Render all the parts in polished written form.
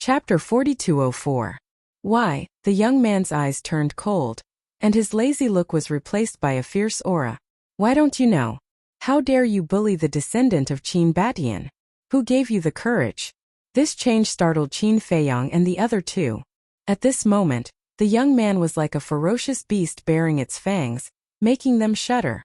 Chapter 4204. Why? The young man's eyes turned cold, and his lazy look was replaced by a fierce aura. Why don't you know? How dare you bully the descendant of Qin Batian? Who gave you the courage? This change startled Qin Feiyang and the other two. At this moment, the young man was like a ferocious beast baring its fangs, making them shudder.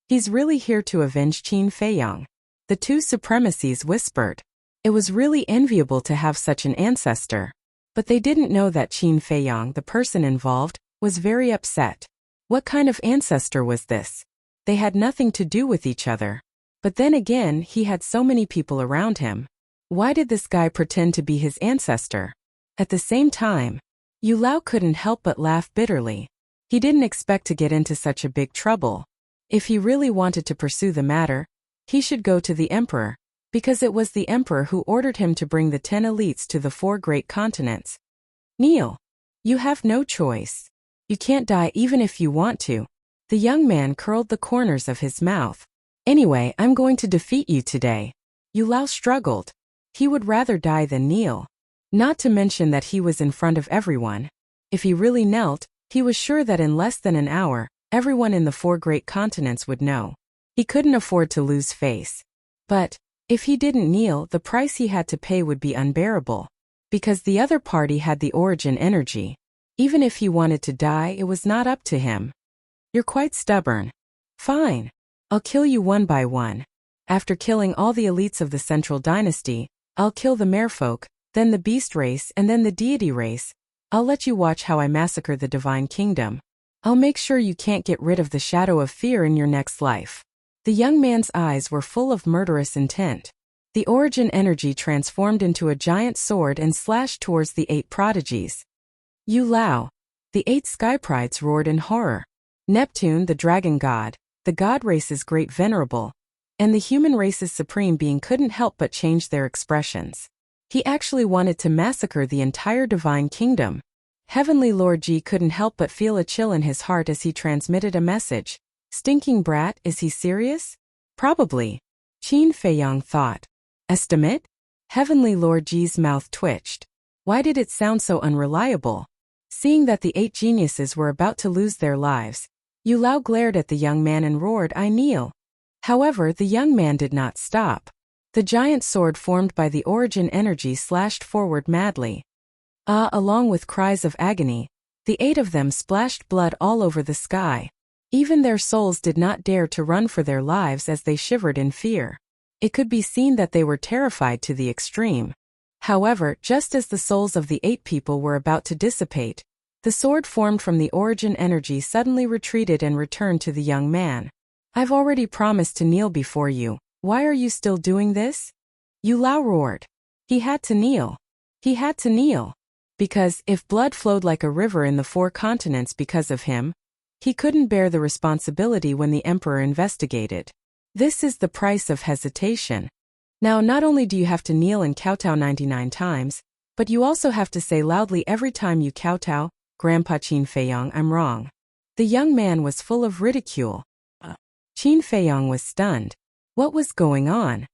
He's really here to avenge Qin Feiyang. The two supremacies whispered. It was really enviable to have such an ancestor. But they didn't know that Qin Feiyang, the person involved, was very upset. What kind of ancestor was this? They had nothing to do with each other. But then again, he had so many people around him. Why did this guy pretend to be his ancestor? At the same time, Yu Lao couldn't help but laugh bitterly. He didn't expect to get into such a big trouble. If he really wanted to pursue the matter, he should go to the emperor, because it was the emperor who ordered him to bring the 10 elites to the 4 great continents. Kneel. You have no choice. You can't die even if you want to. The young man curled the corners of his mouth. Anyway, I'm going to defeat you today. Yu Lao struggled. He would rather die than kneel. Not to mention that he was in front of everyone. If he really knelt, he was sure that in less than an hour, everyone in the 4 great continents would know. He couldn't afford to lose face. But if he didn't kneel, the price he had to pay would be unbearable. Because the other party had the origin energy. Even if he wanted to die, it was not up to him. You're quite stubborn. Fine. I'll kill you one by one. After killing all the elites of the Central Dynasty, I'll kill the merfolk, then the beast race, and then the deity race. I'll let you watch how I massacre the divine kingdom. I'll make sure you can't get rid of the shadow of fear in your next life. The young man's eyes were full of murderous intent. The origin energy transformed into a giant sword and slashed towards the 8 prodigies. Yu Lao. The 8 sky prides roared in horror. Neptune, the dragon god, the god race's great venerable, and the human race's supreme being couldn't help but change their expressions. He actually wanted to massacre the entire divine kingdom. Heavenly Lord Ji couldn't help but feel a chill in his heart as he transmitted a message. Stinking brat, is he serious? Probably. Qin Feiyang thought. Estimate? Heavenly Lord Ji's mouth twitched. Why did it sound so unreliable? Seeing that the 8 geniuses were about to lose their lives, Yu Lao glared at the young man and roared, I kneel. However, the young man did not stop. The giant sword formed by the origin energy slashed forward madly. Along with cries of agony, the 8 of them splashed blood all over the sky. Even their souls did not dare to run for their lives as they shivered in fear. It could be seen that they were terrified to the extreme. However, just as the souls of the 8 people were about to dissipate, the sword formed from the origin energy suddenly retreated and returned to the young man. I've already promised to kneel before you. Why are you still doing this? Yu Lao roared. He had to kneel. He had to kneel. Because, if blood flowed like a river in the 4 continents because of him, he couldn't bear the responsibility when the emperor investigated. This is the price of hesitation. Now, not only do you have to kneel and kowtow 99 times, but you also have to say loudly every time you kowtow, Grandpa Qin Feiyang, I'm wrong. The young man was full of ridicule. Qin Feiyang was stunned. What was going on?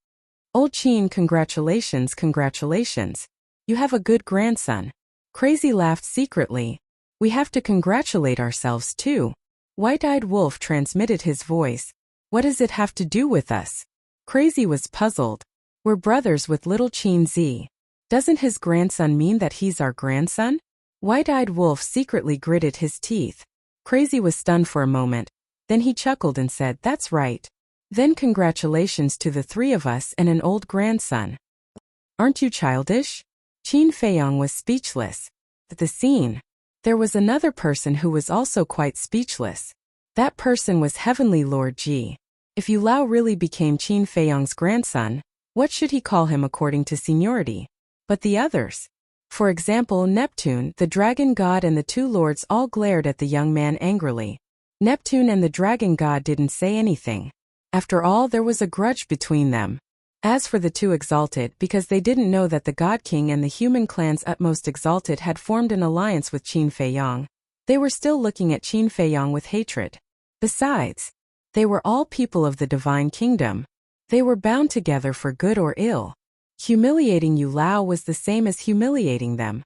Old Qin, congratulations, congratulations. You have a good grandson. Crazy laughed secretly. We have to congratulate ourselves too. White-eyed Wolf transmitted his voice. What does it have to do with us? Crazy was puzzled. We're brothers with little Qin Zi. Doesn't his grandson mean that he's our grandson? White-eyed Wolf secretly gritted his teeth. Crazy was stunned for a moment. Then he chuckled and said, that's right. Then congratulations to the 3 of us and an old grandson. Aren't you childish? Qin Feiyang was speechless. At the scene, there was another person who was also quite speechless. That person was Heavenly Lord Ji. If Yu Lao really became Qin Feiyang's grandson, what should he call him according to seniority? But the others? For example, Neptune, the dragon god, and the 2 lords all glared at the young man angrily. Neptune and the dragon god didn't say anything. After all, there was a grudge between them. As for the 2 exalted, because they didn't know that the God King and the human clan's utmost exalted had formed an alliance with Qin Feiyang, they were still looking at Qin Feiyang with hatred. Besides, they were all people of the divine kingdom. They were bound together for good or ill. Humiliating Yu Lao was the same as humiliating them.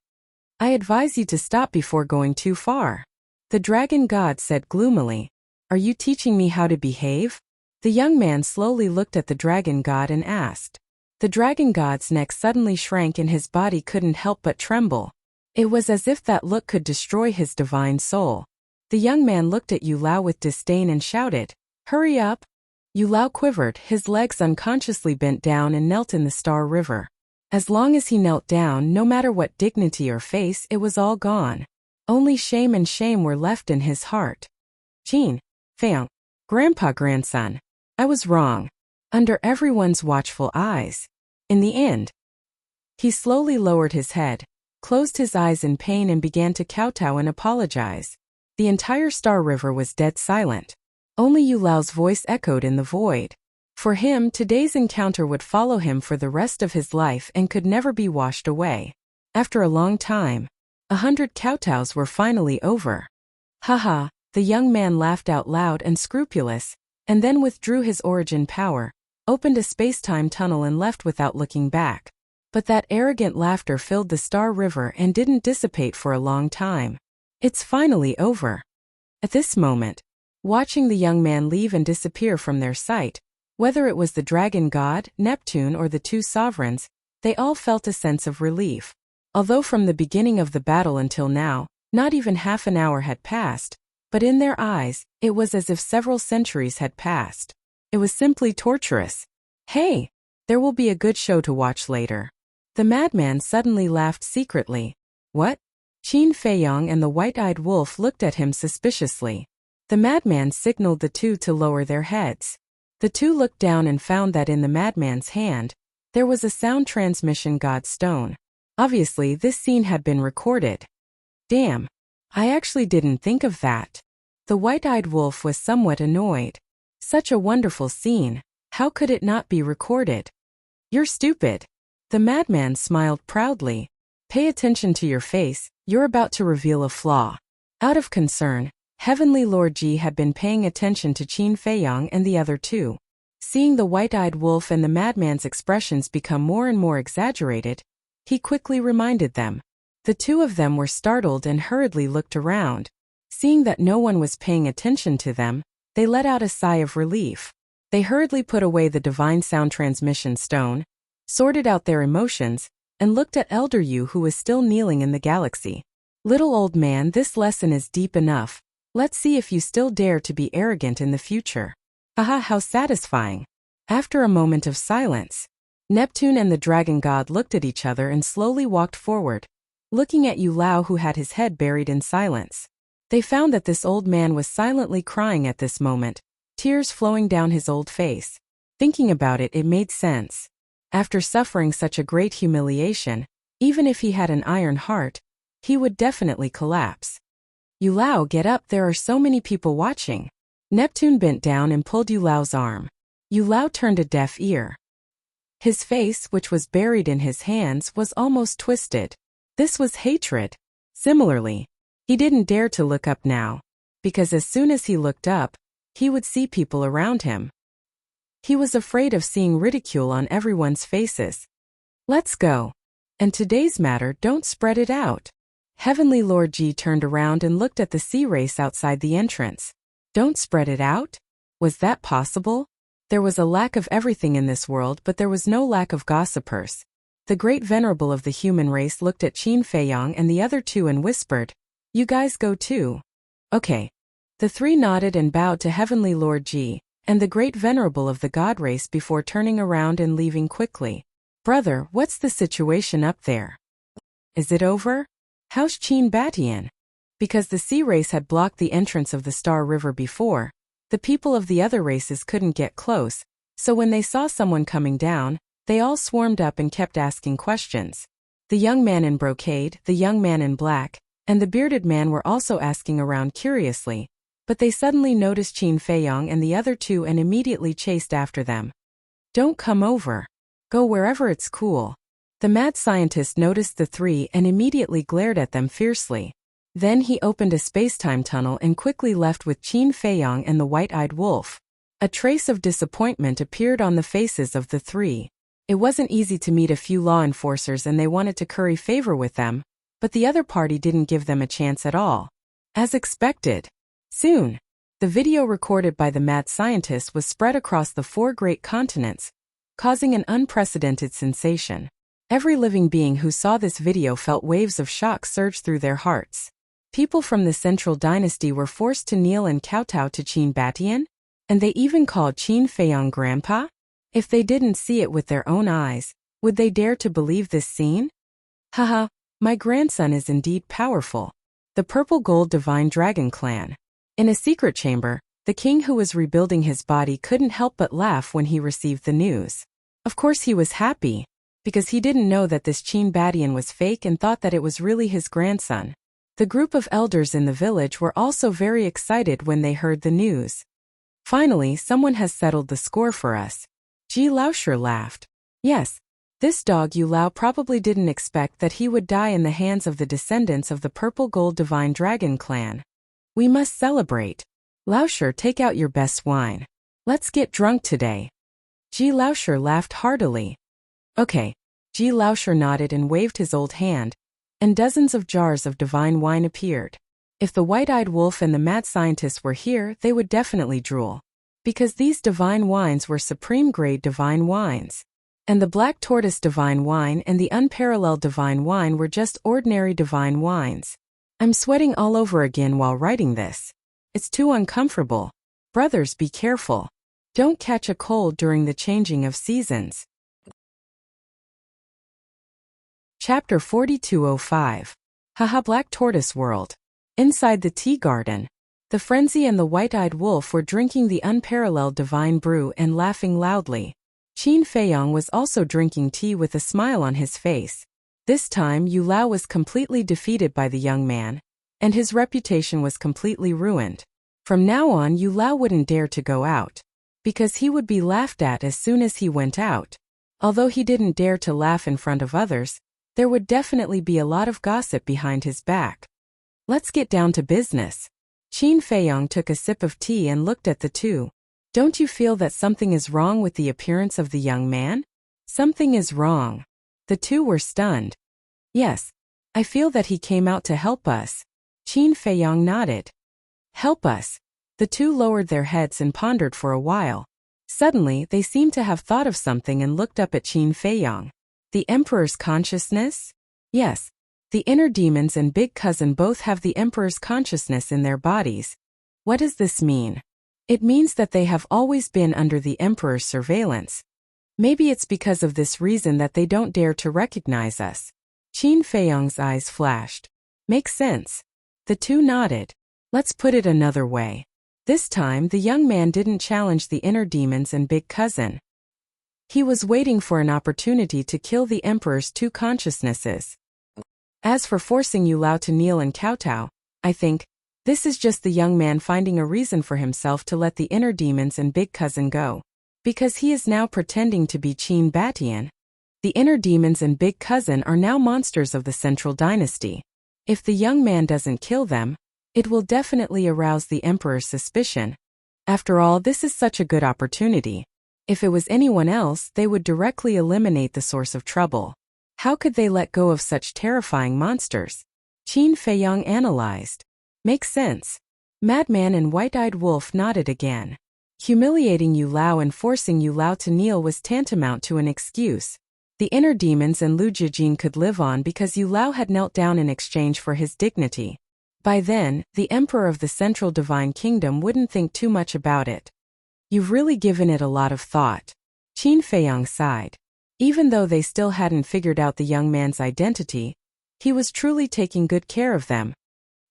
I advise you to stop before going too far. The dragon god said gloomily. Are you teaching me how to behave? The young man slowly looked at the dragon god and asked. The dragon god's neck suddenly shrank and his body couldn't help but tremble. It was as if that look could destroy his divine soul. The young man looked at Yu Lao with disdain and shouted, Hurry up! Yu Lao quivered, his legs unconsciously bent down and knelt in the Star River. As long as he knelt down, no matter what dignity or face, it was all gone. Only shame and shame were left in his heart. Qin Fei, grandson. I was wrong. Under everyone's watchful eyes. In the end, he slowly lowered his head, closed his eyes in pain and began to kowtow and apologize. The entire Star River was dead silent. Only Yu Lao's voice echoed in the void. For him, today's encounter would follow him for the rest of his life and could never be washed away. After a long time, 100 kowtows were finally over. Haha, the young man laughed out loud and scrupulous, and then withdrew his origin power, opened a space-time tunnel and left without looking back. But that arrogant laughter filled the Star River and didn't dissipate for a long time. It's finally over. At this moment, watching the young man leave and disappear from their sight, whether it was the dragon god, Neptune or the two sovereigns, they all felt a sense of relief. Although from the beginning of the battle until now, not even half an hour had passed, but in their eyes, it was as if several centuries had passed. It was simply torturous. Hey, there will be a good show to watch later. The madman suddenly laughed secretly. What? Qin Feiyong and the white-eyed wolf looked at him suspiciously. The madman signaled the two to lower their heads. The two looked down and found that in the madman's hand, there was a sound transmission god stone. Obviously, this scene had been recorded. Damn. I actually didn't think of that. The white-eyed wolf was somewhat annoyed. Such a wonderful scene. How could it not be recorded? You're stupid. The madman smiled proudly. Pay attention to your face, you're about to reveal a flaw. Out of concern, Heavenly Lord Ji had been paying attention to Qin Feiyong and the other two. Seeing the white-eyed wolf and the madman's expressions become more and more exaggerated, he quickly reminded them. The two of them were startled and hurriedly looked around. Seeing that no one was paying attention to them, they let out a sigh of relief. They hurriedly put away the divine sound transmission stone, sorted out their emotions, and looked at Elder Yu who was still kneeling in the galaxy. Little old man, this lesson is deep enough. Let's see if you still dare to be arrogant in the future. Haha, how satisfying. After a moment of silence, Neptune and the dragon god looked at each other and slowly walked forward, looking at Yu Lao who had his head buried in silence. They found that this old man was silently crying at this moment, tears flowing down his old face. Thinking about it, it made sense. After suffering such a great humiliation, even if he had an iron heart, he would definitely collapse. Yu Lao, get up, there are so many people watching. Neptune bent down and pulled Yu Lao's arm. Yu Lao turned a deaf ear. His face, which was buried in his hands, was almost twisted. This was hatred. Similarly, he didn't dare to look up now, because as soon as he looked up, he would see people around him. He was afraid of seeing ridicule on everyone's faces. Let's go. And today's matter, don't spread it out. Heavenly Lord Ji turned around and looked at the sea race outside the entrance. Don't spread it out? Was that possible? There was a lack of everything in this world, but there was no lack of gossipers. The great venerable of the human race looked at Qin Feiyong and the other two and whispered, You guys go too. Okay. The three nodded and bowed to Heavenly Lord Ji, and the great venerable of the god race before turning around and leaving quickly. Brother, what's the situation up there? Is it over? How's Qin Batian? Because the sea race had blocked the entrance of the Star River before, the people of the other races couldn't get close, so when they saw someone coming down, they all swarmed up and kept asking questions. The young man in brocade, the young man in black, and the bearded man were also asking around curiously, but they suddenly noticed Qin Feiyong and the other two and immediately chased after them. Don't come over. Go wherever it's cool. The mad scientist noticed the three and immediately glared at them fiercely. Then he opened a space-time tunnel and quickly left with Qin Feiyong and the white-eyed wolf. A trace of disappointment appeared on the faces of the three. It wasn't easy to meet a few law enforcers and they wanted to curry favor with them, but the other party didn't give them a chance at all. As expected. Soon, the video recorded by the mad scientist was spread across the 4 great continents, causing an unprecedented sensation. Every living being who saw this video felt waves of shock surge through their hearts. People from the Central Dynasty were forced to kneel and kowtow to Qin Batian, and they even called Qin Feiyong Grandpa? If they didn't see it with their own eyes, would they dare to believe this scene? Haha, my grandson is indeed powerful. The Purple Gold Divine Dragon Clan. In a secret chamber, the king who was rebuilding his body couldn't help but laugh when he received the news. Of course he was happy, because he didn't know that this Qin Batian was fake and thought that it was really his grandson. The group of elders in the village were also very excited when they heard the news. Finally, someone has settled the score for us. Ji Laoshi laughed. Yes, this dog Yu Lao probably didn't expect that he would die in the hands of the descendants of the Purple Gold Divine Dragon Clan. We must celebrate. Laoshi, take out your best wine. Let's get drunk today. Ji Laoshi laughed heartily. Okay. Ji Laoshi nodded and waved his old hand, and dozens of jars of divine wine appeared. If the white-eyed wolf and the mad scientist were here, they would definitely drool. Because these divine wines were supreme-grade divine wines. And the black tortoise divine wine and the unparalleled divine wine were just ordinary divine wines. I'm sweating all over again while writing this. It's too uncomfortable. Brothers, be careful. Don't catch a cold during the changing of seasons. Chapter 4205. Haha, Black Tortoise World. Inside the tea garden, the frenzy and the white-eyed wolf were drinking the unparalleled divine brew and laughing loudly. Qin Feiyong was also drinking tea with a smile on his face. This time Yu Lao was completely defeated by the young man, and his reputation was completely ruined. From now on Yu Lao wouldn't dare to go out, because he would be laughed at as soon as he went out. Although he didn't dare to laugh in front of others, there would definitely be a lot of gossip behind his back. Let's get down to business. Qin Feiyong took a sip of tea and looked at the two. Don't you feel that something is wrong with the appearance of the young man? Something is wrong. The two were stunned. Yes, I feel that he came out to help us. Qin Feiyong nodded. Help us. The two lowered their heads and pondered for a while. Suddenly, they seemed to have thought of something and looked up at Qin Feiyong. The Emperor's consciousness? Yes. The inner demons and Big Cousin both have the Emperor's consciousness in their bodies. What does this mean? It means that they have always been under the Emperor's surveillance. Maybe it's because of this reason that they don't dare to recognize us. Qin Feiyong's eyes flashed. Makes sense. The two nodded. Let's put it another way. This time, the young man didn't challenge the inner demons and Big Cousin. He was waiting for an opportunity to kill the Emperor's two consciousnesses. As for forcing Yu Lao to kneel and kowtow, I think this is just the young man finding a reason for himself to let the inner demons and Big Cousin go. Because he is now pretending to be Qin Batian. The inner demons and Big Cousin are now monsters of the Central Dynasty. If the young man doesn't kill them, it will definitely arouse the Emperor's suspicion. After all, this is such a good opportunity. If it was anyone else, they would directly eliminate the source of trouble. How could they let go of such terrifying monsters? Qin Feiyong analyzed. Makes sense. Madman and White-Eyed Wolf nodded again. Humiliating Yu Lao and forcing Yu Lao to kneel was tantamount to an excuse. The inner demons and Lu Jijin could live on because Yu Lao had knelt down in exchange for his dignity. By then, the Emperor of the Central Divine Kingdom wouldn't think too much about it. You've really given it a lot of thought. Qin Feiyong sighed. Even though they still hadn't figured out the young man's identity, he was truly taking good care of them.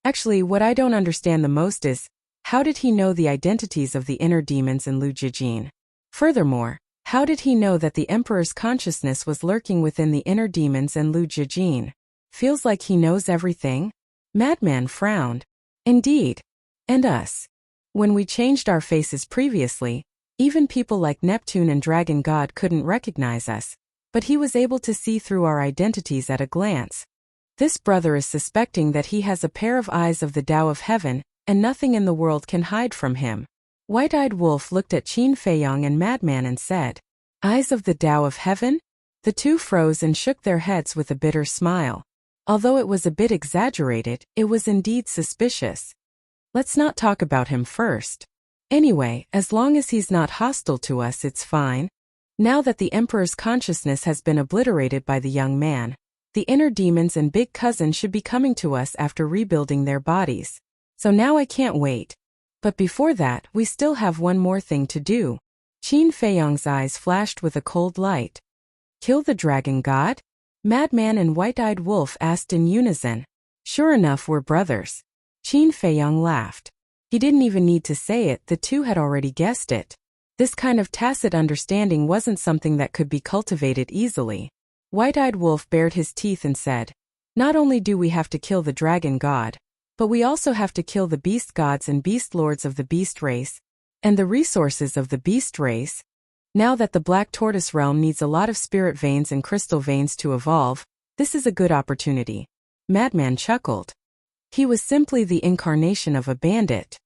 Actually, what I don't understand the most is, how did he know the identities of the inner demons and Lu Jijin? Furthermore, how did he know that the Emperor's consciousness was lurking within the inner demons and Lu Jijin? Feels like he knows everything? Madman frowned. Indeed. And us. When we changed our faces previously, even people like Neptune and Dragon God couldn't recognize us, but he was able to see through our identities at a glance. This brother is suspecting that he has a pair of eyes of the Tao of Heaven, and nothing in the world can hide from him. White-Eyed Wolf looked at Qin Feiyong and Madman and said, Eyes of the Tao of Heaven? The two froze and shook their heads with a bitter smile. Although it was a bit exaggerated, it was indeed suspicious. Let's not talk about him first. Anyway, as long as he's not hostile to us, it's fine. Now that the Emperor's consciousness has been obliterated by the young man, the inner demons and big cousin should be coming to us after rebuilding their bodies. So now I can't wait. But before that, we still have one more thing to do. Qin Feiyong's eyes flashed with a cold light. Kill the dragon god? Madman and White-Eyed Wolf asked in unison. Sure enough, we're brothers. Qin Feiyong laughed. He didn't even need to say it, the two had already guessed it. This kind of tacit understanding wasn't something that could be cultivated easily. White-Eyed Wolf bared his teeth and said, not only do we have to kill the dragon god, but we also have to kill the beast gods and beast lords of the beast race, and the resources of the beast race. Now that the Black Tortoise realm needs a lot of spirit veins and crystal veins to evolve, this is a good opportunity. Madman chuckled. He was simply the incarnation of a bandit.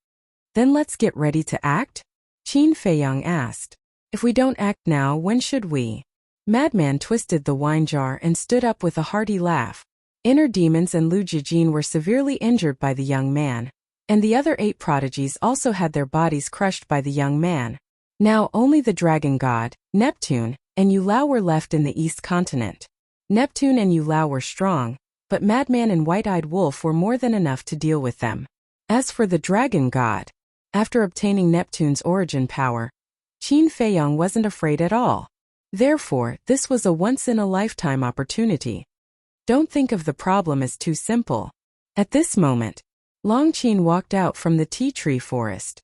Then let's get ready to act? Qin Feiyong asked. If we don't act now, when should we? Madman twisted the wine jar and stood up with a hearty laugh. Inner demons and Lu Jijin were severely injured by the young man, and the other 8 prodigies also had their bodies crushed by the young man. Now only the dragon god, Neptune, and Yulao were left in the East continent. Neptune and Yulao were strong, but Madman and White-Eyed Wolf were more than enough to deal with them. As for the dragon god, after obtaining Neptune's origin power, Qin Feiyong wasn't afraid at all. Therefore, this was a once-in-a-lifetime opportunity. Don't think of the problem as too simple. At this moment, Long Qin walked out from the tea tree forest.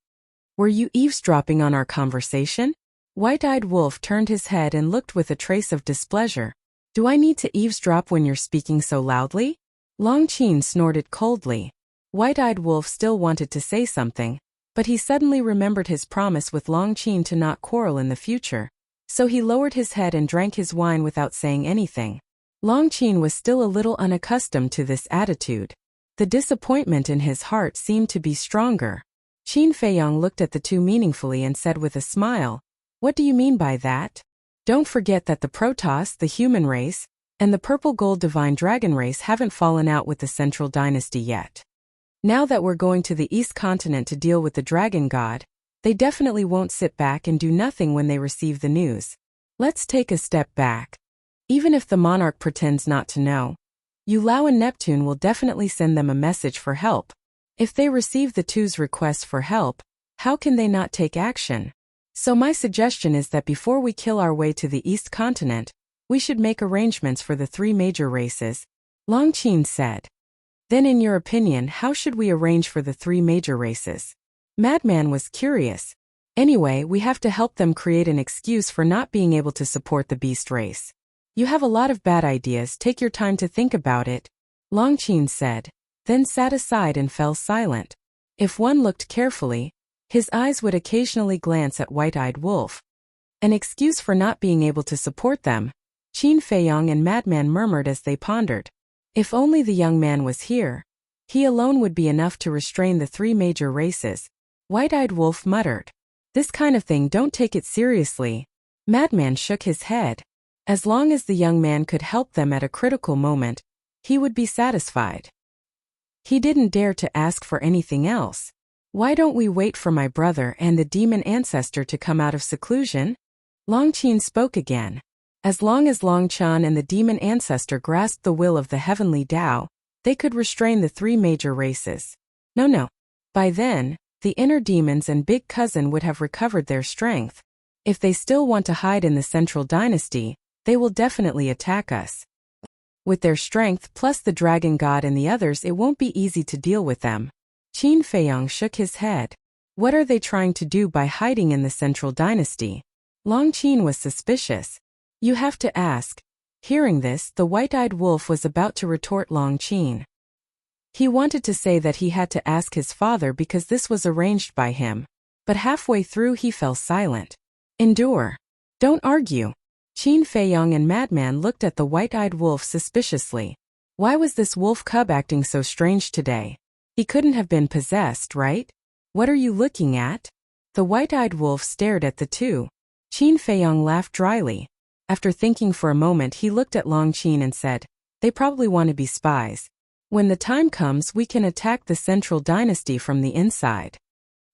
Were you eavesdropping on our conversation? White-Eyed Wolf turned his head and looked with a trace of displeasure. Do I need to eavesdrop when you're speaking so loudly? Long Qin snorted coldly. White-Eyed Wolf still wanted to say something, but he suddenly remembered his promise with Long Qin to not quarrel in the future. So he lowered his head and drank his wine without saying anything. Long Qin was still a little unaccustomed to this attitude. The disappointment in his heart seemed to be stronger. Qin Feiyong looked at the two meaningfully and said with a smile, what do you mean by that? Don't forget that the Protoss, the human race, and the purple gold divine dragon race haven't fallen out with the central dynasty yet. Now that we're going to the East continent to deal with the dragon god, they definitely won't sit back and do nothing when they receive the news. Let's take a step back. Even if the monarch pretends not to know, Yulao and Neptune will definitely send them a message for help. If they receive the two's request for help, how can they not take action? So my suggestion is that before we kill our way to the East continent, we should make arrangements for the 3 major races, Long Qin said. Then in your opinion, how should we arrange for the 3 major races? Madman was curious. Anyway, we have to help them create an excuse for not being able to support the beast race. You have a lot of bad ideas, take your time to think about it, Long Qin said, then sat aside and fell silent. If one looked carefully, his eyes would occasionally glance at White-Eyed Wolf. An excuse for not being able to support them, Qin Feiyong and Madman murmured as they pondered. If only the young man was here. He alone would be enough to restrain the 3 major races, White-Eyed Wolf muttered. This kind of thing, don't take it seriously. Madman shook his head. As long as the young man could help them at a critical moment, he would be satisfied. He didn't dare to ask for anything else. Why don't we wait for my brother and the demon ancestor to come out of seclusion? Long Qin spoke again. As long as Long Chan and the demon ancestor grasped the will of the heavenly Tao, they could restrain the 3 major races. No. By then, the inner demons and big cousin would have recovered their strength. If they still want to hide in the central dynasty, they will definitely attack us. With their strength plus the dragon god and the others, it won't be easy to deal with them. Qin Feiyong shook his head. What are they trying to do by hiding in the central dynasty? Long Qin was suspicious. You have to ask. Hearing this, the White-Eyed Wolf was about to retort Long Qin. He wanted to say that he had to ask his father because this was arranged by him, but halfway through he fell silent. Endure. Don't argue. Qin Feiyong and Madman looked at the White-Eyed Wolf suspiciously. Why was this wolf cub acting so strange today? He couldn't have been possessed, right? What are you looking at? The White-Eyed Wolf stared at the two. Qin Feiyong laughed dryly. After thinking for a moment, he looked at Long Qin and said, "They probably want to be spies. When the time comes, we can attack the central dynasty from the inside."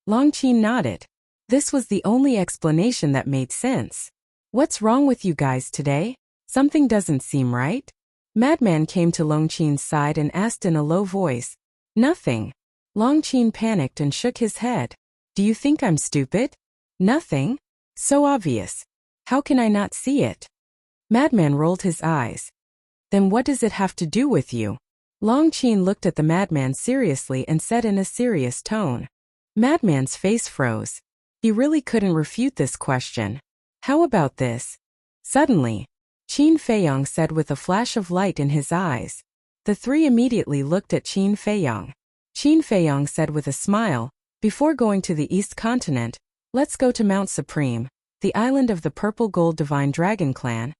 Long Qin nodded. This was the only explanation that made sense. "What's wrong with you guys today? Something doesn't seem right?" Madman came to Long Qin's side and asked in a low voice. "Nothing." Long Qin panicked and shook his head. "Do you think I'm stupid? Nothing? So obvious. How can I not see it?" Madman rolled his eyes. "Then what does it have to do with you?" Long Qin looked at the madman seriously and said in a serious tone. Madman's face froze. He really couldn't refute this question. "How about this?" Suddenly, Qin Feiyong said with a flash of light in his eyes. The three immediately looked at Qin Feiyong. Qin Feiyong said with a smile, "Before going to the East Continent, let's go to Mount Supreme, the island of the Purple Gold Divine Dragon Clan."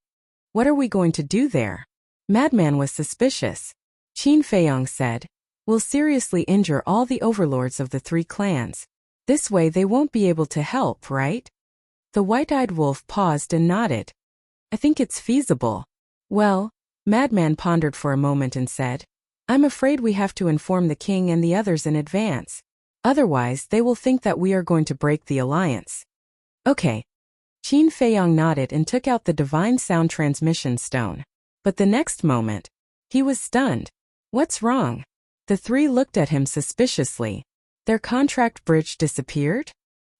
"What are we going to do there?" Madman was suspicious. Qin Feiyong said, "We'll seriously injure all the overlords of the three clans. This way they won't be able to help, right?" The white-eyed wolf paused and nodded. "I think it's feasible." "Well," Madman pondered for a moment and said, "I'm afraid we have to inform the king and the others in advance. Otherwise, they will think that we are going to break the alliance." "Okay." Qin Feiyong nodded and took out the divine sound transmission stone. But the next moment, he was stunned. "What's wrong?" The three looked at him suspiciously. "Their contract bridge disappeared?"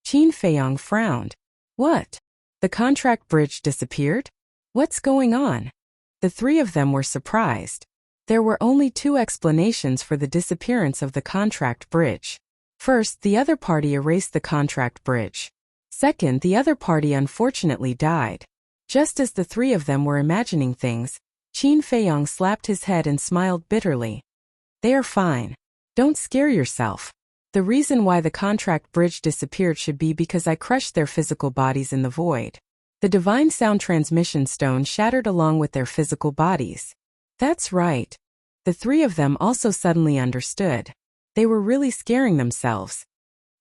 Qin Feiyong frowned. "What? The contract bridge disappeared? What's going on?" The three of them were surprised. There were only two explanations for the disappearance of the contract bridge. First, the other party erased the contract bridge. Second, the other party unfortunately died. Just as the three of them were imagining things, Qin Feiyong slapped his head and smiled bitterly. "They are fine. Don't scare yourself. The reason why the contract bridge disappeared should be because I crushed their physical bodies in the void. The divine sound transmission stone shattered along with their physical bodies." "That's right." The three of them also suddenly understood. They were really scaring themselves.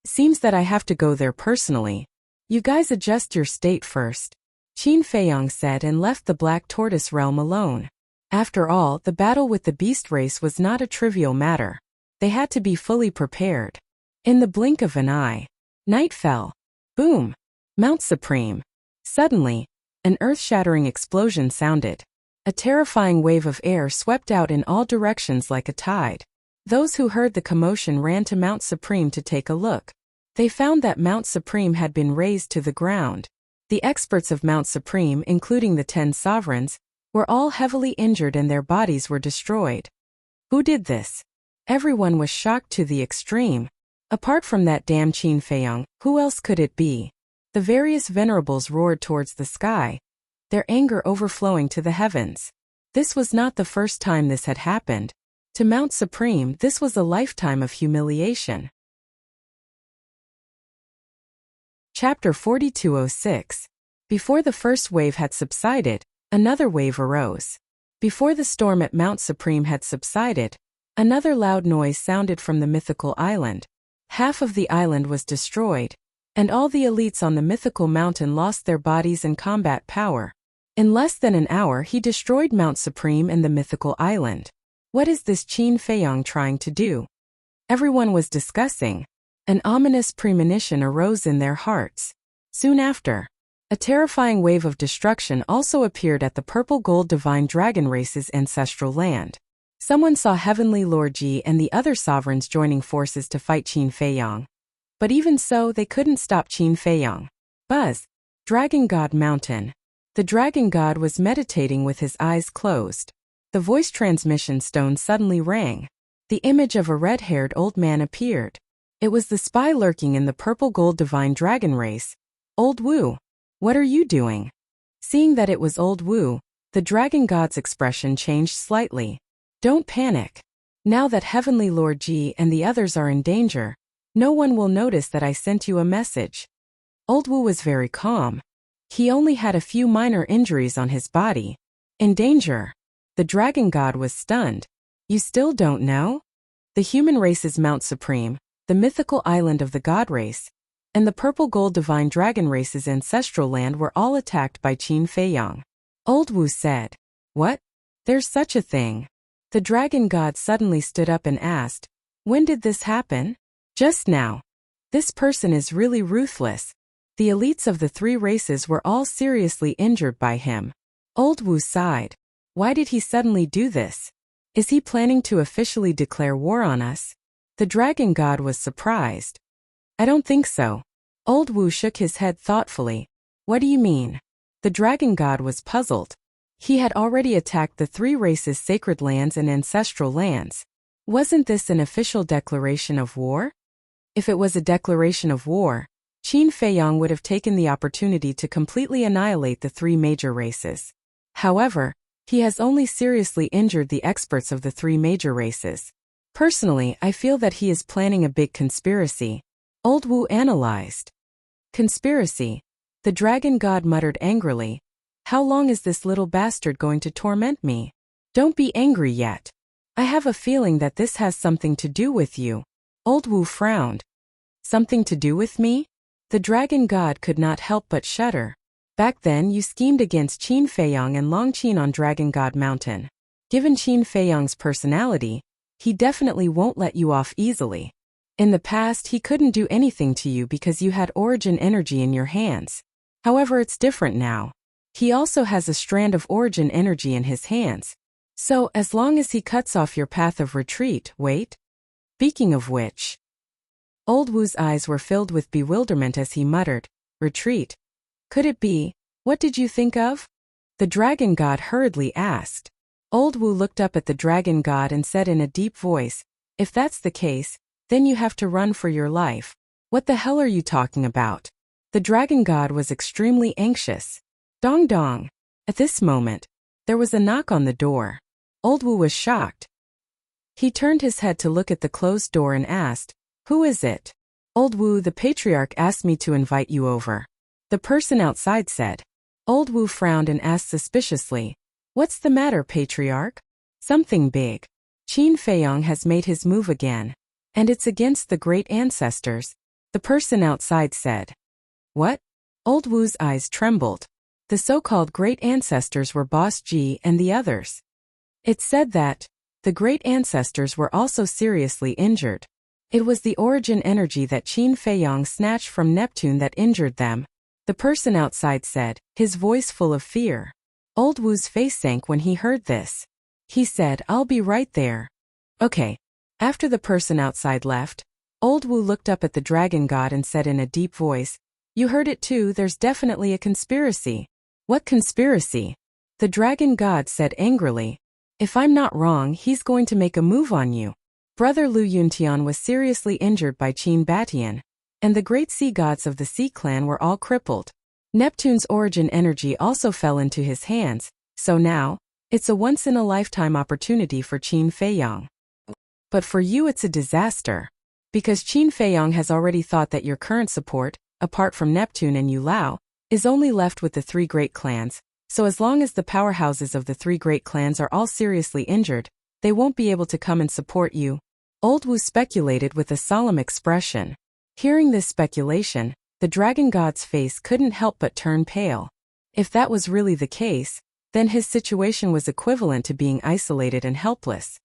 "Seems that I have to go there personally. You guys adjust your state first," Qin Feiyong said and left the Black Tortoise realm alone. After all, the battle with the beast race was not a trivial matter. They had to be fully prepared. In the blink of an eye, night fell. Boom! Mount Supreme. Suddenly, an earth-shattering explosion sounded. A terrifying wave of air swept out in all directions like a tide. Those who heard the commotion ran to Mount Supreme to take a look. They found that Mount Supreme had been razed to the ground. The experts of Mount Supreme, including the 10 sovereigns, were all heavily injured and their bodies were destroyed. Who did this? Everyone was shocked to the extreme. Apart from that damn Qin Feiyong, who else could it be? The various venerables roared towards the sky, their anger overflowing to the heavens. This was not the first time this had happened. To Mount Supreme, this was a lifetime of humiliation. Chapter 4206. Before the first wave had subsided, another wave arose. Before the storm at Mount Supreme had subsided, another loud noise sounded from the mythical island. Half of the island was destroyed, and all the elites on the mythical mountain lost their bodies and combat power. In less than an hour, he destroyed Mount Supreme and the mythical island. What is this Qin Feiyong trying to do? Everyone was discussing. An ominous premonition arose in their hearts. Soon after, a terrifying wave of destruction also appeared at the Purple Gold Divine Dragon Race's ancestral land. Someone saw Heavenly Lord Ji and the other sovereigns joining forces to fight Qin Feiyong. But even so, they couldn't stop Qin Feiyong. Buzz! Dragon God Mountain. The Dragon God was meditating with his eyes closed. The voice transmission stone suddenly rang. The image of a red-haired old man appeared. It was the spy lurking in the Purple Gold Divine Dragon Race. Old Wu, what are you doing? Seeing that it was Old Wu, the Dragon God's expression changed slightly. Don't panic. Now that Heavenly Lord Ji and the others are in danger, no one will notice that I sent you a message. Old Wu was very calm. He only had a few minor injuries on his body. In danger. The Dragon God was stunned. You still don't know? The human race's Mount Supreme, the mythical island of the God race, and the Purple Gold Divine Dragon Race's ancestral land were all attacked by Qin Feiyong. Old Wu said. What? There's such a thing. The dragon god suddenly stood up and asked, when did this happen? Just now. This person is really ruthless. The elites of the three races were all seriously injured by him. Old Wu sighed. Why did he suddenly do this? Is he planning to officially declare war on us? The dragon god was surprised. I don't think so. Old Wu shook his head thoughtfully. What do you mean? The dragon god was puzzled. He had already attacked the three races' sacred lands and ancestral lands. Wasn't this an official declaration of war? If it was a declaration of war, Qin Feiyang would have taken the opportunity to completely annihilate the three major races. However, he has only seriously injured the experts of the three major races. Personally, I feel that he is planning a big conspiracy. Old Wu analyzed. Conspiracy? The dragon god muttered angrily. How long is this little bastard going to torment me? Don't be angry yet. I have a feeling that this has something to do with you. Old Wu frowned. Something to do with me? The dragon god could not help but shudder. Back then you schemed against Qin Feiyang and Long Qin on Dragon God Mountain. Given Qin Feiyang's personality, he definitely won't let you off easily. In the past he couldn't do anything to you because you had origin energy in your hands. However, it's different now. He also has a strand of origin energy in his hands. So, as long as he cuts off your path of retreat, wait. Speaking of which. Old Wu's eyes were filled with bewilderment as he muttered, retreat. Could it be? What did you think of? The dragon god hurriedly asked. Old Wu looked up at the dragon god and said in a deep voice, if that's the case, then you have to run for your life. What the hell are you talking about? The dragon god was extremely anxious. Dong dong. At this moment, there was a knock on the door. Old Wu was shocked. He turned his head to look at the closed door and asked, who is it? Old Wu, the patriarch asked me to invite you over. The person outside said. Old Wu frowned and asked suspiciously, what's the matter, patriarch? Something big. Qin Feiyang has made his move again. And it's against the great ancestors. The person outside said. What? Old Wu's eyes trembled. The so-called great ancestors were Boss Ji and the others. It said that the great ancestors were also seriously injured. It was the origin energy that Qin Feiyang snatched from Neptune that injured them. The person outside said, his voice full of fear. Old Wu's face sank when he heard this. He said, I'll be right there. Okay. After the person outside left, Old Wu looked up at the dragon god and said in a deep voice, you heard it too, there's definitely a conspiracy. What conspiracy? The dragon god said angrily. If I'm not wrong, he's going to make a move on you. Brother Lu Yuntian was seriously injured by Qin Batian, and the great sea gods of the Sea Clan were all crippled. Neptune's origin energy also fell into his hands, so now, it's a once-in-a-lifetime opportunity for Qin Feiyang. But for you it's a disaster. Because Qin Feiyang has already thought that your current support, apart from Neptune and Yu Lao, is only left with the three great clans, so as long as the powerhouses of the three great clans are all seriously injured, they won't be able to come and support you. Old Wu speculated with a solemn expression. Hearing this speculation, the dragon god's face couldn't help but turn pale. If that was really the case, then his situation was equivalent to being isolated and helpless.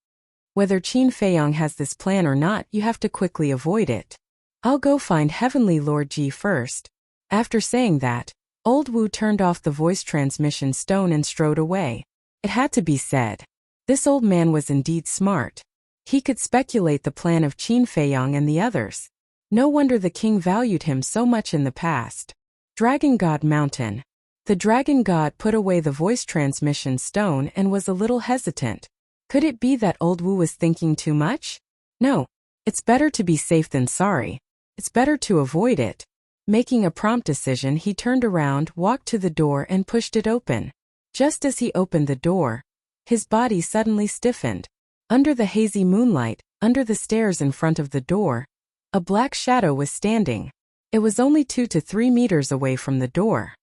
Whether Qin Feiyang has this plan or not, you have to quickly avoid it. I'll go find Heavenly Lord Ji first. After saying that, Old Wu turned off the voice transmission stone and strode away. It had to be said. This old man was indeed smart. He could speculate the plan of Qin Feiyang and the others. No wonder the king valued him so much in the past. Dragon God Mountain. The dragon god put away the voice transmission stone and was a little hesitant. Could it be that Old Wu was thinking too much? No. It's better to be safe than sorry. It's better to avoid it. Making a prompt decision, he turned around, walked to the door and pushed it open. Just as he opened the door, his body suddenly stiffened. Under the hazy moonlight, under the stairs in front of the door, a black shadow was standing. It was only 2 to 3 meters away from the door.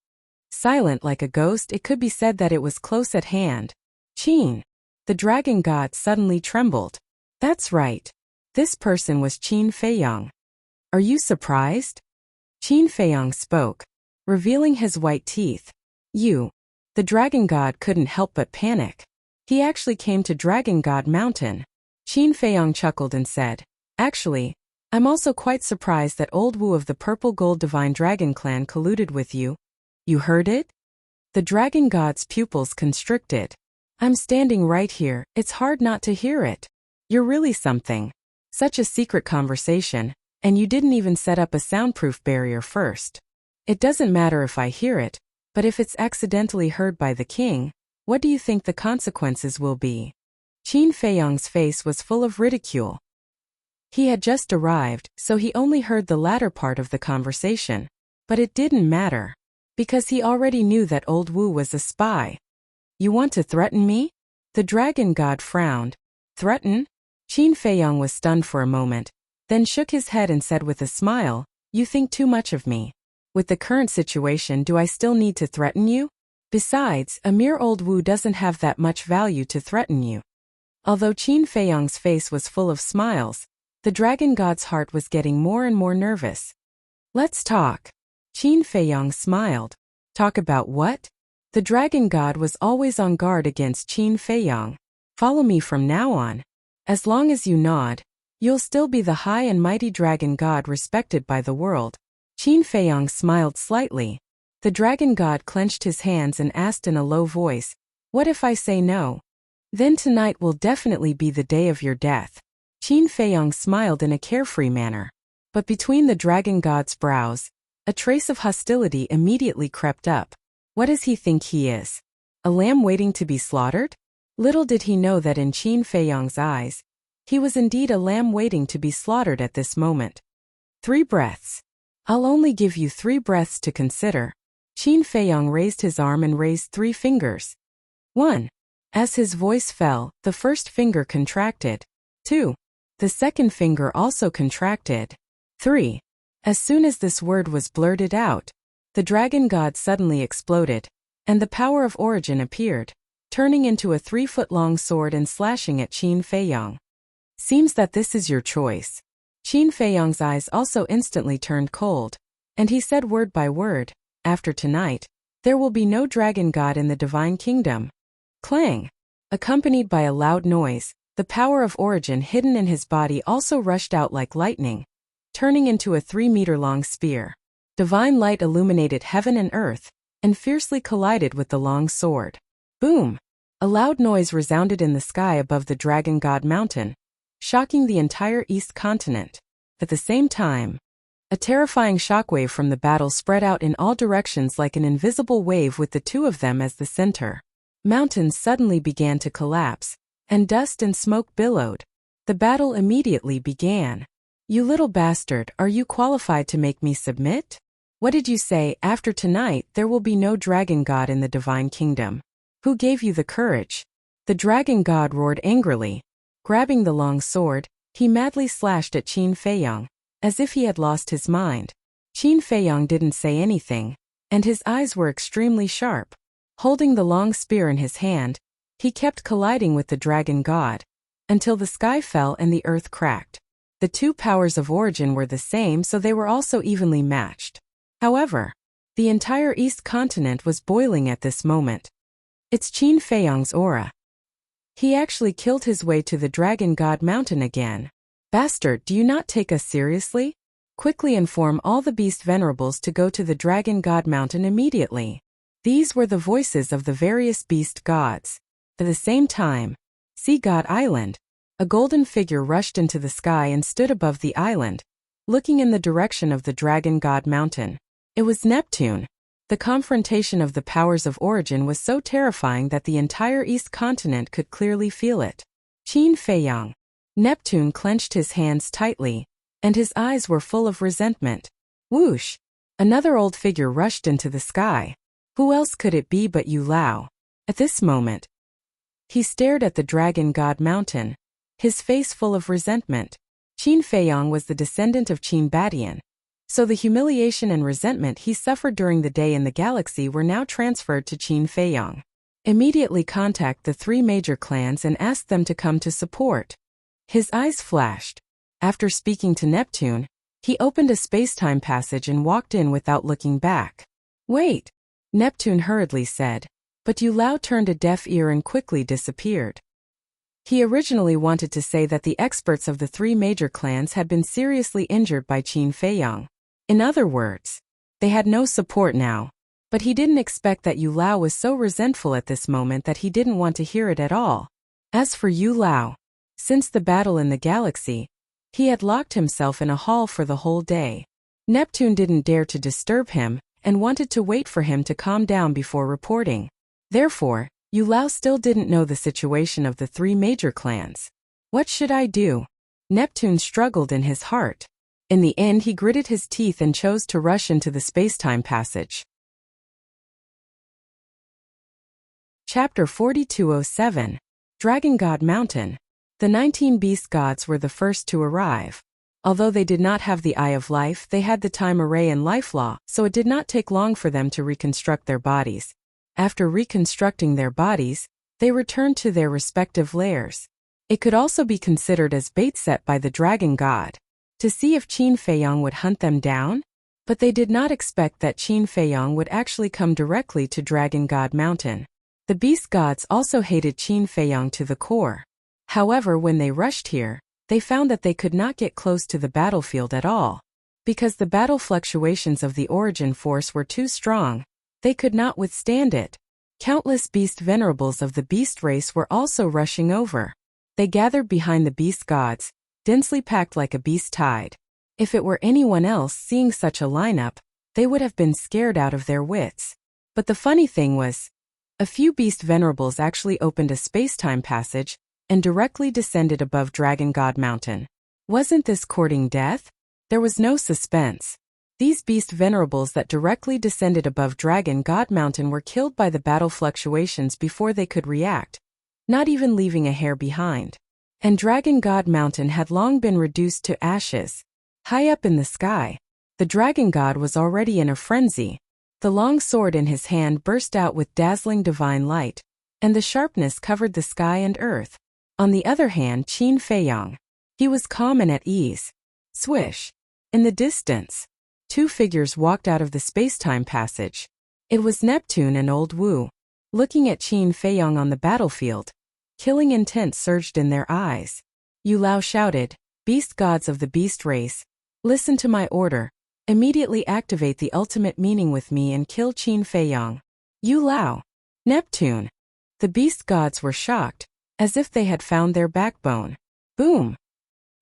Silent like a ghost, it could be said that it was close at hand. Qin. The dragon god suddenly trembled. That's right. This person was Qin Feiyang. Are you surprised? Qin Feiyang spoke, revealing his white teeth. You. The dragon god couldn't help but panic. He actually came to Dragon God Mountain. Qin Feiyong chuckled and said, "Actually, I'm also quite surprised that old Wu of the Purple Gold Divine Dragon Clan colluded with you. You heard it?" The dragon god's pupils constricted. "I'm standing right here, it's hard not to hear it. You're really something. Such a secret conversation, and you didn't even set up a soundproof barrier first. It doesn't matter if I hear it, but if it's accidentally heard by the king, what do you think the consequences will be?" Qin Feiyong's face was full of ridicule. He had just arrived, so he only heard the latter part of the conversation. But it didn't matter, because he already knew that old Wu was a spy. "You want to threaten me?" The dragon god frowned. "Threaten?" Qin Feiyong was stunned for a moment, then shook his head and said with a smile, "You think too much of me. With the current situation, do I still need to threaten you? Besides, a mere old Wu doesn't have that much value to threaten you." Although Qin Feiyong's face was full of smiles, the dragon god's heart was getting more and more nervous. "Let's talk." Qin Feiyong smiled. "Talk about what?" The dragon god was always on guard against Qin Feiyong. "Follow me from now on. As long as you nod, you'll still be the high and mighty dragon god respected by the world." Qin Feiyong smiled slightly. The dragon god clenched his hands and asked in a low voice, "What if I say no? Then tonight will definitely be the day of your death." Qin Feiyong smiled in a carefree manner. But between the dragon god's brows, a trace of hostility immediately crept up. What does he think he is? A lamb waiting to be slaughtered? Little did he know that in Qin Feiyong's eyes, he was indeed a lamb waiting to be slaughtered at this moment. 3 breaths. I'll only give you 3 breaths to consider. Qin Feiyong raised his arm and raised 3 fingers. 1. As his voice fell, the first finger contracted. 2. The second finger also contracted. 3. As soon as this word was blurted out, the dragon god suddenly exploded, and the power of origin appeared, turning into a 3-foot-long sword and slashing at Qin Feiyong. "Seems that this is your choice." Qin Feiyong's eyes also instantly turned cold, and he said word by word, "After tonight, there will be no dragon god in the divine kingdom." Clang! Accompanied by a loud noise, the power of origin hidden in his body also rushed out like lightning, turning into a 3-meter-long spear. Divine light illuminated heaven and earth, and fiercely collided with the long sword. Boom! A loud noise resounded in the sky above the Dragon God Mountain, shocking the entire East continent. At the same time, a terrifying shockwave from the battle spread out in all directions like an invisible wave with the two of them as the center. Mountains suddenly began to collapse, and dust and smoke billowed. The battle immediately began. "You little bastard, are you qualified to make me submit? What did you say? After tonight there will be no dragon god in the divine kingdom. Who gave you the courage?" The dragon god roared angrily. Grabbing the long sword, he madly slashed at Qin Feiyong, as if he had lost his mind. Qin Feiyong didn't say anything, and his eyes were extremely sharp. Holding the long spear in his hand, he kept colliding with the dragon god, until the sky fell and the earth cracked. The two powers of origin were the same, so they were also evenly matched. However, the entire East continent was boiling at this moment. It's Qin Feiyong's aura. He actually killed his way to the Dragon God Mountain again. "Bastard, do you not take us seriously? Quickly inform all the beast venerables to go to the Dragon God Mountain immediately." These were the voices of the various beast gods. At the same time, Sea God Island, a golden figure rushed into the sky and stood above the island, looking in the direction of the Dragon God Mountain. It was Neptune. The confrontation of the powers of origin was so terrifying that the entire East continent could clearly feel it. Qin Feiyong. Neptune clenched his hands tightly, and his eyes were full of resentment. Whoosh! Another old figure rushed into the sky. Who else could it be but Yu Lao? At this moment, he stared at the Dragon God Mountain, his face full of resentment. Qin Feiyong was the descendant of Qin Badian, so the humiliation and resentment he suffered during the day in the galaxy were now transferred to Qin Feiyong. Immediately contact the 3 major clans and ask them to come to support. His eyes flashed. After speaking to Neptune, he opened a space-time passage and walked in without looking back. "Wait," Neptune hurriedly said, But Yu Lao turned a deaf ear and quickly disappeared. He originally wanted to say that the experts of the three major clans had been seriously injured by Qin Feiyang. In other words, they had no support now. But he didn't expect that Yu Lao was so resentful at this moment that he didn't want to hear it at all. As for Yu Lao, since the battle in the galaxy, he had locked himself in a hall for the whole day. Neptune didn't dare to disturb him and wanted to wait for him to calm down before reporting. Therefore, Yu Lao still didn't know the situation of the three major clans. What should I do? Neptune struggled in his heart. In the end, he gritted his teeth and chose to rush into the space-time passage. Chapter 4207. Dragon God Mountain. The 19 beast gods were the first to arrive. Although they did not have the Eye of Life, they had the Time Array and Life Law, so it did not take long for them to reconstruct their bodies. After reconstructing their bodies, they returned to their respective lairs. It could also be considered as bait set by the Dragon God, to see if Qin Feiyang would hunt them down. But they did not expect that Qin Feiyang would actually come directly to Dragon God Mountain. The beast gods also hated Qin Feiyang to the core. However, when they rushed here, they found that they could not get close to the battlefield at all. Because the battle fluctuations of the origin force were too strong, they could not withstand it. Countless beast venerables of the beast race were also rushing over. They gathered behind the beast gods, densely packed like a beast tide. If it were anyone else seeing such a lineup, they would have been scared out of their wits. But the funny thing was, a few beast venerables actually opened a space-time passage and directly descended above Dragon God Mountain. Wasn't this courting death? There was no suspense. These beast venerables that directly descended above Dragon God Mountain were killed by the battle fluctuations before they could react, not even leaving a hair behind. And Dragon God Mountain had long been reduced to ashes. High up in the sky, the Dragon God was already in a frenzy. The long sword in his hand burst out with dazzling divine light, and the sharpness covered the sky and earth. On the other hand, Qin Feiyang, he was calm and at ease. Swish! In the distance, two figures walked out of the space-time passage. It was Neptune and Old Wu. Looking at Qin Feiyang on the battlefield, killing intent surged in their eyes. Yu Lao shouted, "Beast gods of the beast race, listen to my order. Immediately activate the ultimate meaning with me and kill Qin Feiyang." Yu Lao, Neptune. The beast gods were shocked, as if they had found their backbone. Boom!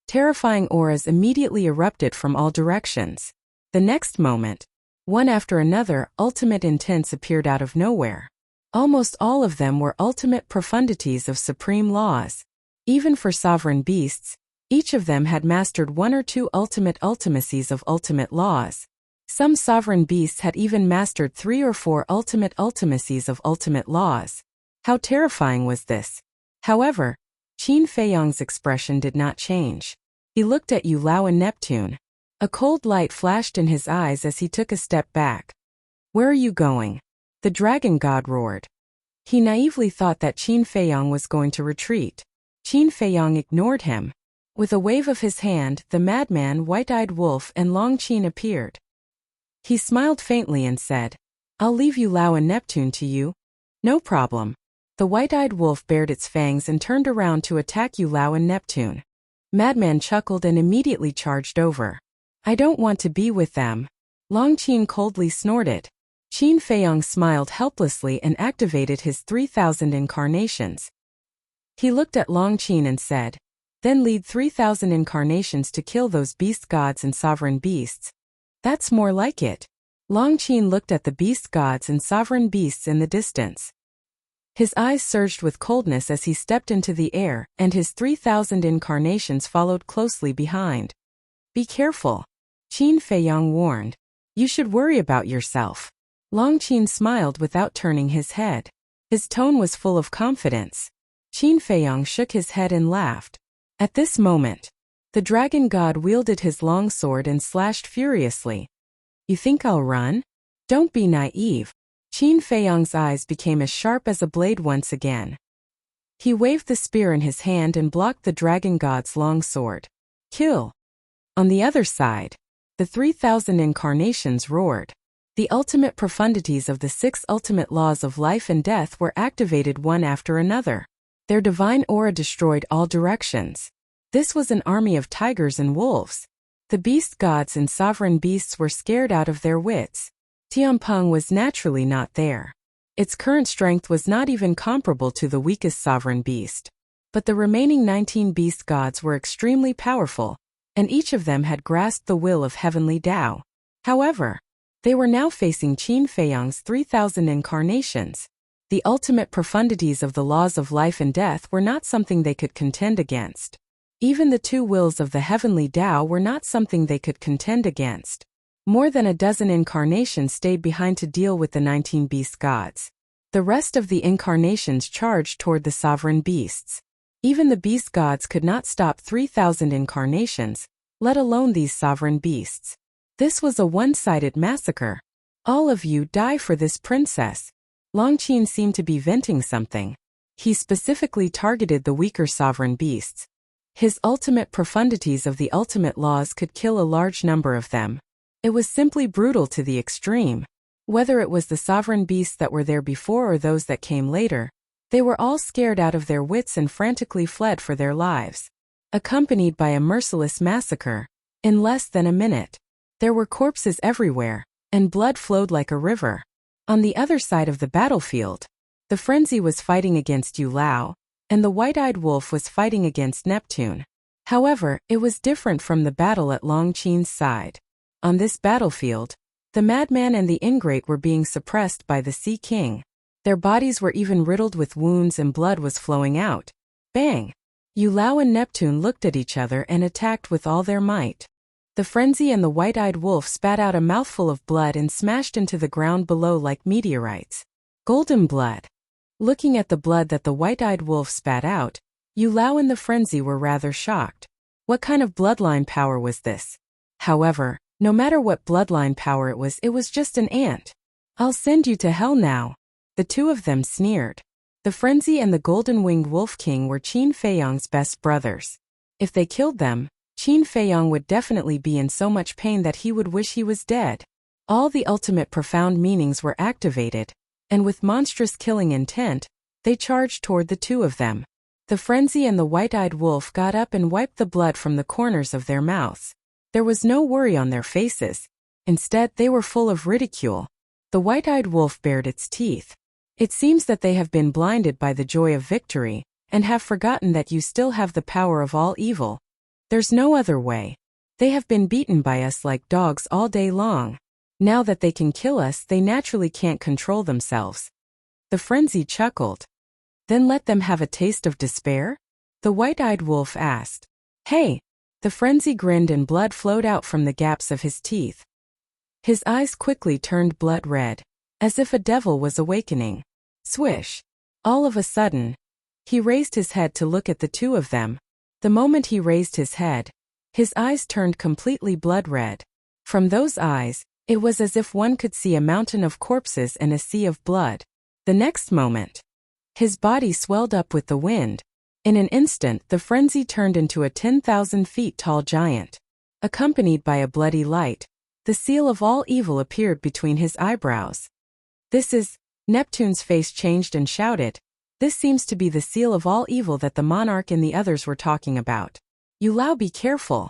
Terrifying auras immediately erupted from all directions. The next moment, one after another, ultimate intents appeared out of nowhere. Almost all of them were ultimate profundities of supreme laws. Even for sovereign beasts, each of them had mastered one or two ultimate ultimacies of ultimate laws. Some sovereign beasts had even mastered 3 or 4 ultimate ultimacies of ultimate laws. How terrifying was this? However, Qin Feiyang's expression did not change. He looked at Yu Lao and Neptune. A cold light flashed in his eyes as he took a step back. "Where are you going?" the Dragon God roared. He naively thought that Qin Feiyang was going to retreat. Qin Feiyang ignored him. With a wave of his hand, the madman, white-eyed wolf, and Long Qin appeared. He smiled faintly and said, "I'll leave Yu Lao and Neptune to you." "No problem." The white-eyed wolf bared its fangs and turned around to attack Yu Lao and Neptune. Madman chuckled and immediately charged over. "I don't want to be with them." Long Qin coldly snorted. Qin Feiyang smiled helplessly and activated his 3,000 incarnations. He looked at Long Qin and said, "Then lead 3,000 incarnations to kill those beast gods and sovereign beasts." "That's more like it." Long Qin looked at the beast gods and sovereign beasts in the distance. His eyes surged with coldness as he stepped into the air, and his 3,000 incarnations followed closely behind. "Be careful," Qin Feiyang warned. "You should worry about yourself." Long Qin smiled without turning his head. His tone was full of confidence. Qin Feiyang shook his head and laughed. At this moment, the dragon god wielded his long sword and slashed furiously. "You think I'll run? Don't be naive." Qin Feiyang's eyes became as sharp as a blade once again. He waved the spear in his hand and blocked the dragon god's long sword. "Kill!" On the other side, the 3,000 incarnations roared. The ultimate profundities of the 6 ultimate laws of life and death were activated one after another. Their divine aura destroyed all directions. This was an army of tigers and wolves. The beast gods and sovereign beasts were scared out of their wits. Tianpeng was naturally not there. Its current strength was not even comparable to the weakest sovereign beast. But the remaining 19 beast gods were extremely powerful, and each of them had grasped the will of heavenly Tao. However, they were now facing Qin Feiyang's 3,000 incarnations. The ultimate profundities of the laws of life and death were not something they could contend against. Even the 2 wills of the heavenly Tao were not something they could contend against. More than a dozen incarnations stayed behind to deal with the 19 beast gods. The rest of the incarnations charged toward the sovereign beasts. Even the beast gods could not stop 3,000 incarnations, let alone these sovereign beasts. This was a one-sided massacre. All of you die for this princess. Longqin seemed to be venting something. He specifically targeted the weaker sovereign beasts. His ultimate profundities of the ultimate laws could kill a large number of them. It was simply brutal to the extreme. Whether it was the sovereign beasts that were there before or those that came later, they were all scared out of their wits and frantically fled for their lives. Accompanied by a merciless massacre. In less than a minute, there were corpses everywhere, and blood flowed like a river. On the other side of the battlefield, the frenzy was fighting against Yu Lao, and the white-eyed wolf was fighting against Neptune. However, it was different from the battle at Longqin's side. On this battlefield, the madman and the ingrate were being suppressed by the Sea King. Their bodies were even riddled with wounds and blood was flowing out. Bang! Yu Lao and Neptune looked at each other and attacked with all their might. The frenzy and the white-eyed wolf spat out a mouthful of blood and smashed into the ground below like meteorites. Golden blood. Looking at the blood that the white-eyed wolf spat out, Yu Lao and the frenzy were rather shocked. What kind of bloodline power was this? However, no matter what bloodline power it was just an ant. I'll send you to hell now. The 2 of them sneered. The frenzy and the golden-winged wolf king were Qin Feiyang's best brothers. If they killed them, Qin Feiyang would definitely be in so much pain that he would wish he was dead. All the ultimate profound meanings were activated, and with monstrous killing intent, they charged toward the 2 of them. The frenzy and the white-eyed wolf got up and wiped the blood from the corners of their mouths. There was no worry on their faces. Instead, they were full of ridicule. The white-eyed wolf bared its teeth. It seems that they have been blinded by the joy of victory, and have forgotten that you still have the power of all evil. There's no other way. They have been beaten by us like dogs all day long. Now that they can kill us, they naturally can't control themselves. The frenzy chuckled. Then let them have a taste of despair? The white-eyed wolf asked. Hey! The frenzy grinned and blood flowed out from the gaps of his teeth. His eyes quickly turned blood red, as if a devil was awakening. Swish! All of a sudden, he raised his head to look at the 2 of them. The moment he raised his head, his eyes turned completely blood red. From those eyes, it was as if one could see a mountain of corpses and a sea of blood. The next moment, his body swelled up with the wind. In an instant, the frenzy turned into a 10,000 feet tall giant. Accompanied by a bloody light, the seal of all evil appeared between his eyebrows. This is... Neptune's face changed and shouted. This seems to be the seal of all evil that the monarch and the others were talking about. Yu Lao, be careful.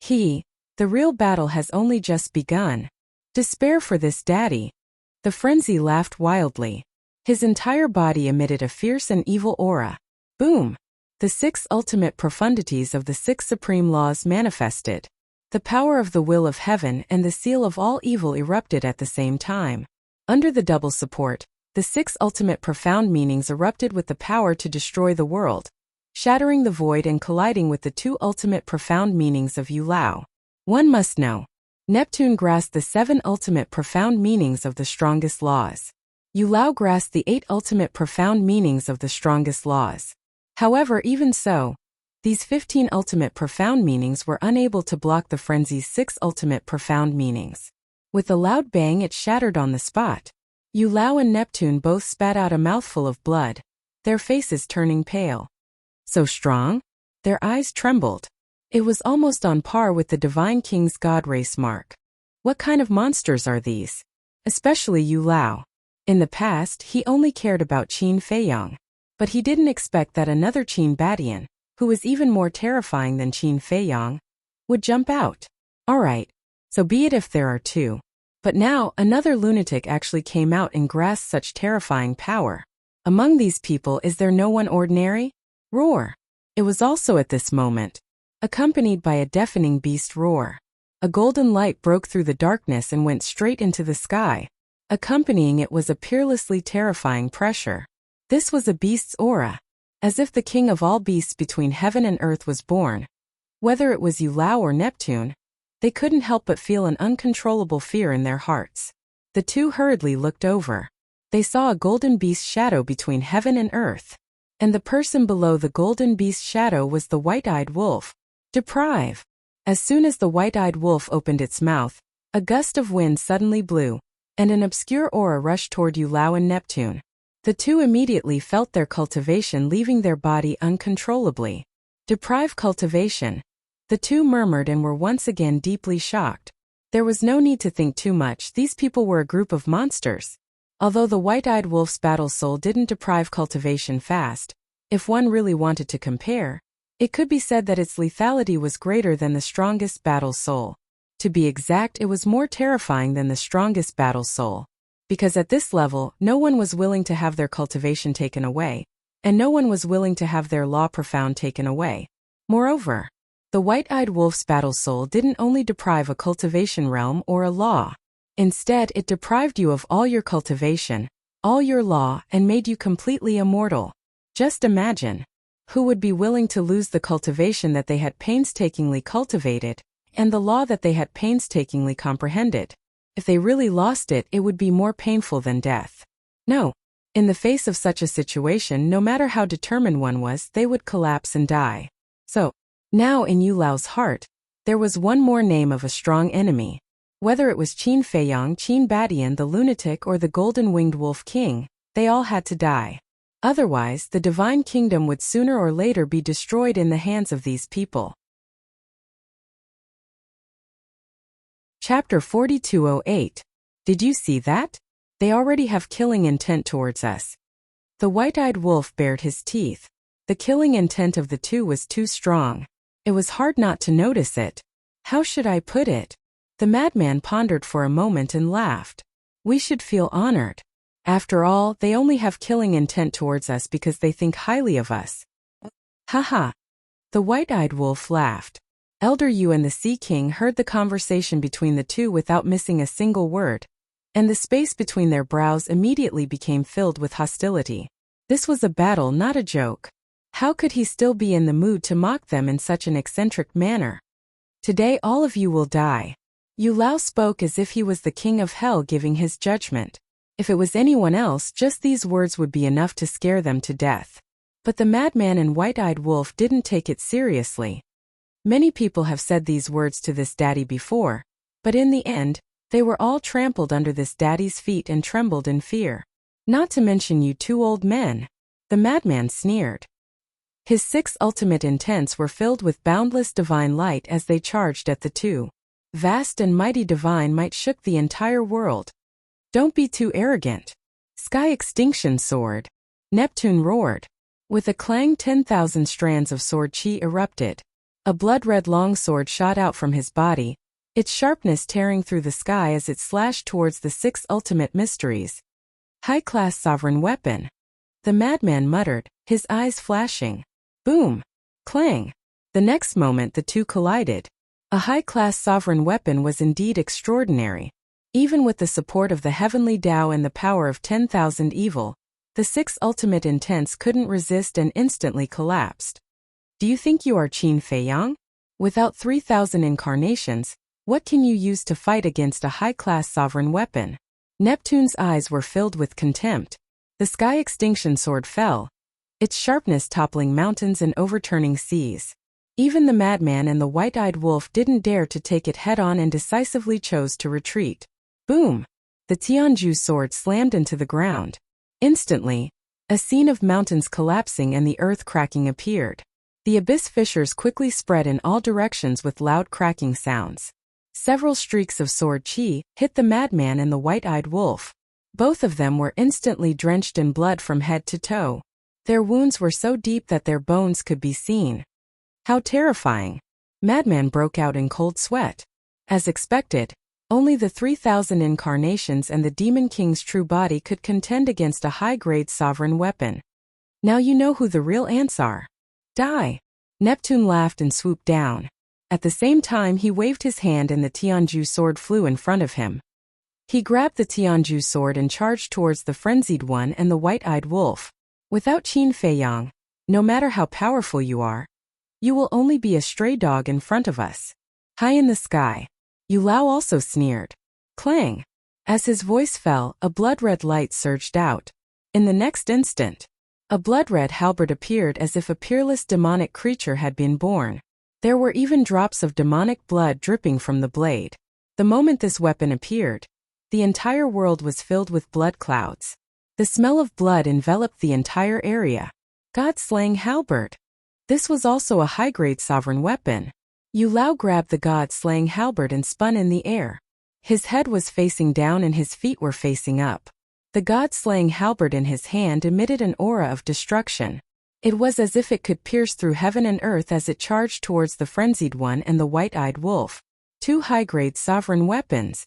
The real battle has only just begun. Despair for this, daddy. The frenzy laughed wildly. His entire body emitted a fierce and evil aura. Boom! The 6 ultimate profundities of the 6 supreme laws manifested. The power of the will of heaven and the seal of all evil erupted at the same time. Under the double support, the 6 ultimate profound meanings erupted with the power to destroy the world, shattering the void and colliding with the 2 ultimate profound meanings of Yu Lao. One must know. Neptune grasped the 7 ultimate profound meanings of the strongest laws. Yu Lao grasped the 8 ultimate profound meanings of the strongest laws. However, even so, these 15 ultimate profound meanings were unable to block the frenzy's 6 ultimate profound meanings. With a loud bang, it shattered on the spot. Yu Lao and Neptune both spat out a mouthful of blood, their faces turning pale. So strong? Their eyes trembled. It was almost on par with the Divine King's God race mark. What kind of monsters are these? especially Yu Lao. In the past, he only cared about Qin Feiyang. But he didn't expect that another Qin Badian, who was even more terrifying than Qin Feiyang, would jump out. Alright, so be it if there are two. But now, another lunatic actually came out and grasped such terrifying power. Among these people, is there no one ordinary? Roar. It was also at this moment, accompanied by a deafening beast roar. A golden light broke through the darkness and went straight into the sky. Accompanying it was a peerlessly terrifying pressure. This was a beast's aura, as if the king of all beasts between heaven and earth was born. Whether it was Yu Lao or Neptune, they couldn't help but feel an uncontrollable fear in their hearts. The two hurriedly looked over. They saw a golden beast shadow between heaven and earth. And the person below the golden beast shadow was the white-eyed wolf. Deprive. As soon as the white-eyed wolf opened its mouth, a gust of wind suddenly blew, and an obscure aura rushed toward Yu Lao and Neptune. The two immediately felt their cultivation leaving their body uncontrollably. Deprive cultivation. The two murmured and were once again deeply shocked. There was no need to think too much, these people were a group of monsters. Although the white-eyed wolf's battle soul didn't deprive cultivation fast, if one really wanted to compare, it could be said that its lethality was greater than the strongest battle soul. To be exact, it was more terrifying than the strongest battle soul. Because at this level, no one was willing to have their cultivation taken away, and no one was willing to have their law profound taken away. Moreover, the white-eyed wolf's battle soul didn't only deprive a cultivation realm or a law. Instead, it deprived you of all your cultivation, all your law, and made you completely immortal. Just imagine. Who would be willing to lose the cultivation that they had painstakingly cultivated, and the law that they had painstakingly comprehended? If they really lost it, it would be more painful than death. No. In the face of such a situation, no matter how determined one was, they would collapse and die. So, now in Yu Lao's heart, there was one more name of a strong enemy. Whether it was Qin Feiyang, Qin Badian, the lunatic, or the golden-winged wolf king, they all had to die. Otherwise, the divine kingdom would sooner or later be destroyed in the hands of these people. Chapter 4208. Did you see that? They already have killing intent towards us. The white-eyed wolf bared his teeth. The killing intent of the two was too strong. It was hard not to notice it. How should I put it? The madman pondered for a moment and laughed. We should feel honored. After all, they only have killing intent towards us because they think highly of us. Haha. The white-eyed wolf laughed. Elder Yu and the Sea King heard the conversation between the two without missing a single word, and the space between their brows immediately became filled with hostility. This was a battle, not a joke. How could he still be in the mood to mock them in such an eccentric manner? Today all of you will die. Yu Lao spoke as if he was the king of hell giving his judgment. If it was anyone else, just these words would be enough to scare them to death. But the madman and white-eyed wolf didn't take it seriously. Many people have said these words to this daddy before, but in the end, they were all trampled under this daddy's feet and trembled in fear. Not to mention you two old men. The madman sneered. His 6 ultimate intents were filled with boundless divine light as they charged at the two. Vast and mighty divine might shook the entire world. Don't be too arrogant. Sky extinction sword. Neptune roared. With a clang, 10,000 strands of sword chi erupted. A blood-red longsword shot out from his body, its sharpness tearing through the sky as it slashed towards the 6 ultimate mysteries. High-class sovereign weapon. The madman muttered, his eyes flashing. Boom! Clang! The next moment the two collided. A high-class sovereign weapon was indeed extraordinary. Even with the support of the heavenly Tao and the power of 10,000 evil, the 6 ultimate intents couldn't resist and instantly collapsed. Do you think you are Qin Feiyang? Without 3,000 incarnations, what can you use to fight against a high-class sovereign weapon? Neptune's eyes were filled with contempt. The sky extinction sword fell, its sharpness toppling mountains and overturning seas. Even the madman and the white-eyed wolf didn't dare to take it head-on and decisively chose to retreat. Boom! The Tianju sword slammed into the ground. Instantly, a scene of mountains collapsing and the earth cracking appeared. The abyss fissures quickly spread in all directions with loud cracking sounds. Several streaks of sword chi hit the madman and the white-eyed wolf. Both of them were instantly drenched in blood from head to toe. Their wounds were so deep that their bones could be seen. How terrifying! Madman broke out in cold sweat. As expected, only the 3,000 incarnations and the Demon King's true body could contend against a high-grade sovereign weapon. Now you know who the real ants are. Die! Neptune laughed and swooped down. At the same time he waved his hand and the Tianju sword flew in front of him. He grabbed the Tianju sword and charged towards the frenzied one and the white-eyed wolf. Without Qin Feiyang, no matter how powerful you are, you will only be a stray dog in front of us. High in the sky, Yu Lao also sneered. Clang! As his voice fell, a blood-red light surged out. In the next instant, a blood-red halberd appeared as if a peerless demonic creature had been born. There were even drops of demonic blood dripping from the blade. The moment this weapon appeared, the entire world was filled with blood clouds. The smell of blood enveloped the entire area. God-slaying halberd. This was also a high-grade sovereign weapon. Yu Lao grabbed the god-slaying halberd and spun in the air. His head was facing down and his feet were facing up. The god-slaying halberd in his hand emitted an aura of destruction. It was as if it could pierce through heaven and earth as it charged towards the frenzied one and the white-eyed wolf. Two high-grade sovereign weapons.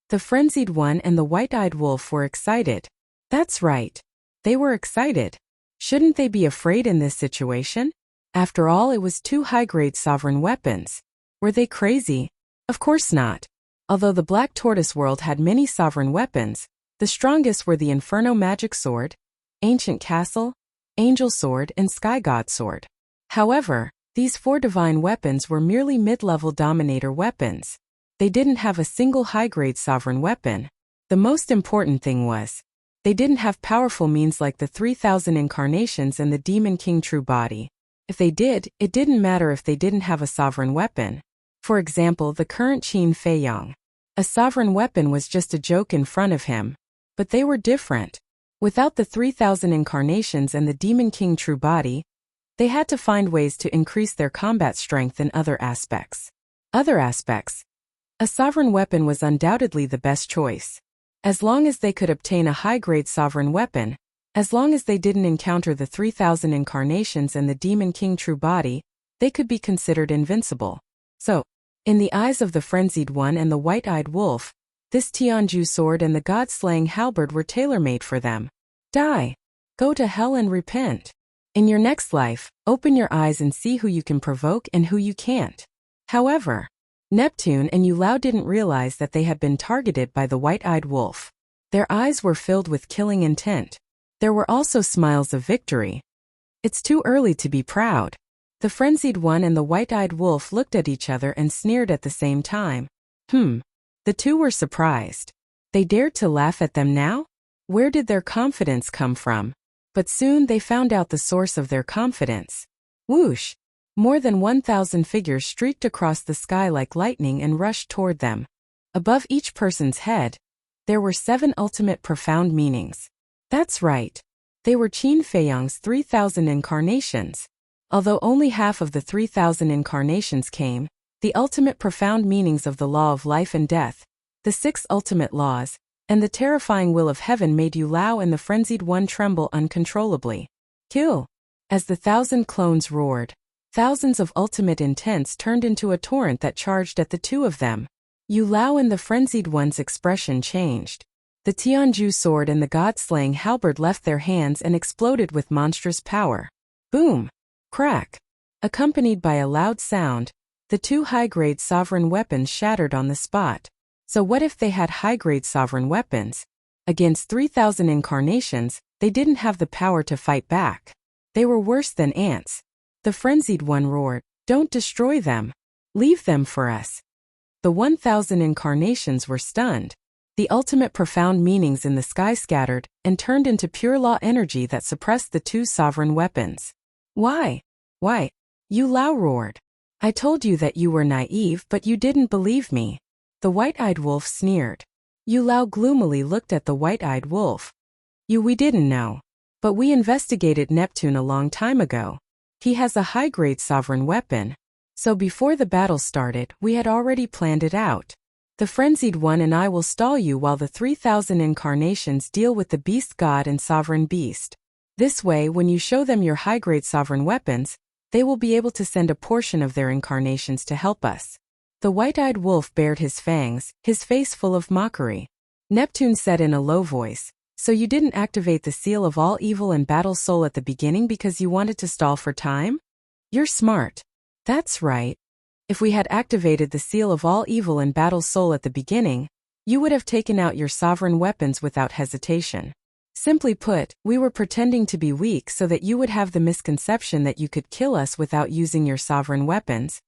The frenzied one and the white-eyed wolf were excited. That's right. They were excited. Shouldn't they be afraid in this situation? After all, it was two high-grade sovereign weapons. Were they crazy? Of course not. Although the Black Tortoise world had many sovereign weapons, the strongest were the Inferno Magic Sword, Ancient Castle, Angel Sword, and Sky God Sword. However, these four divine weapons were merely mid-level Dominator weapons. They didn't have a single high-grade sovereign weapon. The most important thing was, they didn't have powerful means like the 3,000 incarnations and the Demon King true body. If they did, it didn't matter if they didn't have a sovereign weapon. For example, the current Qin Feiyang. A sovereign weapon was just a joke in front of him. But they were different. Without the 3,000 incarnations and the Demon King true body, they had to find ways to increase their combat strength in other aspects. A sovereign weapon was undoubtedly the best choice. As long as they could obtain a high-grade sovereign weapon, as long as they didn't encounter the 3,000 incarnations and the Demon King true body, they could be considered invincible. So, in the eyes of the frenzied one and the white-eyed wolf, this Tianju sword and the god-slaying halberd were tailor-made for them. Die! Go to hell and repent. In your next life, open your eyes and see who you can provoke and who you can't. However, Neptune and Yu Lao didn't realize that they had been targeted by the white-eyed wolf. Their eyes were filled with killing intent. There were also smiles of victory. It's too early to be proud. The frenzied one and the white-eyed wolf looked at each other and sneered at the same time. The two were surprised. They dared to laugh at them now? Where did their confidence come from? But soon they found out the source of their confidence. Whoosh! More than 1,000 figures streaked across the sky like lightning and rushed toward them. Above each person's head, there were 7 ultimate profound meanings. That's right. They were Qin Feiyang's 3,000 incarnations. Although only half of the 3,000 incarnations came, the ultimate profound meanings of the law of life and death, the 6 ultimate laws, and the terrifying will of heaven made Yu Lao and the frenzied one tremble uncontrollably. Kill! As the 1,000 clones roared, thousands of ultimate intents turned into a torrent that charged at the two of them. Yu Lao and the frenzied one's expression changed. The Tianju sword and the god-slaying halberd left their hands and exploded with monstrous power. Boom! Crack! Accompanied by a loud sound, the two high-grade sovereign weapons shattered on the spot. So what if they had high-grade sovereign weapons? Against 3,000 incarnations, they didn't have the power to fight back. They were worse than ants. The frenzied one roared, "Don't destroy them. Leave them for us." The 1,000 incarnations were stunned. The ultimate profound meanings in the sky scattered and turned into pure law energy that suppressed the two sovereign weapons. Why? Yu Lao roared. I told you that you were naive, but you didn't believe me. The white-eyed wolf sneered. Yu Lao gloomily looked at the white-eyed wolf. We didn't know. But we investigated Neptune a long time ago. He has a high-grade sovereign weapon. So before the battle started, we had already planned it out. The frenzied one and I will stall you while the 3,000 incarnations deal with the beast god and sovereign beast. This way, when you show them your high-grade sovereign weapons, they will be able to send a portion of their incarnations to help us. The white-eyed wolf bared his fangs, his face full of mockery. Neptune said in a low voice, "So you didn't activate the seal of all evil and battle soul at the beginning because you wanted to stall for time? You're smart." "That's right. If we had activated the seal of all evil and battle soul at the beginning, you would have taken out your sovereign weapons without hesitation. Simply put, we were pretending to be weak so that you would have the misconception that you could kill us without using your sovereign weapons.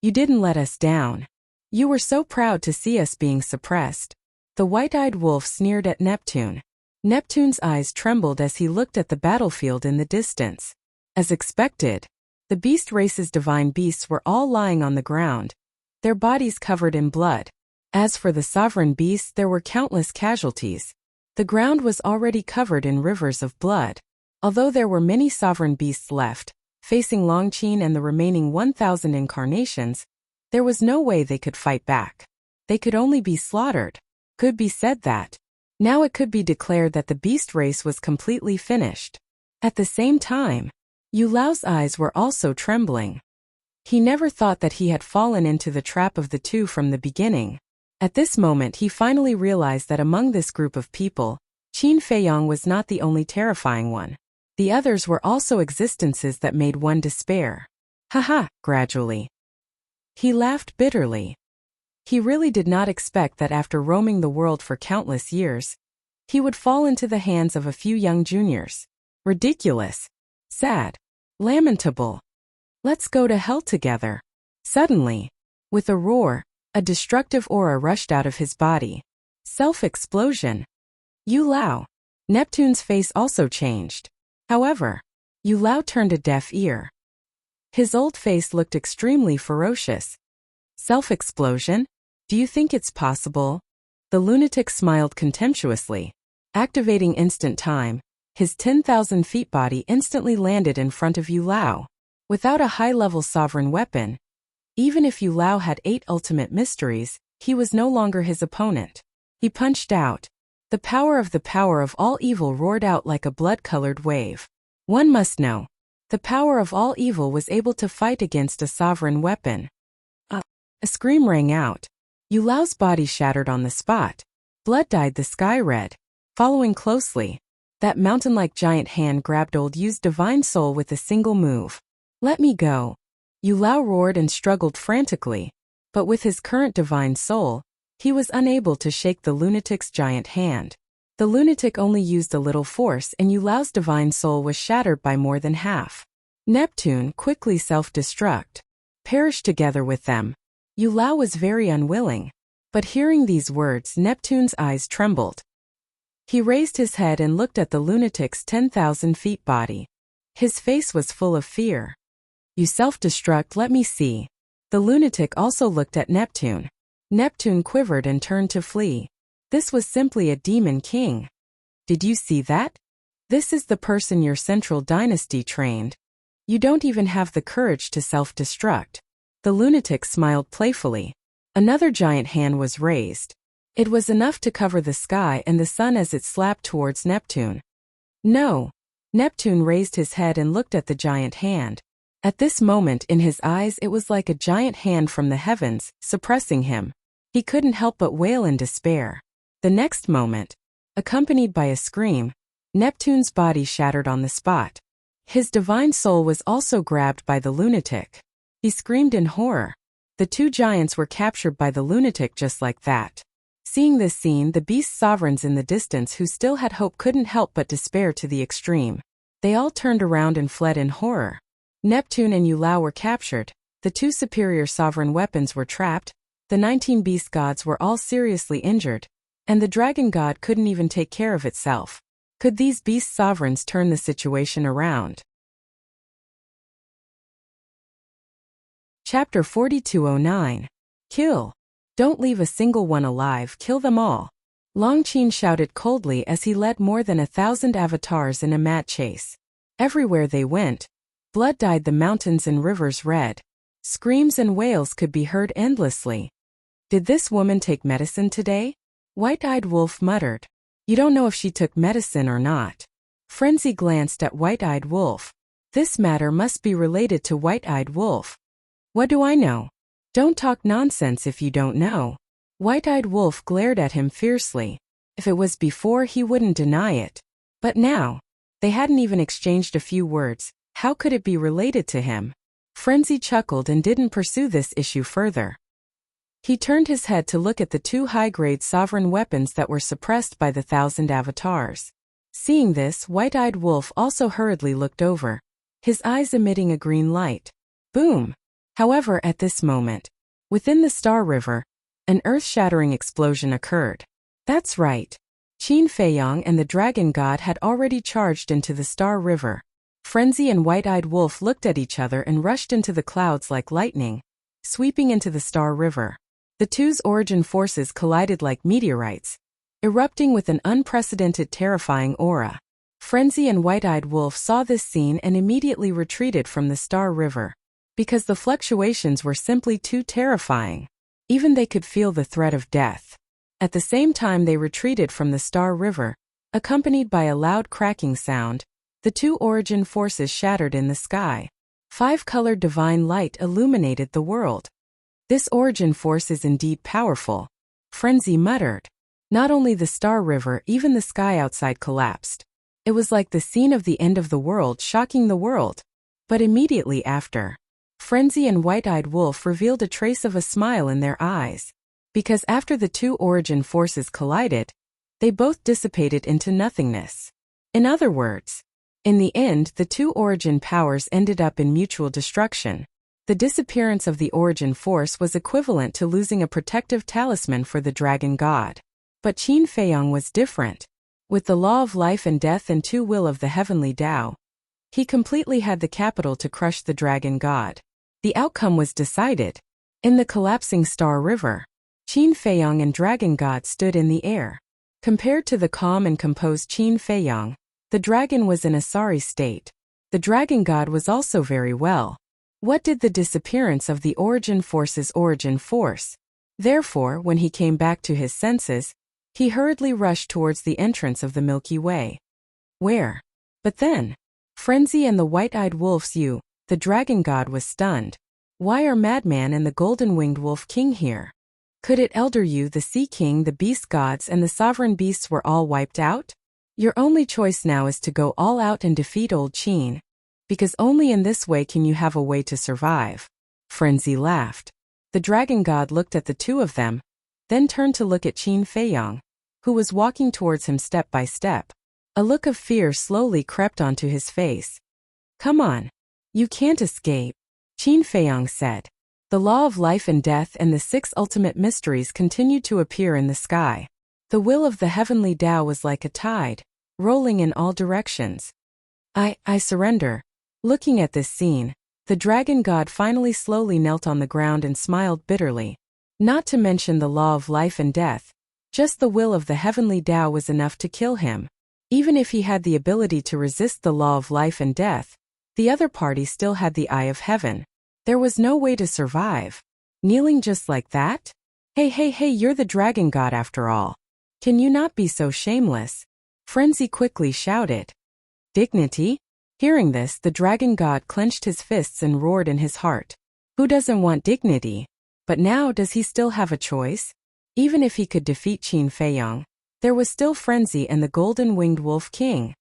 You didn't let us down. You were so proud to see us being suppressed." The white-eyed wolf sneered at Neptune. Neptune's eyes trembled as he looked at the battlefield in the distance. As expected, the beast race's divine beasts were all lying on the ground, their bodies covered in blood. As for the sovereign beasts, there were countless casualties. The ground was already covered in rivers of blood. Although there were many sovereign beasts left, facing Longqin and the remaining 1,000 incarnations, there was no way they could fight back. They could only be slaughtered. Could be said that now it could be declared that the beast race was completely finished. At the same time, Yu Lao's eyes were also trembling. He never thought that he had fallen into the trap of the two from the beginning. At this moment he finally realized that among this group of people, Qin Feiyong was not the only terrifying one. The others were also existences that made one despair. Haha, gradually. He laughed bitterly. He really did not expect that after roaming the world for countless years, he would fall into the hands of a few young juniors. Ridiculous. Sad. Lamentable. Let's go to hell together. Suddenly, with a roar, a destructive aura rushed out of his body. Self-explosion. Yu Lao. Neptune's face also changed. However, Yu Lao turned a deaf ear. His old face looked extremely ferocious. Self-explosion? Do you think it's possible? The lunatic smiled contemptuously. Activating instant time, his 10,000 feet body instantly landed in front of Yu Lao. Without a high-level sovereign weapon, even if Yu Lao had 8 ultimate mysteries, he was no longer his opponent. He punched out. The power of all evil roared out like a blood-colored wave. One must know. The power of all evil was able to fight against a sovereign weapon. A scream rang out. Yu Lao's body shattered on the spot. Blood dyed the sky red. Following closely, that mountain-like giant hand grabbed old Yu's divine soul with a single move. "Let me go." Yu Lao roared and struggled frantically, but with his current divine soul, he was unable to shake the lunatic's giant hand. The lunatic only used a little force and Yu Lao's divine soul was shattered by more than half. Neptune quickly self-destruct. Perish together with them. Yu Lao was very unwilling, but hearing these words Neptune's eyes trembled. He raised his head and looked at the lunatic's 10,000 feet body. His face was full of fear. "You self-destruct, let me see." The lunatic also looked at Neptune. Neptune quivered and turned to flee. This was simply a demon king. "Did you see that? This is the person your central dynasty trained. You don't even have the courage to self-destruct." The lunatic smiled playfully. Another giant hand was raised. It was enough to cover the sky and the sun as it slapped towards Neptune. "No." Neptune raised his head and looked at the giant hand. At this moment in his eyes it was like a giant hand from the heavens, suppressing him. He couldn't help but wail in despair. The next moment, accompanied by a scream, Neptune's body shattered on the spot. His divine soul was also grabbed by the lunatic. He screamed in horror. The two giants were captured by the lunatic just like that. Seeing this scene, the beast sovereigns in the distance who still had hope couldn't help but despair to the extreme. They all turned around and fled in horror. Neptune and Yu Lao were captured, the two superior sovereign weapons were trapped, the 19 beast gods were all seriously injured, and the dragon god couldn't even take care of itself. Could these beast sovereigns turn the situation around? Chapter 4209. Kill. Don't leave a single one alive, kill them all. Longqin shouted coldly as he led more than 1,000 avatars in a mad chase. Everywhere they went, blood dyed the mountains and rivers red. Screams and wails could be heard endlessly. Did this woman take medicine today? White-Eyed Wolf muttered. You don't know if she took medicine or not. Frenzy glanced at White-Eyed Wolf. This matter must be related to White-Eyed Wolf. What do I know? Don't talk nonsense if you don't know. White-Eyed Wolf glared at him fiercely. If it was before, he wouldn't deny it. But now, they hadn't even exchanged a few words. How could it be related to him? Frenzy chuckled and didn't pursue this issue further. He turned his head to look at the 2 high-grade sovereign weapons that were suppressed by the 1,000 avatars. Seeing this, White-Eyed Wolf also hurriedly looked over, his eyes emitting a green light. Boom! However, at this moment, within the Star River, an earth-shattering explosion occurred. That's right. Qin Feiyang and the Dragon God had already charged into the Star River. Frenzy and White-Eyed Wolf looked at each other and rushed into the clouds like lightning, sweeping into the Star River. The two's origin forces collided like meteorites, erupting with an unprecedented terrifying aura. Frenzy and White-Eyed Wolf saw this scene and immediately retreated from the Star River, because the fluctuations were simply too terrifying. Even they could feel the threat of death. At the same time they retreated from the Star River, accompanied by a loud cracking sound, the 2 origin forces shattered in the sky. 5-colored divine light illuminated the world. This origin force is indeed powerful, Frenzy muttered. Not only the Star River, even the sky outside collapsed. It was like the scene of the end of the world, shocking the world. But immediately after, Frenzy and White-Eyed Wolf revealed a trace of a smile in their eyes. Because after the 2 origin forces collided, they both dissipated into nothingness. In other words, in the end, the 2 origin powers ended up in mutual destruction. The disappearance of the origin force was equivalent to losing a protective talisman for the Dragon God. But Qin Feiyang was different. With the law of life and death and 2 will of the heavenly Tao, he completely had the capital to crush the Dragon God. The outcome was decided. In the collapsing Star River, Qin Feiyang and Dragon God stood in the air. Compared to the calm and composed Qin Feiyang, the dragon was in a sorry state. The Dragon God was also very well. What did the disappearance of the origin force's origin force? Therefore, when he came back to his senses, he hurriedly rushed towards the entrance of the Milky Way. Where? But then, Frenzy and the White-Eyed Wolf's the Dragon God was stunned. Why are Madman and the Golden-Winged Wolf King here? Could it Elder Yu, the Sea King, the Beast Gods and the Sovereign Beasts were all wiped out? Your only choice now is to go all out and defeat Old Qin. Because only in this way can you have a way to survive. Frenzy laughed. The Dragon God looked at the 2 of them, then turned to look at Qin Feiyang, who was walking towards him step by step. A look of fear slowly crept onto his face. Come on. You can't escape, Qin Feiyang said. The law of life and death and the 6 ultimate mysteries continued to appear in the sky. The will of the heavenly Tao was like a tide, rolling in all directions. I surrender. Looking at this scene, the Dragon God finally slowly knelt on the ground and smiled bitterly. Not to mention the law of life and death, just the will of the heavenly Tao was enough to kill him. Even if he had the ability to resist the law of life and death, the other party still had the eye of heaven. There was no way to survive. Kneeling just like that? Hey, you're the Dragon God after all. Can you not be so shameless? Frenzy quickly shouted. Dignity? Hearing this, the Dragon God clenched his fists and roared in his heart. Who doesn't want dignity? But now does he still have a choice? Even if he could defeat Qin Feiyang, there was still Frenzy and the Golden-Winged Wolf King.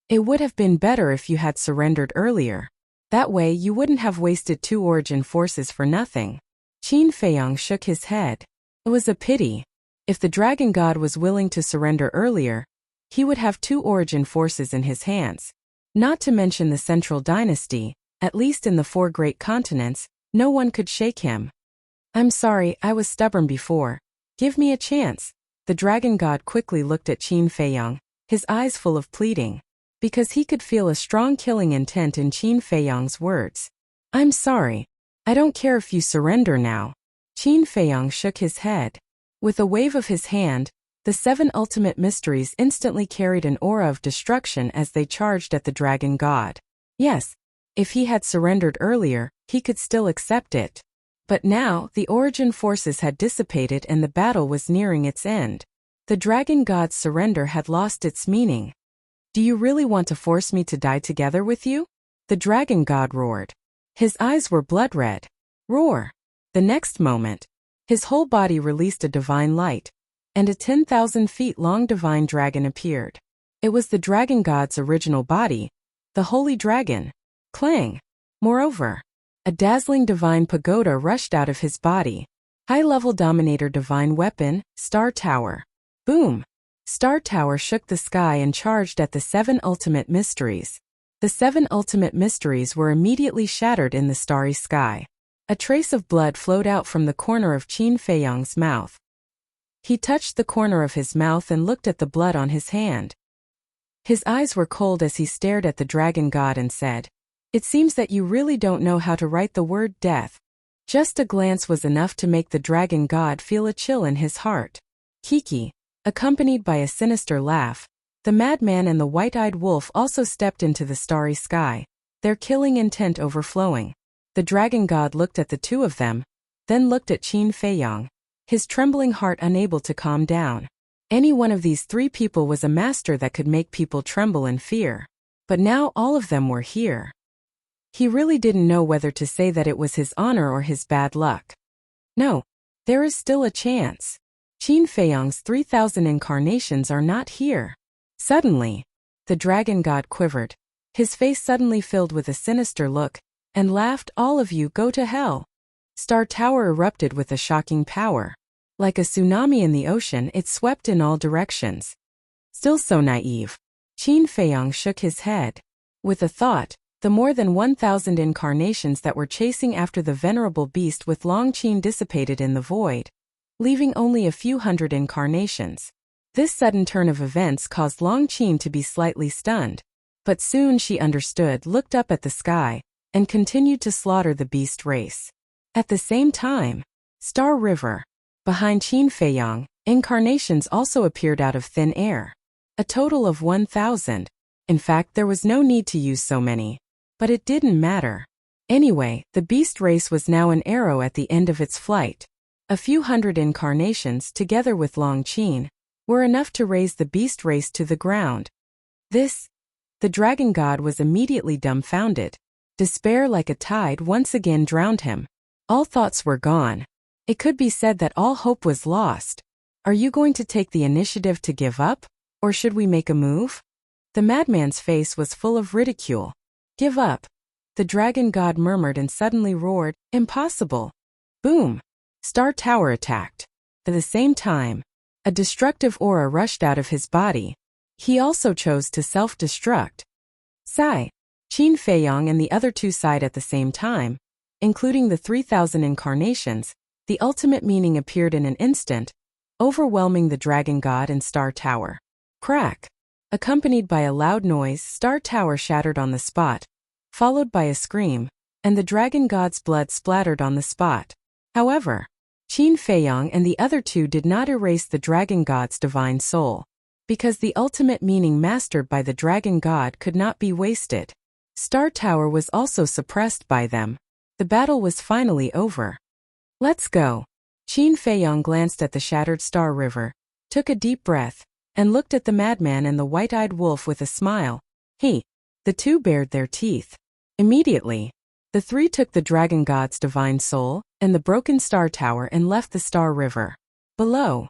It would have been better if you had surrendered earlier. That way you wouldn't have wasted 2 origin forces for nothing. Qin Feiyang shook his head. It was a pity. If the Dragon God was willing to surrender earlier, he would have 2 origin forces in his hands. Not to mention the Central Dynasty, at least in the 4 great continents, no one could shake him. I'm sorry, I was stubborn before. Give me a chance. The Dragon God quickly looked at Qin Feiyang, his eyes full of pleading. Because he could feel a strong killing intent in Qin Feiyang's words. I'm sorry. I don't care if you surrender now. Qin Feiyang shook his head. With a wave of his hand, the 7 ultimate mysteries instantly carried an aura of destruction as they charged at the Dragon God. Yes, if he had surrendered earlier, he could still accept it. But now, the origin forces had dissipated and the battle was nearing its end. The dragon god's surrender had lost its meaning. Do you really want to force me to die together with you? The dragon god roared. His eyes were blood red. Roar! The next moment, his whole body released a divine light, and a 10,000 feet long divine dragon appeared. It was the dragon god's original body, the holy dragon. Clang! Moreover, a dazzling divine pagoda rushed out of his body. High-level dominator divine weapon, Star Tower. Boom! Star Tower shook the sky and charged at the 7 ultimate mysteries. The 7 ultimate mysteries were immediately shattered in the starry sky. A trace of blood flowed out from the corner of Qin Feiyang's mouth. He touched the corner of his mouth and looked at the blood on his hand. His eyes were cold as he stared at the dragon god and said, "It seems that you really don't know how to write the word death." Just a glance was enough to make the dragon god feel a chill in his heart. Kiki, accompanied by a sinister laugh, the madman and the white-eyed wolf also stepped into the starry sky, their killing intent overflowing. The dragon god looked at the two of them, then looked at Qin Feiyang, his trembling heart unable to calm down. Any one of these 3 people was a master that could make people tremble in fear. But now all of them were here. He really didn't know whether to say that it was his honor or his bad luck. No, there is still a chance. Qin Feiyang's 3,000 incarnations are not here. Suddenly, the dragon god quivered. His face suddenly filled with a sinister look, and laughed, "All of you go to hell." Star Tower erupted with a shocking power. Like a tsunami in the ocean, it swept in all directions. Still so naive, Qin Feiyang shook his head. With a thought, the more than 1,000 incarnations that were chasing after the venerable beast with Long Qin dissipated in the void, leaving only a few hundred incarnations. This sudden turn of events caused Long Qin to be slightly stunned, but soon she understood, looked up at the sky, and continued to slaughter the beast race. At the same time, Star River, behind Qin Feiyang, incarnations also appeared out of thin air. A total of 1,000. In fact, there was no need to use so many. But it didn't matter. Anyway, the beast race was now an arrow at the end of its flight. A few hundred incarnations, together with Long Qin, were enough to raise the beast race to the ground. The dragon god was immediately dumbfounded. Despair like a tide once again drowned him. All thoughts were gone. It could be said that all hope was lost. Are you going to take the initiative to give up? Or should we make a move? The madman's face was full of ridicule. Give up. The dragon god murmured and suddenly roared, "Impossible." Boom! Star Tower attacked. At the same time, a destructive aura rushed out of his body. He also chose to self-destruct. Sigh. Qin Feiyang and the other two sighed at the same time, including the 3,000 incarnations. The ultimate meaning appeared in an instant, overwhelming the dragon god and Star Tower. Crack! Accompanied by a loud noise, Star Tower shattered on the spot, followed by a scream, and the dragon god's blood splattered on the spot. However, Qin Feiyang and the other two did not erase the dragon god's divine soul, because the ultimate meaning mastered by the dragon god could not be wasted. Star Tower was also suppressed by them. The battle was finally over. Let's go. Qin Feiyang glanced at the shattered Star River, took a deep breath, and looked at the madman and the white-eyed wolf with a smile. The two bared their teeth. Immediately, the 3 took the dragon god's divine soul and the broken Star Tower and left the Star River. Below,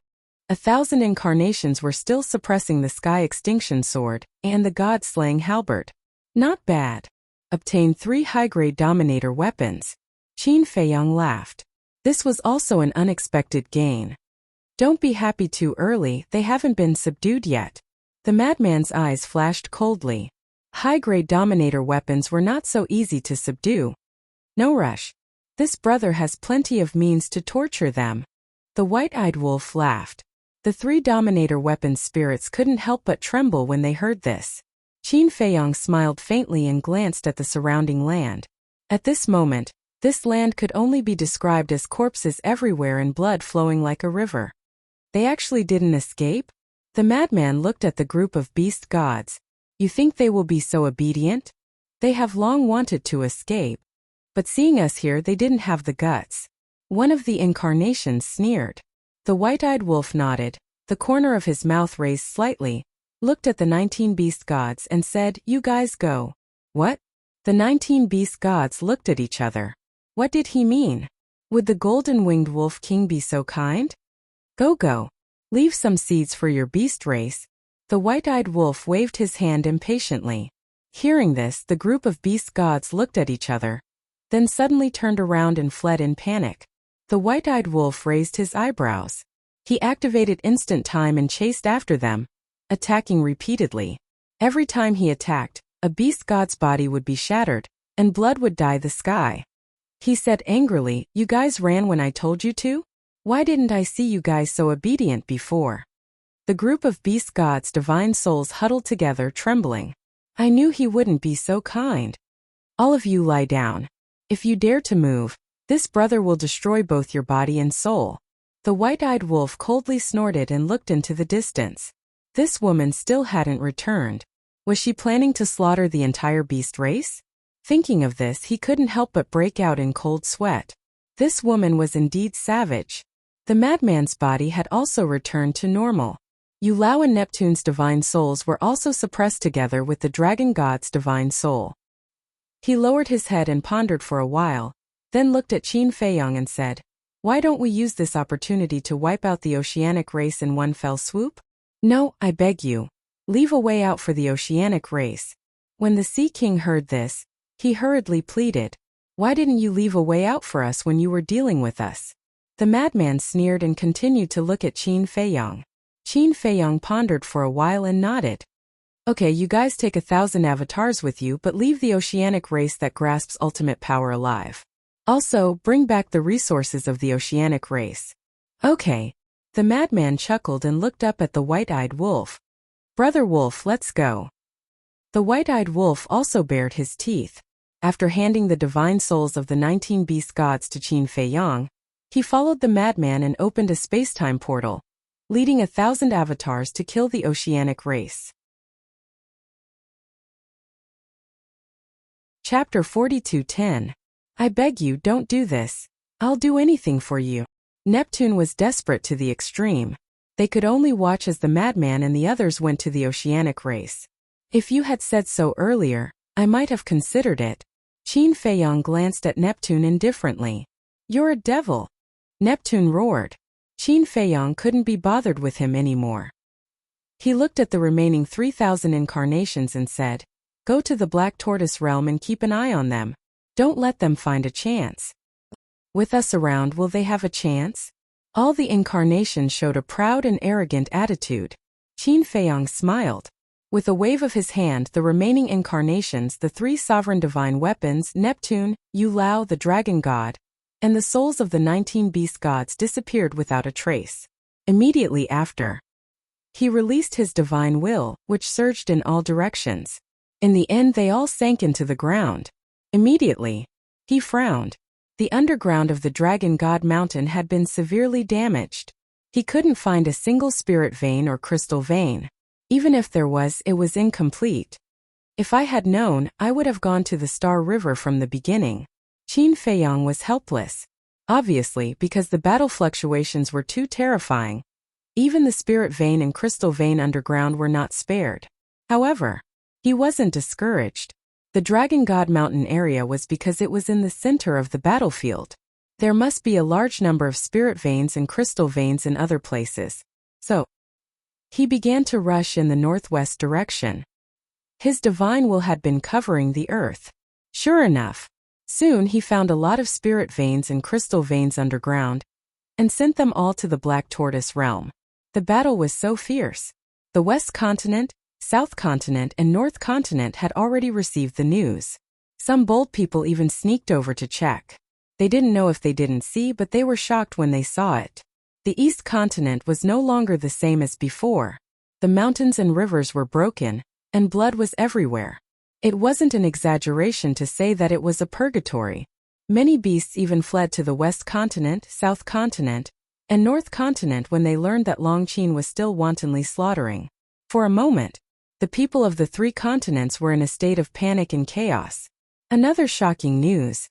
1,000 incarnations were still suppressing the Sky Extinction Sword and the God-slaying halberd. Not bad. Obtained 3 high-grade Dominator weapons. Qin Feiyang laughed. This was also an unexpected gain. Don't be happy too early, they haven't been subdued yet. The madman's eyes flashed coldly. High-grade Dominator weapons were not so easy to subdue. No rush. This brother has plenty of means to torture them. The white-eyed wolf laughed. The 3 Dominator weapon spirits couldn't help but tremble when they heard this. Qin Feiyang smiled faintly and glanced at the surrounding land. At this moment, this land could only be described as corpses everywhere and blood flowing like a river. They actually didn't escape? The madman looked at the group of beast gods. You think they will be so obedient? They have long wanted to escape. But seeing us here, they didn't have the guts. One of the incarnations sneered. The white-eyed wolf nodded, the corner of his mouth raised slightly, looked at the 19 beast gods and said, "You guys go." What? The 19 beast gods looked at each other. What did he mean? Would the golden-winged wolf king be so kind? Go. Leave some seeds for your beast race. The white-eyed wolf waved his hand impatiently. Hearing this, the group of beast gods looked at each other, then suddenly turned around and fled in panic. The white-eyed wolf raised his eyebrows. He activated instant time and chased after them, attacking repeatedly. Every time he attacked, a beast god's body would be shattered, and blood would dye the sky. He said angrily, "You guys ran when I told you to? Why didn't I see you guys so obedient before?" The group of beast gods' divine souls huddled together, trembling. "I knew he wouldn't be so kind. All of you lie down. If you dare to move, this brother will destroy both your body and soul." The white-eyed wolf coldly snorted and looked into the distance. This woman still hadn't returned. Was she planning to slaughter the entire beast race? Thinking of this, he couldn't help but break out in cold sweat. This woman was indeed savage. The madman's body had also returned to normal. Yulao and Neptune's divine souls were also suppressed together with the dragon god's divine soul. He lowered his head and pondered for a while, then looked at Qin Feiyang and said, "Why don't we use this opportunity to wipe out the oceanic race in one fell swoop? No, I beg you. Leave a way out for the oceanic race." When the Sea King heard this, he hurriedly pleaded, "Why didn't you leave a way out for us when you were dealing with us?" The madman sneered and continued to look at Qin Feiyang. Qin Feiyang pondered for a while and nodded. "Okay, you guys take 1,000 avatars with you, but leave the oceanic race that grasps ultimate power alive. Also, bring back the resources of the oceanic race." "Okay." The madman chuckled and looked up at the white-eyed wolf. "Brother Wolf, let's go." The white-eyed wolf also bared his teeth. After handing the divine souls of the 19 beast gods to Qin Feiyang, he followed the madman and opened a space-time portal, leading 1,000 avatars to kill the oceanic race. Chapter 42:10. I beg you, don't do this. I'll do anything for you. Neptune was desperate to the extreme. They could only watch as the madman and the others went to the oceanic race. "If you had said so earlier, I might have considered it." Qin Feiyang glanced at Neptune indifferently. "You're a devil." Neptune roared. Qin Feiyang couldn't be bothered with him anymore. He looked at the remaining 3,000 incarnations and said, "Go to the Black Tortoise realm and keep an eye on them. Don't let them find a chance." "With us around, will they have a chance?" All the incarnations showed a proud and arrogant attitude. Qin Feiyang smiled. With a wave of his hand, the remaining incarnations, the 3 sovereign divine weapons, Neptune, Yulao the dragon god, and the souls of the 19 beast gods disappeared without a trace. Immediately after, he released his divine will, which surged in all directions. In the end, they all sank into the ground. Immediately, he frowned. The underground of the Dragon God Mountain had been severely damaged. He couldn't find a single spirit vein or crystal vein. Even if there was, it was incomplete. "If I had known, I would have gone to the Star River from the beginning." Qin Feiyang was helpless. Obviously, because the battle fluctuations were too terrifying. Even the spirit vein and crystal vein underground were not spared. However, he wasn't discouraged. The Dragon God Mountain area was because it was in the center of the battlefield. There must be a large number of spirit veins and crystal veins in other places. So, he began to rush in the northwest direction. His divine will had been covering the earth. Sure enough, soon he found a lot of spirit veins and crystal veins underground, and sent them all to the Black Tortoise realm. The battle was so fierce. The West Continent, South Continent, and North Continent had already received the news. Some bold people even sneaked over to check. They didn't know if they didn't see, but they were shocked when they saw it. The East Continent was no longer the same as before. The mountains and rivers were broken, and blood was everywhere. It wasn't an exaggeration to say that it was a purgatory. Many beasts even fled to the West Continent, South Continent, and North Continent when they learned that Long Qin was still wantonly slaughtering. For a moment, the people of the 3 continents were in a state of panic and chaos. Another shocking news.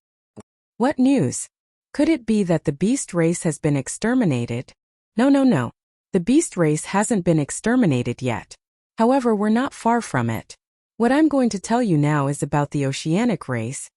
What news? Could it be that the beast race has been exterminated? No, no, no. The beast race hasn't been exterminated yet. However, we're not far from it. What I'm going to tell you now is about the oceanic race.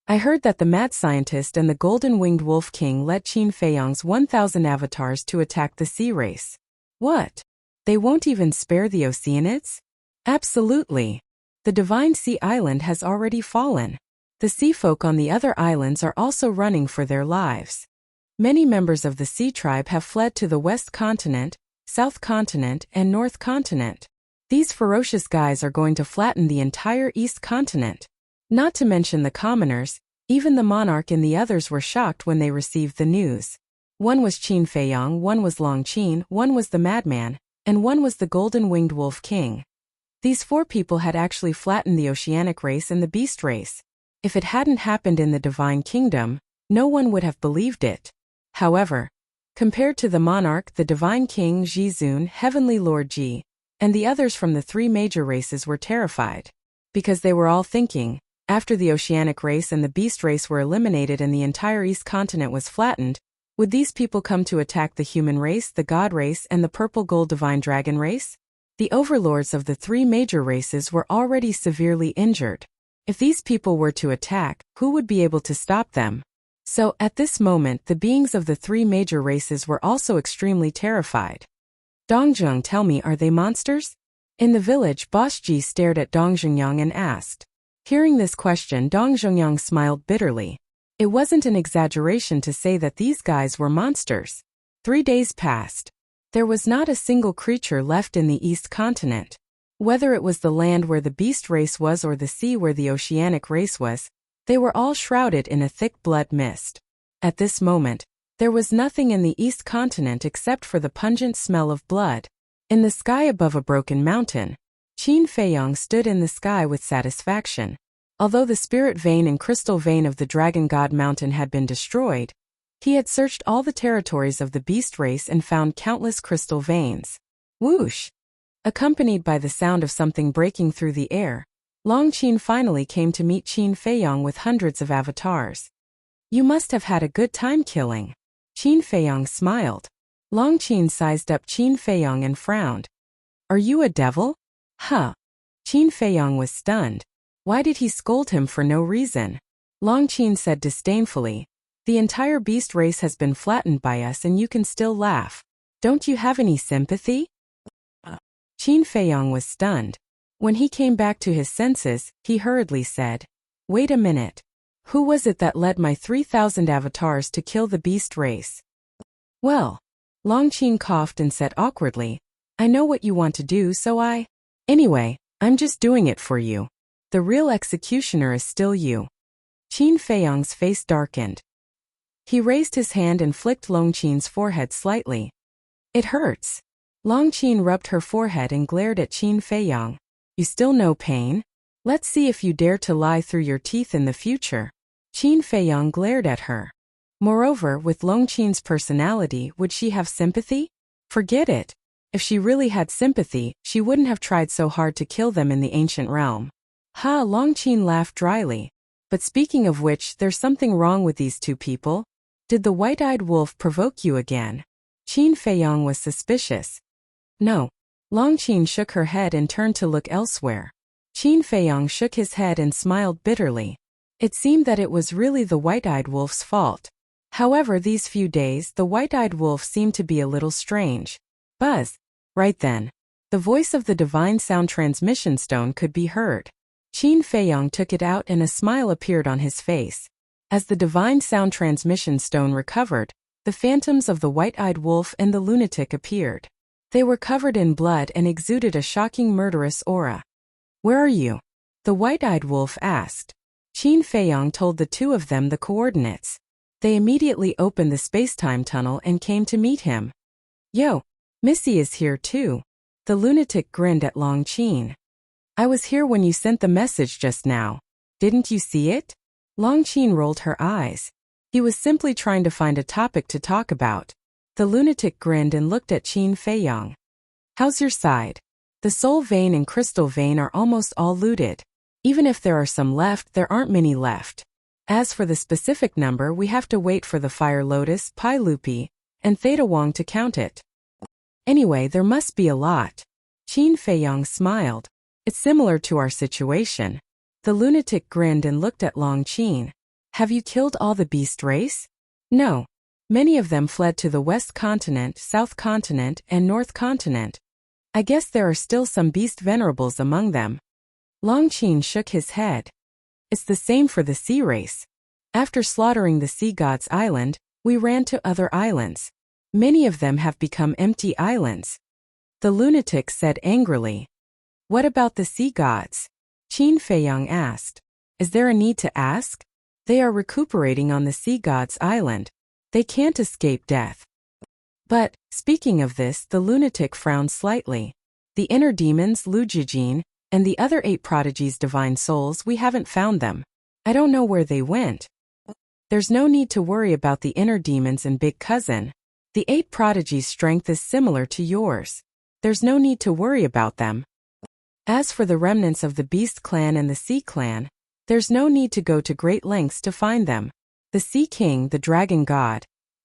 I heard that the mad scientist and the golden-winged wolf king led Qin Feiyang's 1,000 avatars to attack the sea race. What? They won't even spare the Oceanids? Absolutely. The divine sea island has already fallen. The sea folk on the other islands are also running for their lives. Many members of the sea tribe have fled to the West Continent, South Continent, and North Continent. These ferocious guys are going to flatten the entire East Continent. Not to mention the commoners, even the monarch and the others were shocked when they received the news. One was Qin Feiyang, one was Long Qin, one was the madman, and one was the golden-winged wolf king. These 4 people had actually flattened the oceanic race and the beast race. If it hadn't happened in the divine kingdom, no one would have believed it. However, compared to the monarch, the divine king Jizun, heavenly lord Ji, and the others from the 3 major races were terrified. Because they were all thinking, after the oceanic race and the beast race were eliminated and the entire East Continent was flattened, would these people come to attack the human race, the god race, and the purple gold divine dragon race? The overlords of the 3 major races were already severely injured. If these people were to attack, who would be able to stop them? So, at this moment, the beings of the 3 major races were also extremely terrified. Dongjung, tell me, are they monsters? In the village, Boss Ji stared at Dongjungyang and asked. Hearing this question, Dongjungyang smiled bitterly. It wasn't an exaggeration to say that these guys were monsters. 3 days passed. There was not a single creature left in the East Continent. Whether it was the land where the beast race was or the sea where the oceanic race was, they were all shrouded in a thick blood mist. At this moment, there was nothing in the East Continent except for the pungent smell of blood. In the sky above a broken mountain, Qin Feiyang stood in the sky with satisfaction. Although the spirit vein and crystal vein of the dragon god mountain had been destroyed, he had searched all the territories of the beast race and found countless crystal veins. Whoosh! Accompanied by the sound of something breaking through the air, Long Qin finally came to meet Qin Feiyang with hundreds of avatars. You must have had a good time killing. Qin Feiyang smiled. Long Qin sized up Qin Feiyang and frowned. Are you a devil? Huh. Qin Feiyang was stunned. Why did he scold him for no reason? Long Qin said disdainfully, the entire beast race has been flattened by us and you can still laugh. Don't you have any sympathy? Qin Feiyang was stunned. When he came back to his senses, he hurriedly said, wait a minute. Who was it that led my 3,000 avatars to kill the beast race? Well, Long Qin coughed and said awkwardly, I know what you want to do, so Anyway, I'm just doing it for you. The real executioner is still you. Qin Feiyang's face darkened. He raised his hand and flicked Long Qin's forehead slightly. It hurts. Long Qin rubbed her forehead and glared at Qin Feiyang. You still know pain? Let's see if you dare to lie through your teeth in the future. Qin Feiyang glared at her. Moreover, with Long Qin's personality, would she have sympathy? Forget it. If she really had sympathy, she wouldn't have tried so hard to kill them in the ancient realm. Ha! Long Qin laughed dryly. But speaking of which, there's something wrong with these 2 people. Did the white-eyed wolf provoke you again? Qin Feiyang was suspicious. No. Long Qin shook her head and turned to look elsewhere. Qin Feiyang shook his head and smiled bitterly. It seemed that it was really the white-eyed wolf's fault. However, these few days, the white-eyed wolf seemed to be a little strange. Buzz. Right then, the voice of the divine sound transmission stone could be heard. Qin Feiyang took it out and a smile appeared on his face. As the divine sound transmission stone recovered, the phantoms of the white-eyed wolf and the lunatic appeared. They were covered in blood and exuded a shocking murderous aura. Where are you? The white-eyed wolf asked. Qin Feiyang told the 2 of them the coordinates. They immediately opened the space-time tunnel and came to meet him. Yo, Missy is here too. The lunatic grinned at Long Qin. I was here when you sent the message just now. Didn't you see it? Long Qin rolled her eyes. He was simply trying to find a topic to talk about. The lunatic grinned and looked at Qin Feiyang. How's your side? The soul vein and crystal vein are almost all looted. Even if there are some left, there aren't many left. As for the specific number, we have to wait for the Fire Lotus, Pai Lupi, and Theta Wong to count it. Anyway, there must be a lot. Qin Feiyang smiled. It's similar to our situation. The lunatic grinned and looked at Long Qin. Have you killed all the beast race? No. Many of them fled to the West Continent, South Continent, and North Continent. I guess there are still some beast venerables among them. Long Qin shook his head. It's the same for the sea race. After slaughtering the sea gods' island, we ran to other islands. Many of them have become empty islands. The lunatic said angrily. What about the sea gods? Qin Feiyang asked. Is there a need to ask? They are recuperating on the sea gods' island. They can't escape death. But, speaking of this, the lunatic frowned slightly. The inner demons, Lu Jijin, and the other 8 prodigies' divine souls, we haven't found them. I don't know where they went. There's no need to worry about the inner demons and big cousin. The 8 prodigies' strength is similar to yours. There's no need to worry about them. As for the remnants of the Beast Clan and the Sea Clan, there's no need to go to great lengths to find them. The Sea King, the Dragon God,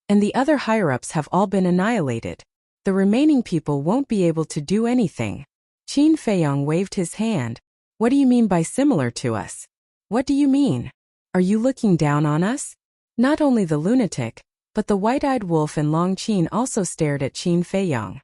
and the other higher-ups have all been annihilated. The remaining people won't be able to do anything. Qin Feiyang waved his hand. What do you mean by similar to us? What do you mean? Are you looking down on us? Not only the lunatic, but the white-eyed wolf and Long Qin also stared at Qin Feiyang.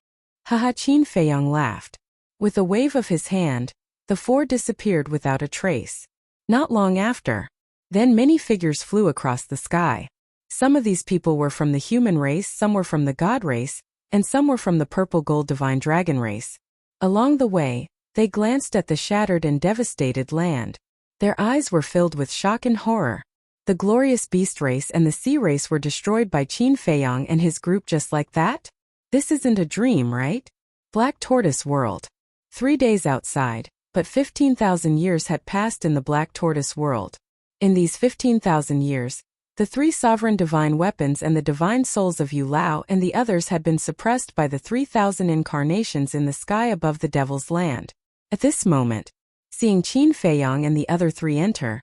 Haha, Qin Feiyang laughed. With a wave of his hand, the 4 disappeared without a trace. Not long after. Then many figures flew across the sky. Some of these people were from the human race, some were from the god race, and some were from the purple gold divine dragon race. Along the way, they glanced at the shattered and devastated land. Their eyes were filled with shock and horror. The glorious beast race and the sea race were destroyed by Qin Feiyang and his group just like that? This isn't a dream, right? Black Tortoise World. 3 days outside, but 15,000 years had passed in the Black Tortoise World. In these 15,000 years, the 3 sovereign divine weapons and the divine souls of Yu Lao and the others had been suppressed by the 3,000 incarnations in the sky above the Devil's Land. At this moment, seeing Qin Feiyang and the other 3 enter,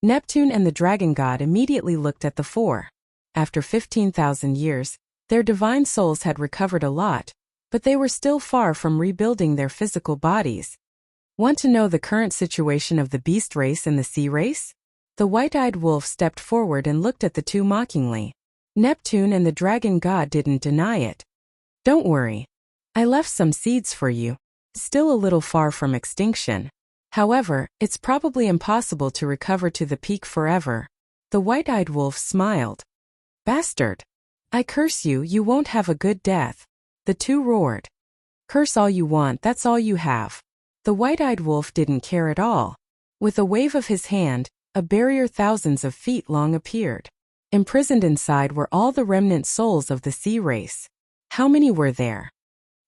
Neptune and the Dragon God immediately looked at the 4. After 15,000 years, their divine souls had recovered a lot, but they were still far from rebuilding their physical bodies. Want to know the current situation of the beast race and the sea race? The white-eyed wolf stepped forward and looked at the 2 mockingly. Neptune and the Dragon God didn't deny it. Don't worry. I left some seeds for you. Still a little far from extinction. However, it's probably impossible to recover to the peak forever. The white-eyed wolf smiled. Bastard! I curse you, you won't have a good death. The 2 roared. Curse all you want, that's all you have. The white-eyed wolf didn't care at all. With a wave of his hand, a barrier thousands of feet long appeared. Imprisoned inside were all the remnant souls of the sea race. How many were there?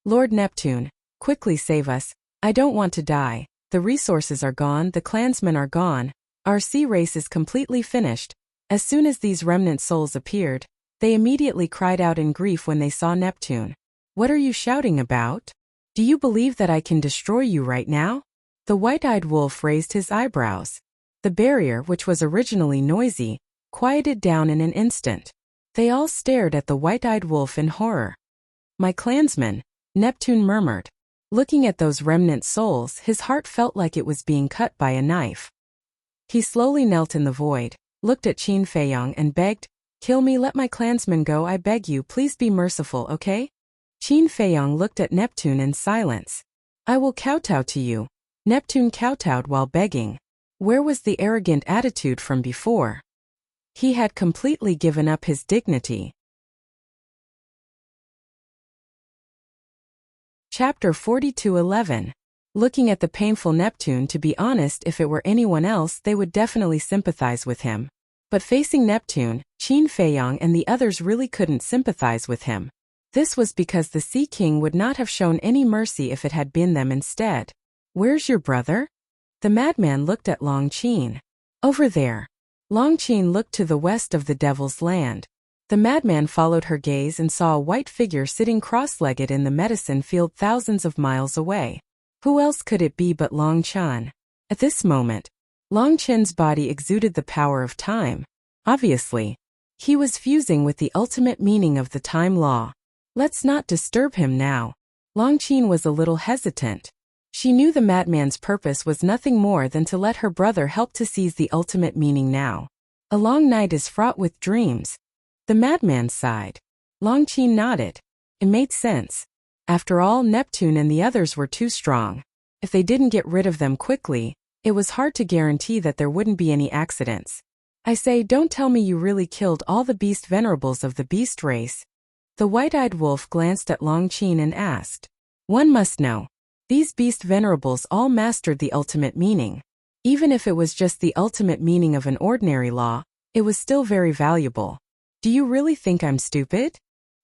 Lord Neptune, quickly save us. I don't want to die. The resources are gone, the clansmen are gone. Our sea race is completely finished. As soon as these remnant souls appeared, they immediately cried out in grief when they saw Neptune. What are you shouting about? Do you believe that I can destroy you right now? The white-eyed wolf raised his eyebrows. The barrier, which was originally noisy, quieted down in an instant. They all stared at the white-eyed wolf in horror. My clansmen, Neptune murmured. Looking at those remnant souls, his heart felt like it was being cut by a knife. He slowly knelt in the void, looked at Qin Feiyang and begged, Kill me, let my clansmen go, I beg you, please be merciful, okay? Qin Feiyang looked at Neptune in silence. I will kowtow to you. Neptune kowtowed while begging. Where was the arrogant attitude from before? He had completely given up his dignity. Chapter 42:11. Looking at the painful Neptune, to be honest, if it were anyone else, they would definitely sympathize with him. But facing Neptune, Qin Feiyang and the others really couldn't sympathize with him. This was because the Sea King would not have shown any mercy if it had been them instead. Where's your brother? The madman looked at Long Qin. Over there. Long Qin looked to the west of the Devil's Land. The madman followed her gaze and saw a white figure sitting cross-legged in the medicine field thousands of miles away. Who else could it be but Long Qin? At this moment, Long Chen's body exuded the power of time. Obviously, he was fusing with the ultimate meaning of the time law. Let's not disturb him now. Long Chen was a little hesitant. She knew the madman's purpose was nothing more than to let her brother help to seize the ultimate meaning now. A long night is fraught with dreams. The madman sighed. Long Chen nodded. It made sense. After all, Neptune and the others were too strong. If they didn't get rid of them quickly, it was hard to guarantee that there wouldn't be any accidents. I say, don't tell me you really killed all the beast venerables of the beast race. The white-eyed wolf glanced at Long Chen and asked. One must know. These beast venerables all mastered the ultimate meaning. Even if it was just the ultimate meaning of an ordinary law, it was still very valuable. Do you really think I'm stupid?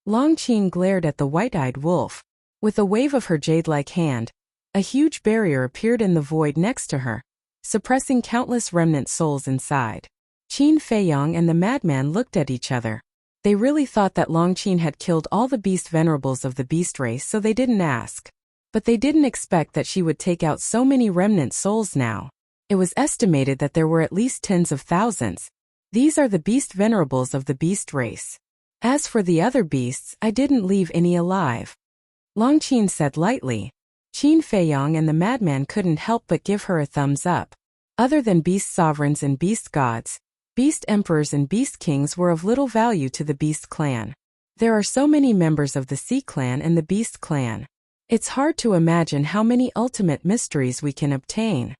Long Chen glared at the white-eyed wolf. With a wave of her jade-like hand, a huge barrier appeared in the void next to her, suppressing countless remnant souls inside. Qin Feiyong and the madman looked at each other. They really thought that Long Chen had killed all the beast venerables of the beast race, so they didn't ask. But they didn't expect that she would take out so many remnant souls now. It was estimated that there were at least tens of thousands. These are the beast venerables of the beast race. As for the other beasts, I didn't leave any alive. Long Chen said lightly. Qin Feiyong and the madman couldn't help but give her a thumbs up. Other than beast sovereigns and beast gods, beast emperors and beast kings were of little value to the beast clan. There are so many members of the Sea clan and the beast clan. It's hard to imagine how many ultimate mysteries we can obtain.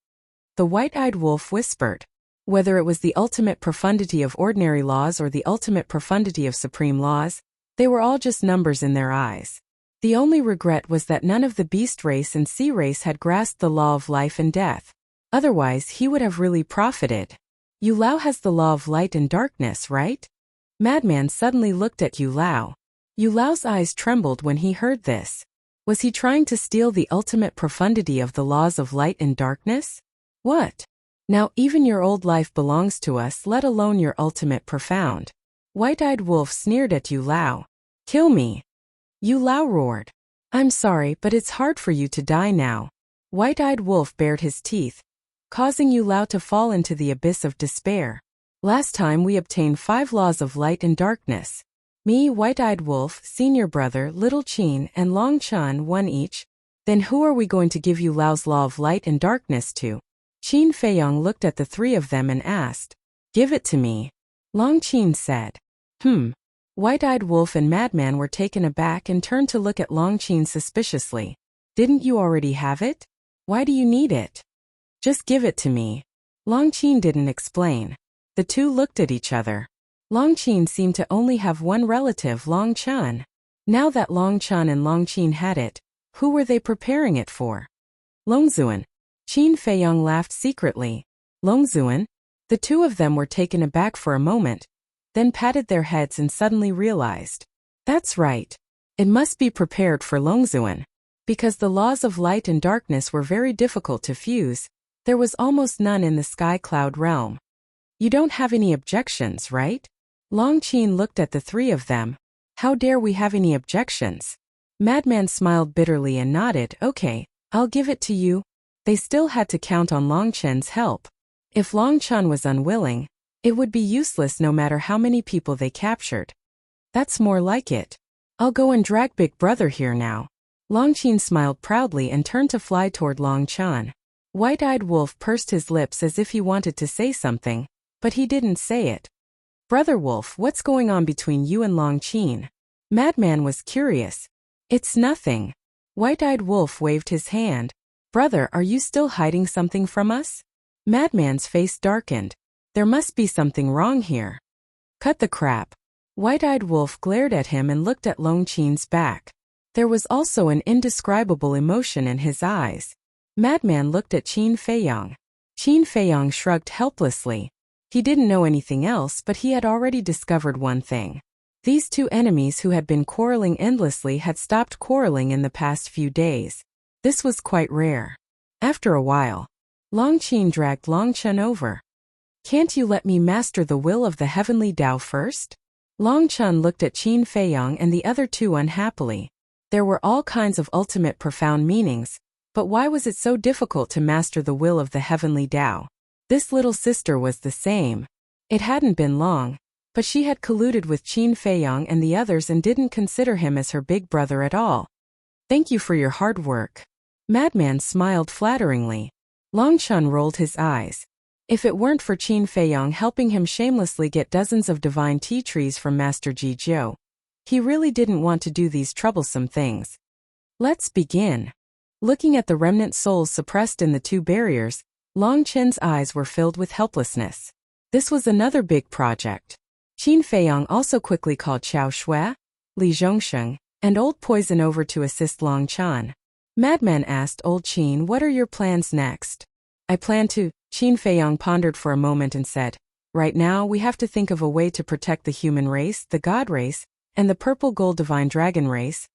The white-eyed wolf whispered. Whether it was the ultimate profundity of ordinary laws or the ultimate profundity of supreme laws, they were all just numbers in their eyes. The only regret was that none of the beast race and sea race had grasped the law of life and death. Otherwise, he would have really profited. Yu Lao has the law of light and darkness, right? Madman suddenly looked at Yu Lao. Yu Lao's eyes trembled when he heard this. Was he trying to steal the ultimate profundity of the laws of light and darkness? What? Now even your old life belongs to us, let alone your ultimate profound. White-eyed wolf sneered at Yu Lao. Kill me. Yu Lao roared. I'm sorry, but it's hard for you to die now. White-eyed wolf bared his teeth, causing Yu Lao to fall into the abyss of despair. Last time we obtained 5 laws of light and darkness. Me, White-eyed wolf, senior brother, Little Chen, and Long Chen won each. Then who are we going to give Yu Lao's law of light and darkness to? Qin Feiyong looked at the 3 of them and asked. Give it to me. Long Chen said. White-eyed wolf and madman were taken aback and turned to look at Long Chen suspiciously. Didn't you already have it? Why do you need it? Just give it to me. Long Chen didn't explain. The 2 looked at each other. Long Chen seemed to only have one relative, Long Chen. Now that Long Chen and Long Chen had it, who were they preparing it for? Longzuan. Qin Feiyong laughed secretly. Longzuan? The 2 of them were taken aback for a moment, then patted their heads and suddenly realized. That's right. It must be prepared for Longzuan. Because the laws of light and darkness were very difficult to fuse, there was almost none in the sky cloud realm. You don't have any objections, right? Long Chen looked at the 3 of them. How dare we have any objections? Madman smiled bitterly and nodded. Okay, I'll give it to you. They still had to count on Long Chen's help. If Long Chen was unwilling, it would be useless no matter how many people they captured. That's more like it. I'll go and drag Big Brother here now. Long Chen smiled proudly and turned to fly toward Long Chen. White-eyed wolf pursed his lips as if he wanted to say something, but he didn't say it. Brother Wolf, what's going on between you and Long Chen? Madman was curious. It's nothing. White-eyed wolf waved his hand. Brother, are you still hiding something from us? Madman's face darkened. There must be something wrong here. Cut the crap. White-eyed wolf glared at him and looked at Long Chen's back. There was also an indescribable emotion in his eyes. Madman looked at Qin Feiyong. Qin Feiyong shrugged helplessly. He didn't know anything else, but he had already discovered one thing. These 2 enemies who had been quarreling endlessly had stopped quarreling in the past few days. This was quite rare. After a while, Long Chen dragged Long Chen over. Can't you let me master the will of the heavenly Tao first? Long Chen looked at Qin Feiyong and the other 2 unhappily. There were all kinds of ultimate profound meanings, but why was it so difficult to master the will of the heavenly Tao? This little sister was the same. It hadn't been long, but she had colluded with Qin Feiyang and the others and didn't consider him as her big brother at all. Thank you for your hard work. Madman smiled flatteringly. Long Chun rolled his eyes. If it weren't for Qin Feiyang helping him shamelessly get dozens of divine tea trees from Master Ji Jiu, he really didn't want to do these troublesome things. Let's begin. Looking at the remnant souls suppressed in the two barriers, Long Chen's eyes were filled with helplessness. This was another big project. Qin Feiyang also quickly called Xiao Shui, Li Zhongsheng, and Old Poison over to assist Long Chan. Madman asked Old Qin, what are your plans next? I plan to. Qin Feiyang pondered for a moment and said, right now we have to think of a way to protect the human race, the god race, and the purple gold divine dragon race.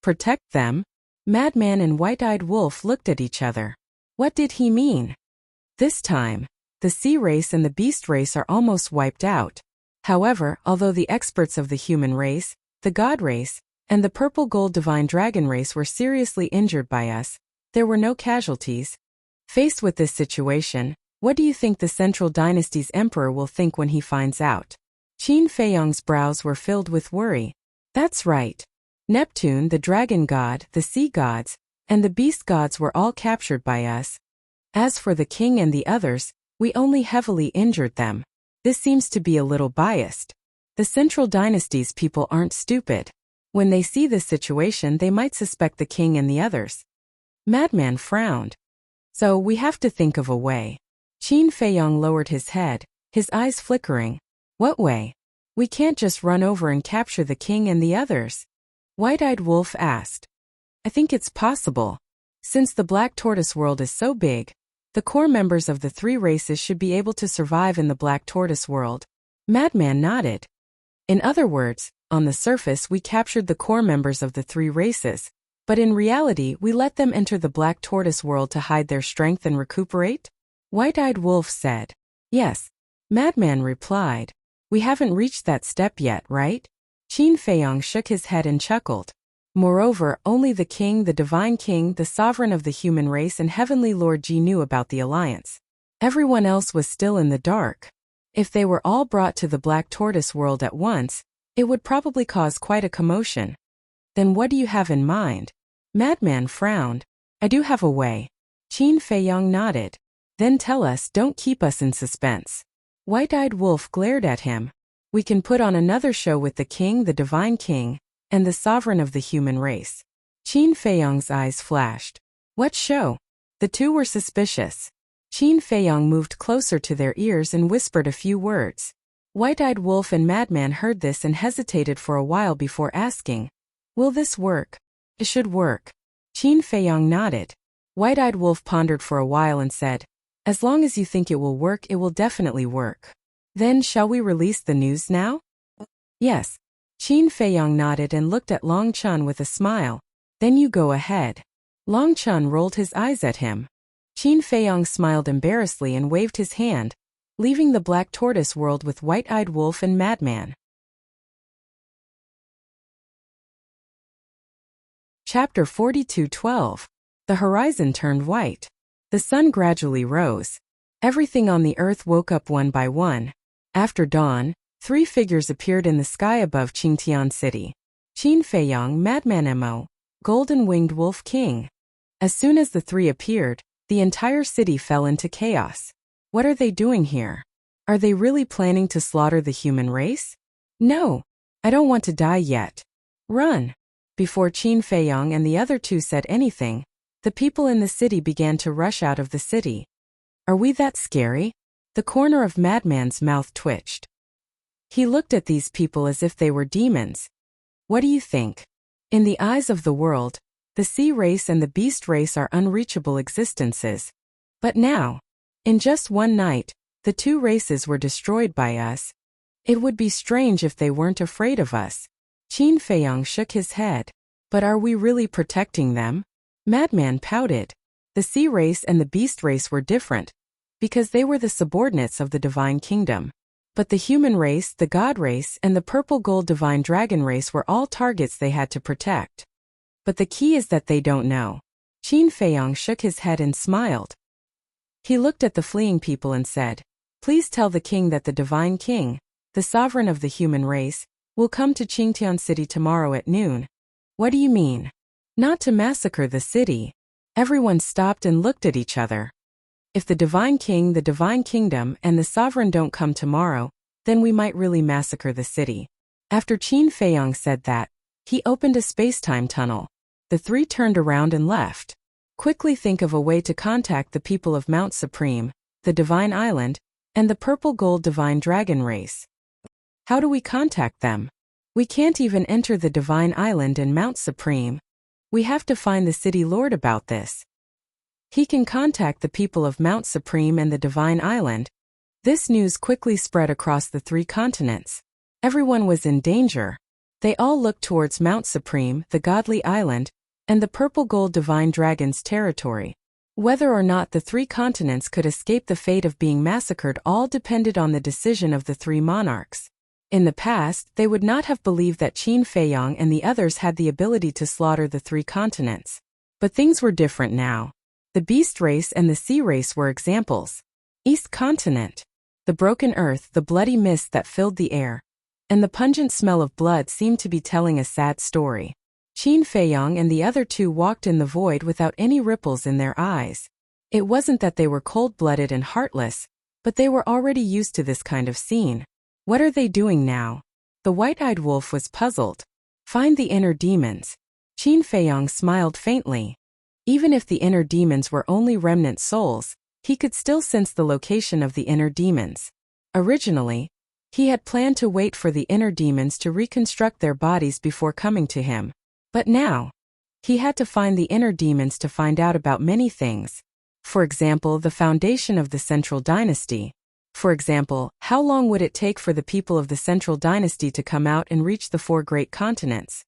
Protect them? Madman and White-Eyed Wolf looked at each other. What did he mean? This time, the sea race and the beast race are almost wiped out. However, although the experts of the human race, the god race, and the purple gold divine dragon race were seriously injured by us, there were no casualties. Faced with this situation, what do you think the Central Dynasty's emperor will think when he finds out? Qin Feiyang's brows were filled with worry. That's right. Neptune, the dragon god, the sea gods, and the beast gods were all captured by us. As for the king and the others, we only heavily injured them. This seems to be a little biased. The Central Dynasty's people aren't stupid. When they see this situation, they might suspect the king and the others. Madman frowned. So we have to think of a way. Qin Feiyang lowered his head, his eyes flickering. What way? We can't just run over and capture the king and the others. White-Eyed Wolf asked. I think it's possible. Since the Black Tortoise world is so big, the core members of the three races should be able to survive in the Black Tortoise world. Madman nodded. In other words, on the surface we captured the core members of the three races, but in reality we let them enter the Black Tortoise world to hide their strength and recuperate? White-Eyed Wolf said. Yes. Madman replied. We haven't reached that step yet, right? Qin Feiyang shook his head and chuckled. Moreover, only the king, the divine king, the sovereign of the human race and heavenly Lord Ji knew about the alliance. Everyone else was still in the dark. If they were all brought to the Black Tortoise world at once, it would probably cause quite a commotion. Then what do you have in mind? Madman frowned. I do have a way. Qin Feiyang nodded. Then tell us, don't keep us in suspense. White-Eyed Wolf glared at him. We can put on another show with the king, the divine king, and the sovereign of the human race. Qin Feiyang's eyes flashed. What show? The two were suspicious. Qin Feiyang moved closer to their ears and whispered a few words. White-Eyed Wolf and Madman heard this and hesitated for a while before asking, will this work? It should work. Qin Feiyang nodded. White-Eyed Wolf pondered for a while and said, as long as you think it will work, it will definitely work. Then shall we release the news now? Yes. Qin Feiyang nodded and looked at Long Chun with a smile. Then you go ahead. Long Chun rolled his eyes at him. Qin Feiyang smiled embarrassedly and waved his hand, leaving the Black Tortoise world with White-Eyed Wolf and Madman. Chapter 42:12. The horizon turned white. The sun gradually rose. Everything on the earth woke up one by one. After dawn, three figures appeared in the sky above Qingtian City. Qin Feiyang, Madman Mo, Golden-Winged Wolf King. As soon as the three appeared, the entire city fell into chaos. What are they doing here? Are they really planning to slaughter the human race? No, I don't want to die yet. Run. Before Qin Feiyang and the other two said anything, the people in the city began to rush out of the city. Are we that scary? The corner of Madman's mouth twitched. He looked at these people as if they were demons. What do you think? In the eyes of the world, the sea race and the beast race are unreachable existences. But now, in just one night, the two races were destroyed by us. It would be strange if they weren't afraid of us. Qin Feiyang shook his head. But are we really protecting them? Madman pouted. The sea race and the beast race were different, because they were the subordinates of the divine kingdom. But the human race, the god race, and the purple gold divine dragon race were all targets they had to protect. But the key is that they don't know. Qin Feiyang shook his head and smiled. He looked at the fleeing people and said, "Please tell the king that the divine king, the sovereign of the human race, will come to Qingtian City tomorrow at noon." "What do you mean?" "Not to massacre the city." Everyone stopped and looked at each other. "If the divine king, the divine kingdom, and the sovereign don't come tomorrow, then we might really massacre the city." After Qin Feiyang said that, he opened a space-time tunnel. The three turned around and left. "Quickly think of a way to contact the people of Mount Supreme, the Divine Island, and the Purple Gold Divine Dragon race." "How do we contact them? We can't even enter the Divine Island and Mount Supreme. We have to find the city lord about this." "He can contact the people of Mount Supreme and the Divine Island." This news quickly spread across the three continents. Everyone was in danger. They all looked towards Mount Supreme, the Godly Island, and the Purple Gold Divine Dragon's territory. Whether or not the three continents could escape the fate of being massacred all depended on the decision of the three monarchs. In the past, they would not have believed that Qin Feiyang and the others had the ability to slaughter the three continents. But things were different now. The beast race and the sea race were examples. East continent. The broken earth, the bloody mist that filled the air, and the pungent smell of blood seemed to be telling a sad story. Qin Feiyang and the other two walked in the void without any ripples in their eyes. It wasn't that they were cold-blooded and heartless, but they were already used to this kind of scene. What are they doing now? The white-eyed wolf was puzzled. Find the inner demons. Qin Feiyang smiled faintly. Even if the inner demons were only remnant souls, he could still sense the location of the inner demons. Originally, he had planned to wait for the inner demons to reconstruct their bodies before coming to him. But now, he had to find the inner demons to find out about many things. For example, the foundation of the Central Dynasty. For example, how long would it take for the people of the Central Dynasty to come out and reach the four great continents?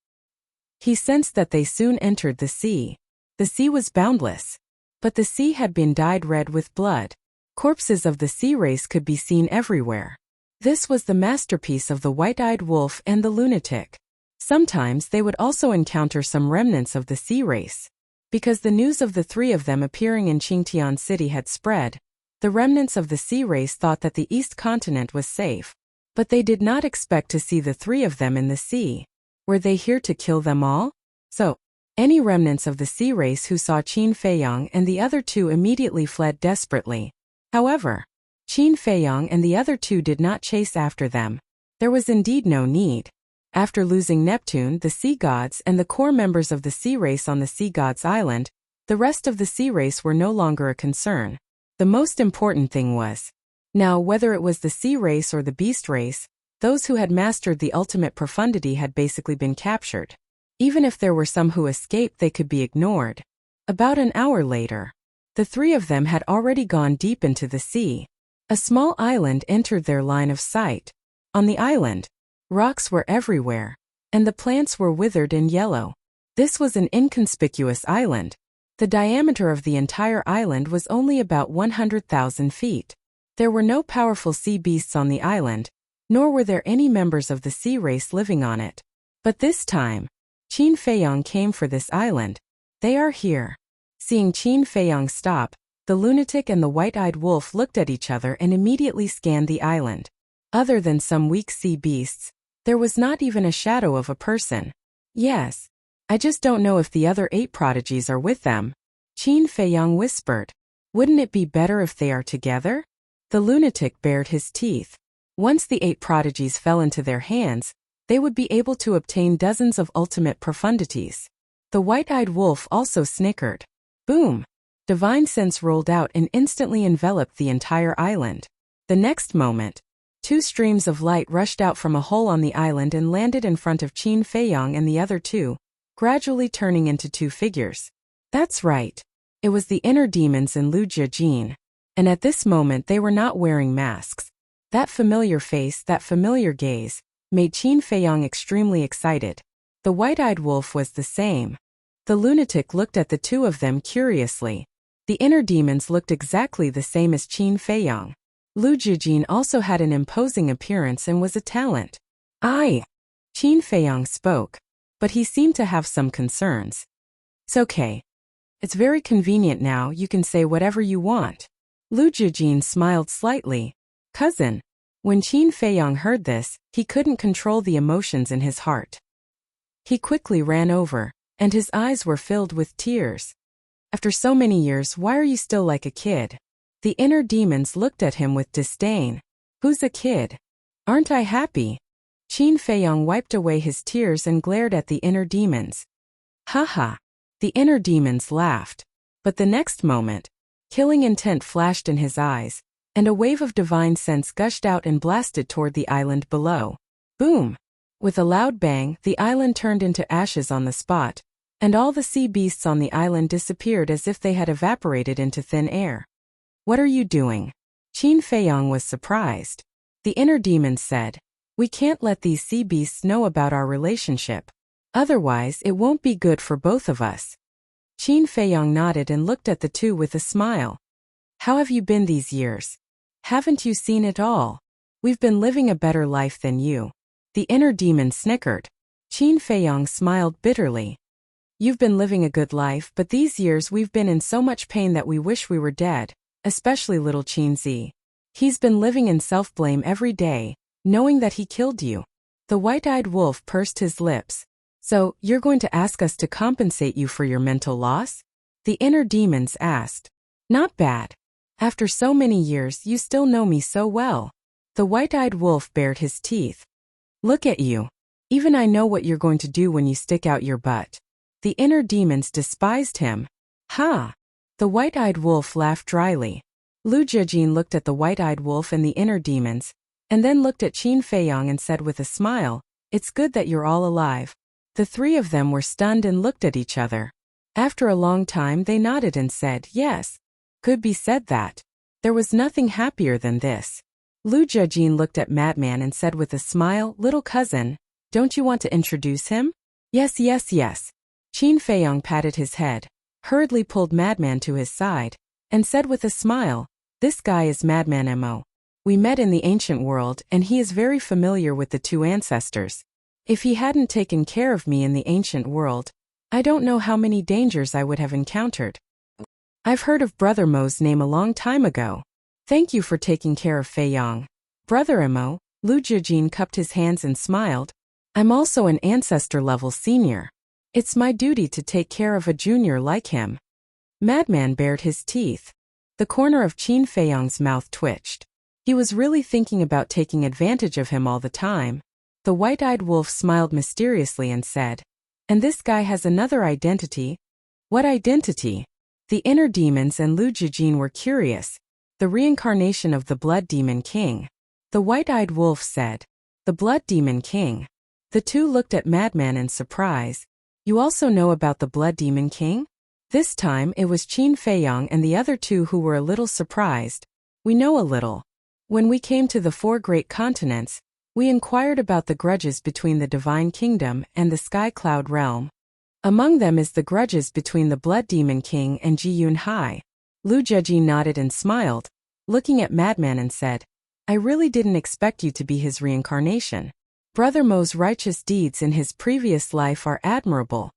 He sensed that they soon entered the sea. The sea was boundless. But the sea had been dyed red with blood. Corpses of the sea race could be seen everywhere. This was the masterpiece of the white-eyed wolf and the lunatic. Sometimes they would also encounter some remnants of the sea race. Because the news of the three of them appearing in Qingtian City had spread, the remnants of the sea race thought that the East continent was safe. But they did not expect to see the three of them in the sea. Were they here to kill them all? So, any remnants of the sea race who saw Qin Feiyang and the other two immediately fled desperately. However, Qin Feiyang and the other two did not chase after them. There was indeed no need. After losing Neptune, the sea gods, and the core members of the sea race on the sea gods' island, the rest of the sea race were no longer a concern. The most important thing was, now whether it was the sea race or the beast race, those who had mastered the ultimate profundity had basically been captured. Even if there were some who escaped, they could be ignored. About an hour later, the three of them had already gone deep into the sea. A small island entered their line of sight. On the island, rocks were everywhere, and the plants were withered and yellow. This was an inconspicuous island. The diameter of the entire island was only about 100,000 feet. There were no powerful sea beasts on the island, nor were there any members of the sea race living on it. But this time, Qin Feiyang came for this island. They are here. Seeing Qin Feiyang stop, the lunatic and the white-eyed wolf looked at each other and immediately scanned the island. Other than some weak sea beasts, there was not even a shadow of a person. Yes. I just don't know if the other 8 prodigies are with them. Qin Feiyang whispered. Wouldn't it be better if they are together? The lunatic bared his teeth. Once the 8 prodigies fell into their hands, they would be able to obtain dozens of ultimate profundities. The white-eyed wolf also snickered. Boom! Divine sense rolled out and instantly enveloped the entire island. The next moment, 2 streams of light rushed out from a hole on the island and landed in front of Qin Feiyang and the other 2, gradually turning into 2 figures. That's right. It was the inner demons in Lu Jiajin. And at this moment they were not wearing masks. That familiar face, that familiar gaze, made Qin Feiyang extremely excited. The white-eyed wolf was the same. The lunatic looked at the 2 of them curiously. The inner demons looked exactly the same as Qin Feiyang. Lu Jiajin also had an imposing appearance and was a talent. Qin Feiyang spoke, but he seemed to have some concerns. It's okay. It's very convenient now, you can say whatever you want. Lu Jijin smiled slightly. Cousin. When Qin Feiyang heard this, he couldn't control the emotions in his heart. He quickly ran over, and his eyes were filled with tears. After so many years, why are you still like a kid? The inner demons looked at him with disdain. Who's a kid? Aren't I happy? Qin Feiyang wiped away his tears and glared at the inner demons. Haha. The inner demons laughed. But the next moment, killing intent flashed in his eyes, and a wave of divine sense gushed out and blasted toward the island below. Boom! With a loud bang, the island turned into ashes on the spot, and all the sea beasts on the island disappeared as if they had evaporated into thin air. What are you doing? Qin Feiyang was surprised. The inner demons said, we can't let these sea beasts know about our relationship. Otherwise, it won't be good for both of us. Qin Feiyang nodded and looked at the two with a smile. How have you been these years? Haven't you seen it all? We've been living a better life than you. The inner demon snickered. Qin Feiyang smiled bitterly. You've been living a good life, but these years we've been in so much pain that we wish we were dead, especially little Qin Zi. He's been living in self-blame every day, knowing that he killed you. The white-eyed wolf pursed his lips. So, you're going to ask us to compensate you for your mental loss? The inner demons asked. Not bad. After so many years, you still know me so well. The white-eyed wolf bared his teeth. Look at you. Even I know what you're going to do when you stick out your butt. The inner demons despised him. Ha! The white-eyed wolf laughed dryly. Lu Jijin looked at the white-eyed wolf and the inner demons, and then looked at Qin Feiyang and said with a smile, it's good that you're all alive. The three of them were stunned and looked at each other. After a long time they nodded and said, yes. Could be said that. There was nothing happier than this. Lu Jijin looked at Madman and said with a smile, little cousin, don't you want to introduce him? Yes. Qin Feiyang patted his head, hurriedly pulled Madman to his side, and said with a smile, this guy is Madman Mo. We met in the ancient world and he is very familiar with the two ancestors. If he hadn't taken care of me in the ancient world, I don't know how many dangers I would have encountered. I've heard of Brother Mo's name a long time ago. Thank you for taking care of Feiyang. Brother Mo, Lu Jijin cupped his hands and smiled. I'm also an ancestor-level senior. It's my duty to take care of a junior like him. Madman bared his teeth. The corner of Qin Feiyang's mouth twitched. He was really thinking about taking advantage of him all the time. The white-eyed wolf smiled mysteriously and said, and this guy has another identity? What identity? The inner demons and Lu Jijin were curious. The reincarnation of the Blood Demon King. The white-eyed wolf said, the Blood Demon King. The two looked at Madman in surprise. You also know about the Blood Demon King? This time it was Qin Feiyang and the other two who were a little surprised. We know a little. When we came to the 4 great continents, we inquired about the grudges between the Divine Kingdom and the Sky Cloud Realm. Among them is the grudges between the Blood Demon King and Ji Yun Hai. Lu Jijin nodded and smiled, looking at Madman and said, I really didn't expect you to be his reincarnation. Brother Mo's righteous deeds in his previous life are admirable.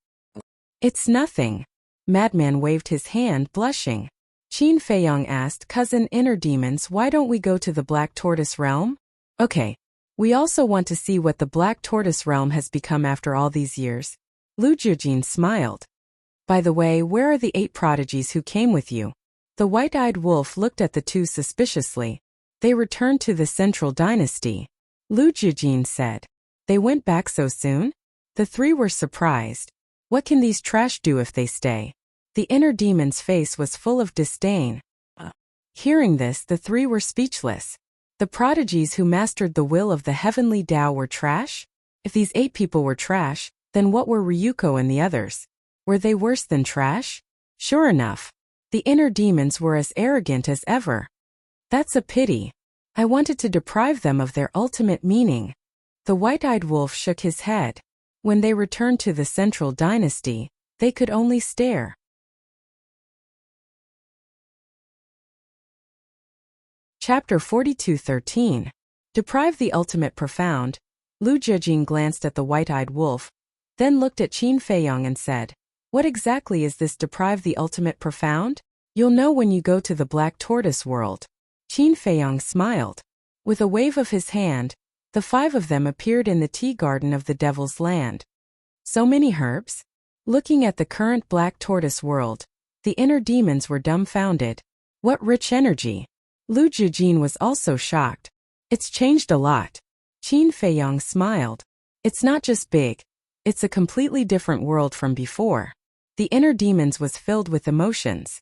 It's nothing. Madman waved his hand, blushing. Qin Feiyang asked, Cousin Inner Demons, why don't we go to the Black Tortoise Realm? Okay. We also want to see what the Black Tortoise Realm has become after all these years. Lu Jijin smiled. By the way, where are the 8 prodigies who came with you? The white-eyed wolf looked at the two suspiciously. They returned to the Central Dynasty. Lu Jijin said. They went back so soon? The 3 were surprised. What can these trash do if they stay? The inner demon's face was full of disdain. Hearing this, the 3 were speechless. The prodigies who mastered the will of the heavenly Tao were trash? If these 8 people were trash, then what were Ryuko and the others? Were they worse than trash? Sure enough. The inner demons were as arrogant as ever. That's a pity. I wanted to deprive them of their ultimate meaning. The white-eyed wolf shook his head. When they returned to the Central Dynasty, they could only stare. Chapter 42:13. Deprive the ultimate profound. Lu Jijin glanced at the white-eyed wolf, then looked at Qin Feiyang and said, What exactly is this deprive the ultimate profound? You'll know when you go to the Black Tortoise world. Qin Feiyong smiled. With a wave of his hand, the 5 of them appeared in the tea garden of the Devil's Land. So many herbs? Looking at the current Black Tortoise world, the inner demons were dumbfounded. What rich energy! Lu Jijin was also shocked. It's changed a lot. Qin Feiyong smiled. It's not just big. It's a completely different world from before. The inner demons was filled with emotions.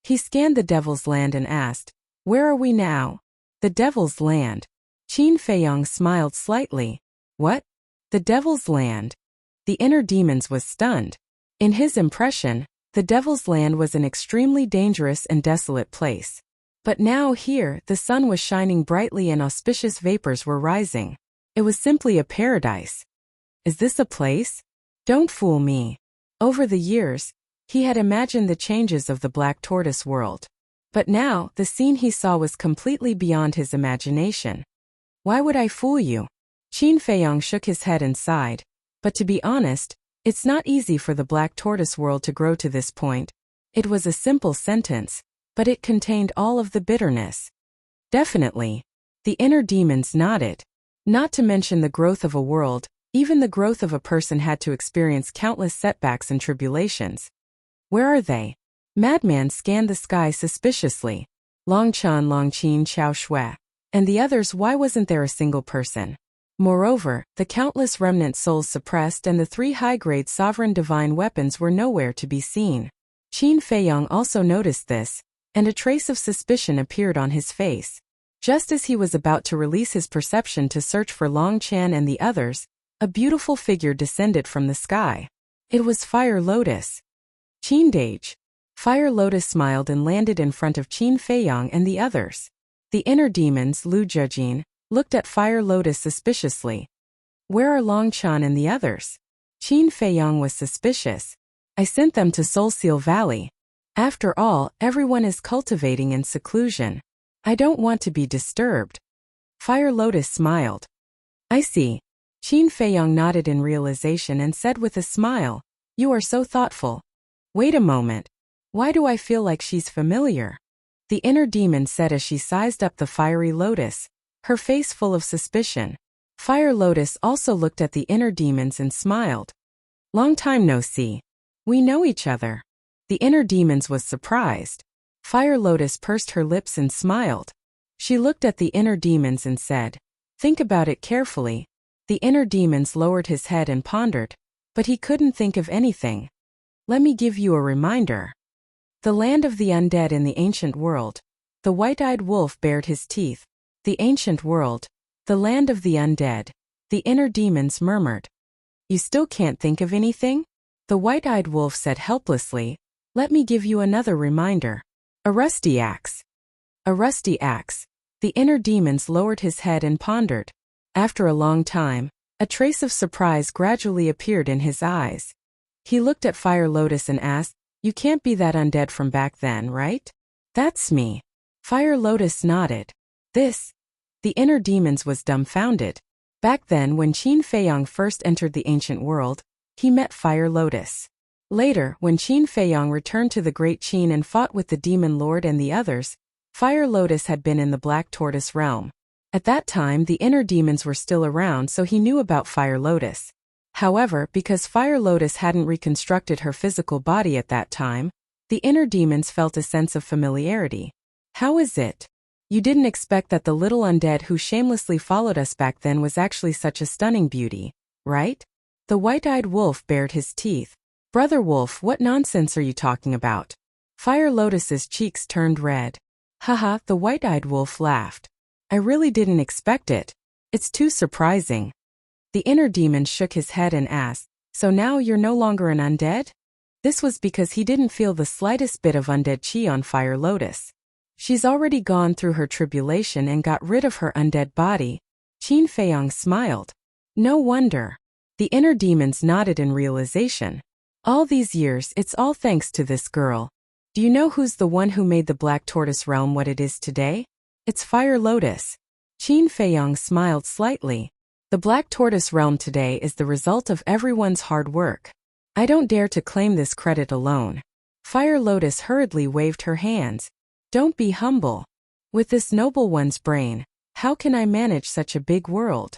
He scanned the Devil's Land and asked, "Where are we now?" The Devil's Land. Qin Feiyong smiled slightly. What? The Devil's Land? The inner demons was stunned. In his impression, the Devil's Land was an extremely dangerous and desolate place. But now here, the sun was shining brightly and auspicious vapors were rising. It was simply a paradise. Is this a place? Don't fool me. Over the years, he had imagined the changes of the Black Tortoise world. But now, the scene he saw was completely beyond his imagination. Why would I fool you? Qin Feiyong shook his head and sighed. But to be honest, it's not easy for the Black Tortoise world to grow to this point. It was a simple sentence, but it contained all of the bitterness. Definitely. The inner demons nodded. Not to mention the growth of a world, even the growth of a person had to experience countless setbacks and tribulations. Where are they? Madman scanned the sky suspiciously. Long Chan, Long Qin, Xiao Shui. And the others, why wasn't there a single person? Moreover, the countless remnant souls suppressed and the 3 high-grade sovereign divine weapons were nowhere to be seen. Qin Feiyong also noticed this, and a trace of suspicion appeared on his face. Just as he was about to release his perception to search for Long Chan and the others, a beautiful figure descended from the sky. It was Fire Lotus. Qin Dage. Fire Lotus smiled and landed in front of Qin Feiyong and the others. The inner demons, Lu Jijin, looked at Fire Lotus suspiciously. Where are Long Chan and the others? Qin Feiyong was suspicious. I sent them to Soul Seal Valley. After all, everyone is cultivating in seclusion. I don't want to be disturbed. Fire Lotus smiled. I see. Qin Feiyong nodded in realization and said with a smile, "You are so thoughtful." Wait a moment. Why do I feel like she's familiar? The inner demon said as she sized up the fiery lotus, her face full of suspicion. Fire Lotus also looked at the inner demons and smiled. Long time no see. We know each other. The inner demons was surprised. Fire Lotus pursed her lips and smiled. She looked at the inner demons and said, "Think about it carefully." The inner demons lowered his head and pondered, but he couldn't think of anything. Let me give you a reminder. The land of the undead in the ancient world. The white-eyed wolf bared his teeth. The ancient world. The land of the undead. The inner demons murmured. You still can't think of anything? The white-eyed wolf said helplessly, "Let me give you another reminder. A rusty axe." A rusty axe. The inner demons lowered his head and pondered. After a long time, a trace of surprise gradually appeared in his eyes. He looked at Fire Lotus and asked, "You can't be that undead from back then, right?" "That's me." Fire Lotus nodded. The inner demons was dumbfounded. Back then, when Qin Feiyong first entered the ancient world, he met Fire Lotus. Later, when Qin Feiyong returned to the Great Qin and fought with the Demon Lord and the others, Fire Lotus had been in the Black Tortoise realm. At that time, the inner demons were still around, so he knew about Fire Lotus. However, because Fire Lotus hadn't reconstructed her physical body at that time, the inner demons felt a sense of familiarity. How is it? You didn't expect that the little undead who shamelessly followed us back then was actually such a stunning beauty, right? The white-eyed wolf bared his teeth. Brother Wolf, what nonsense are you talking about? Fire Lotus's cheeks turned red. Haha, the white-eyed wolf laughed. I really didn't expect it. It's too surprising. The inner demon shook his head and asked, "So now you're no longer an undead?" This was because he didn't feel the slightest bit of undead chi on Fire Lotus. She's already gone through her tribulation and got rid of her undead body. Qin Feiyong smiled. No wonder. The inner demons nodded in realization. All these years, it's all thanks to this girl. Do you know who's the one who made the Black Tortoise realm what it is today? It's Fire Lotus. Qin Feiyong smiled slightly. The Black Tortoise realm today is the result of everyone's hard work. I don't dare to claim this credit alone. Fire Lotus hurriedly waved her hands. Don't be humble. With this noble one's brain, how can I manage such a big world?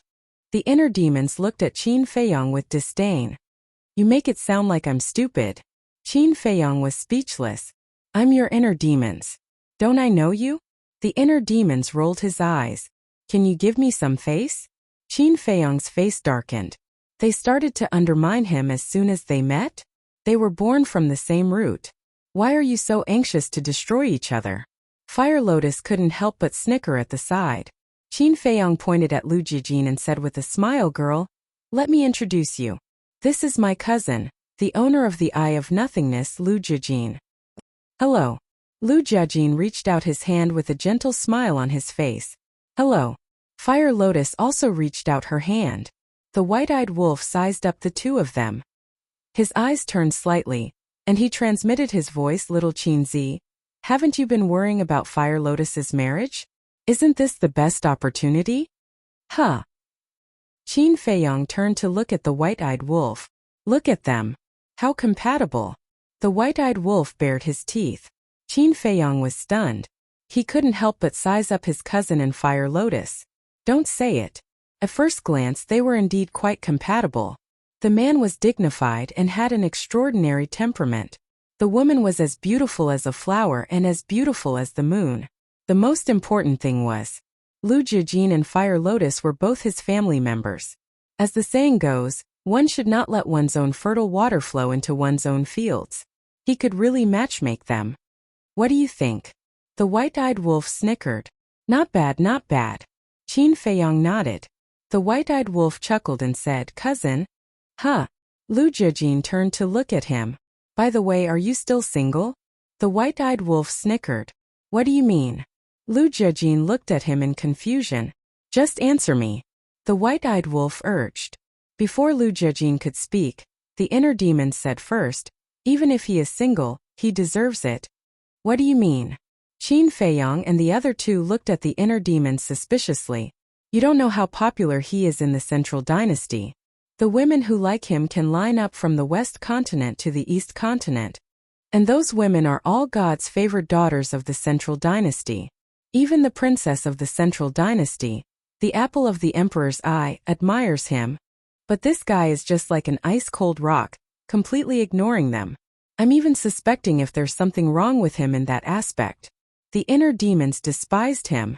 The inner demons looked at Qin Feiyong with disdain. You make it sound like I'm stupid. Qin Feiyong was speechless. I'm your inner demons. Don't I know you? The inner demons rolled his eyes. Can you give me some face? Qin Feiyong's face darkened. They started to undermine him as soon as they met? They were born from the same root. Why are you so anxious to destroy each other? Fire Lotus couldn't help but snicker at the side. Qin Feiyong pointed at Lu Jijin and said with a smile, girl, let me introduce you. This is my cousin, the owner of the Eye of Nothingness, Lu Jijin. Hello. Lu Jijin reached out his hand with a gentle smile on his face. Hello. Fire Lotus also reached out her hand. The white-eyed wolf sized up the two of them. His eyes turned slightly, and he transmitted his voice, little Qinzi. Haven't you been worrying about Fire Lotus's marriage? Isn't this the best opportunity? Huh. Qin Feiyong turned to look at the white-eyed wolf. Look at them. How compatible. The white-eyed wolf bared his teeth. Qin Feiyong was stunned. He couldn't help but size up his cousin and Fire Lotus. Don't say it. At first glance they were indeed quite compatible. The man was dignified and had an extraordinary temperament. The woman was as beautiful as a flower and as beautiful as the moon. The most important thing was, Lu Jijin and Fire Lotus were both his family members. As the saying goes, one should not let one's own fertile water flow into one's own fields. He could really matchmake them. What do you think? The white-eyed wolf snickered. Not bad, not bad. Qin Feiyong nodded. The white-eyed wolf chuckled and said, cousin? Huh. Lu Jijin turned to look at him. By the way, are you still single? The white-eyed wolf snickered. What do you mean? Lu Jijin looked at him in confusion. Just answer me. The white-eyed wolf urged. Before Lu Jijin could speak, the inner demon said first, even if he is single, he deserves it. What do you mean? Qin Feiyong and the other two looked at the inner demon suspiciously. You don't know how popular he is in the Central Dynasty. The women who like him can line up from the West Continent to the East Continent. And those women are all God's favored daughters of the Central Dynasty. Even the princess of the Central Dynasty, the apple of the Emperor's eye, admires him. But this guy is just like an ice-cold rock, completely ignoring them. I'm even suspecting if there's something wrong with him in that aspect. The inner demons despised him.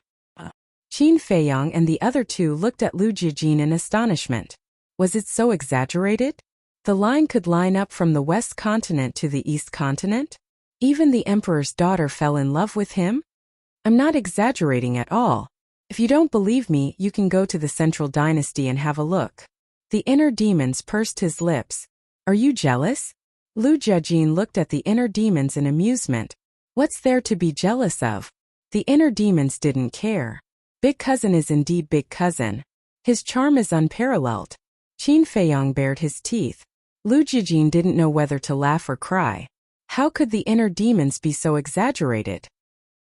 Qin Feiyong and the other two looked at Lu Jijin in astonishment. Was it so exaggerated? The line could line up from the West Continent to the East Continent? Even the Emperor's daughter fell in love with him? I'm not exaggerating at all. If you don't believe me, you can go to the Central Dynasty and have a look. The inner demons pursed his lips. Are you jealous? Lu Jijin looked at the inner demons in amusement. What's there to be jealous of? The inner demons didn't care. Big cousin is indeed big cousin. His charm is unparalleled. Qin Feiyong bared his teeth. Lu Jijin didn't know whether to laugh or cry. How could the inner demons be so exaggerated?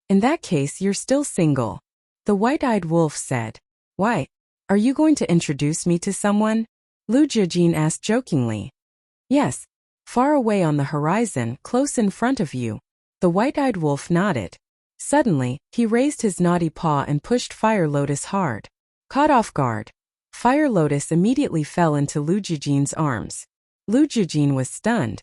In that case, you're still single. The white-eyed wolf said. Why? Are you going to introduce me to someone? Lu Jijin asked jokingly. Yes. Far away on the horizon, close in front of you. The white-eyed wolf nodded. Suddenly, he raised his naughty paw and pushed Fire Lotus hard. Caught off guard, Fire Lotus immediately fell into Lu Jijin's arms. Lu Jijin was stunned.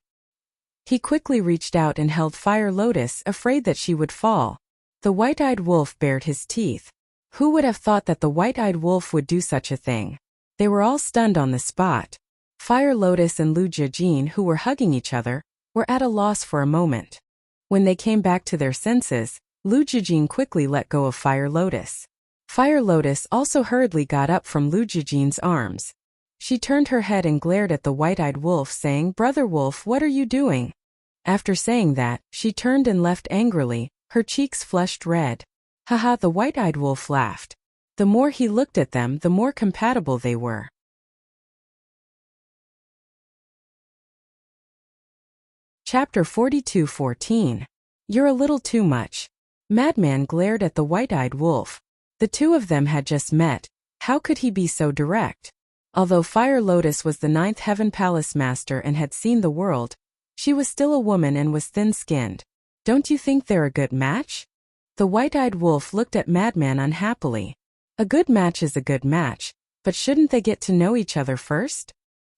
He quickly reached out and held Fire Lotus, afraid that she would fall. The white-eyed wolf bared his teeth. Who would have thought that the white-eyed wolf would do such a thing? They were all stunned on the spot. Fire Lotus and Lu Jijin, who were hugging each other, were at a loss for a moment. When they came back to their senses, Lu Jijin quickly let go of Fire Lotus. Fire Lotus also hurriedly got up from Lu Jijin's arms. She turned her head and glared at the white-eyed wolf, saying, "Brother Wolf, what are you doing?" After saying that, she turned and left angrily, her cheeks flushed red. Haha, the white-eyed wolf laughed. The more he looked at them, the more compatible they were. Chapter 42:14. You're a little too much. Madman glared at the white-eyed wolf. The two of them had just met. How could he be so direct? Although Fire Lotus was the 9th Heaven Palace Master and had seen the world, She was still a woman and was thin-skinned. Don't you think they're a good match? The white-eyed wolf looked at Madman unhappily. A good match is a good match, but shouldn't they get to know each other first?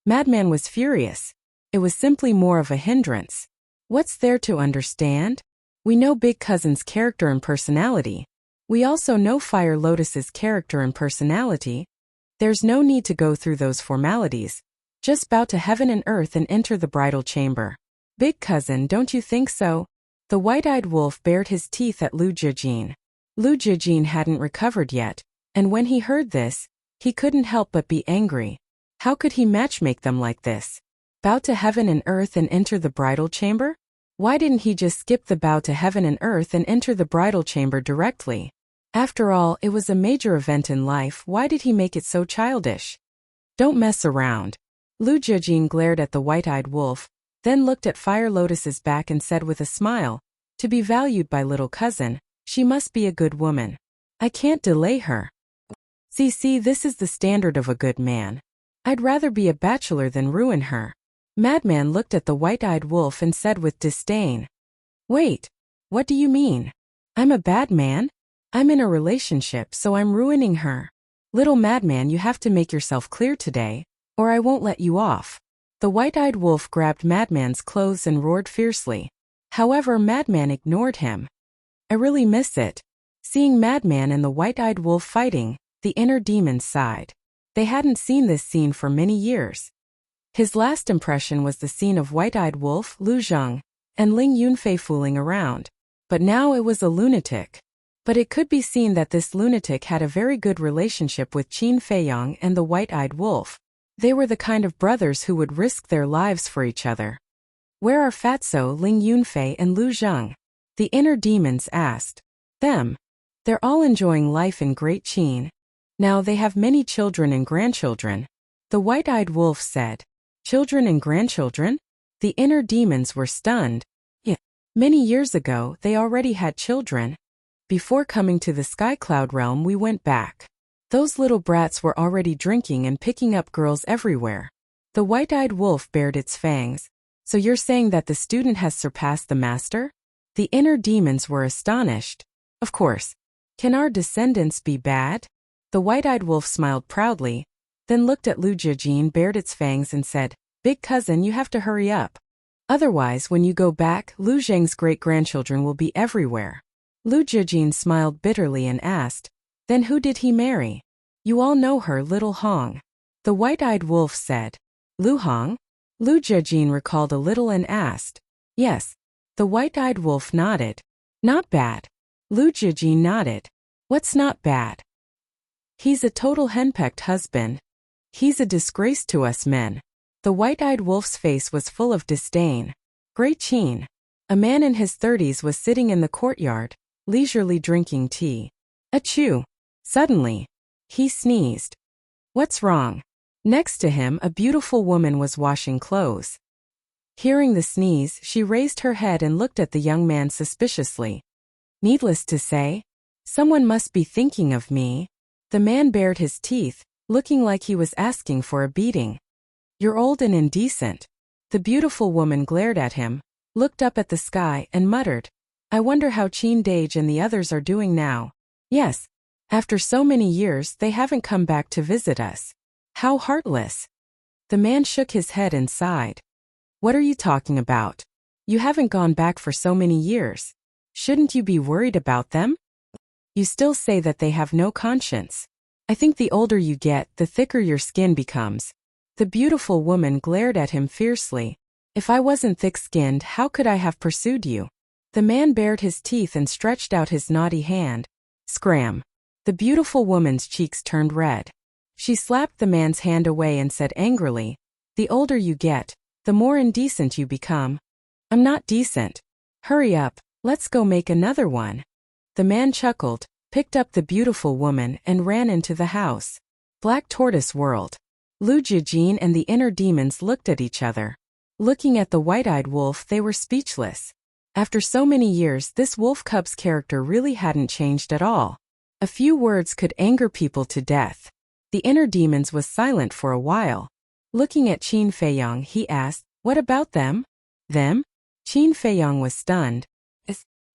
Madman was furious. It was simply more of a hindrance. What's there to understand? We know Big Cousin's character and personality. We also know Fire Lotus's character and personality. There's no need to go through those formalities. Just bow to heaven and earth and enter the bridal chamber. Big Cousin, don't you think so? The white-eyed wolf bared his teeth at Lu Jijin. Lu Jijin hadn't recovered yet, and when he heard this, he couldn't help but be angry. How could he matchmake them like this? Bow to heaven and earth and enter the bridal chamber? Why didn't he just skip the bow to heaven and earth and enter the bridal chamber directly? After all, it was a major event in life. Why did he make it so childish? Don't mess around. Lu Jijin glared at the white-eyed wolf, then looked at Fire Lotus's back and said with a smile, to be valued by little cousin, she must be a good woman. I can't delay her. See, this is the standard of a good man. I'd rather be a bachelor than ruin her. Madman looked at the white-eyed wolf and said with disdain. Wait, what do you mean? I'm a bad man? I'm in a relationship, so I'm ruining her. Little Madman, you have to make yourself clear today, or I won't let you off. The white-eyed wolf grabbed Madman's clothes and roared fiercely. However, Madman ignored him. I really miss it. Seeing Madman and the white-eyed wolf fighting, the inner demons sighed. They hadn't seen this scene for many years. His last impression was the scene of white-eyed wolf, Lu Zheng, and Ling Yunfei fooling around. But now it was a lunatic. But it could be seen that this lunatic had a very good relationship with Qin Feiyang and the white-eyed wolf. They were the kind of brothers who would risk their lives for each other. Where are Fatso, Ling Yunfei and Lu Zheng? The inner demons asked. Them. They're all enjoying life in Great Qin. Now they have many children and grandchildren. The white-eyed wolf said. Children and grandchildren? The inner demons were stunned. Yeah. Many years ago, they already had children. Before coming to the Sky Cloud realm, we went back. Those little brats were already drinking and picking up girls everywhere. The white-eyed wolf bared its fangs. So you're saying that the student has surpassed the master? The inner demons were astonished. Of course. Can our descendants be bad? The white-eyed wolf smiled proudly, then looked at Lu Jijin, bared its fangs and said, Big Cousin, you have to hurry up. Otherwise, when you go back, Lu Zheng's great-grandchildren will be everywhere. Lu Jijin smiled bitterly and asked, Then who did he marry? You all know her, Little Hong. The white-eyed wolf said, Lu Hong? Lu Jijin recalled a little and asked, Yes. The white-eyed wolf nodded. Not bad. Lu Jijin nodded. What's not bad? He's a total henpecked husband. He's a disgrace to us men. The white-eyed wolf's face was full of disdain. Great Qin. A man in his 30s was sitting in the courtyard, leisurely drinking tea. Achoo! Suddenly, he sneezed. What's wrong? Next to him, a beautiful woman was washing clothes. Hearing the sneeze, she raised her head and looked at the young man suspiciously. Needless to say, someone must be thinking of me. The man bared his teeth, looking like he was asking for a beating. You're old and indecent. The beautiful woman glared at him, looked up at the sky and muttered, I wonder how Qin Dage and the others are doing now. Yes. After so many years, they haven't come back to visit us. How heartless. The man shook his head and sighed. What are you talking about? You haven't gone back for so many years. Shouldn't you be worried about them? You still say that they have no conscience. I think the older you get, the thicker your skin becomes. The beautiful woman glared at him fiercely. If I wasn't thick-skinned, how could I have pursued you? The man bared his teeth and stretched out his naughty hand. Scram. The beautiful woman's cheeks turned red. She slapped the man's hand away and said angrily, The older you get, the more indecent you become. I'm not decent. Hurry up, let's go make another one. The man chuckled, picked up the beautiful woman and ran into the house. Black Tortoise World. Lu Jijin and the inner demons looked at each other. Looking at the white-eyed wolf, they were speechless. After so many years, this wolf cub's character really hadn't changed at all. A few words could anger people to death. The inner demons was silent for a while. Looking at Qin Feiyang, he asked, What about them? Them? Qin Feiyang was stunned.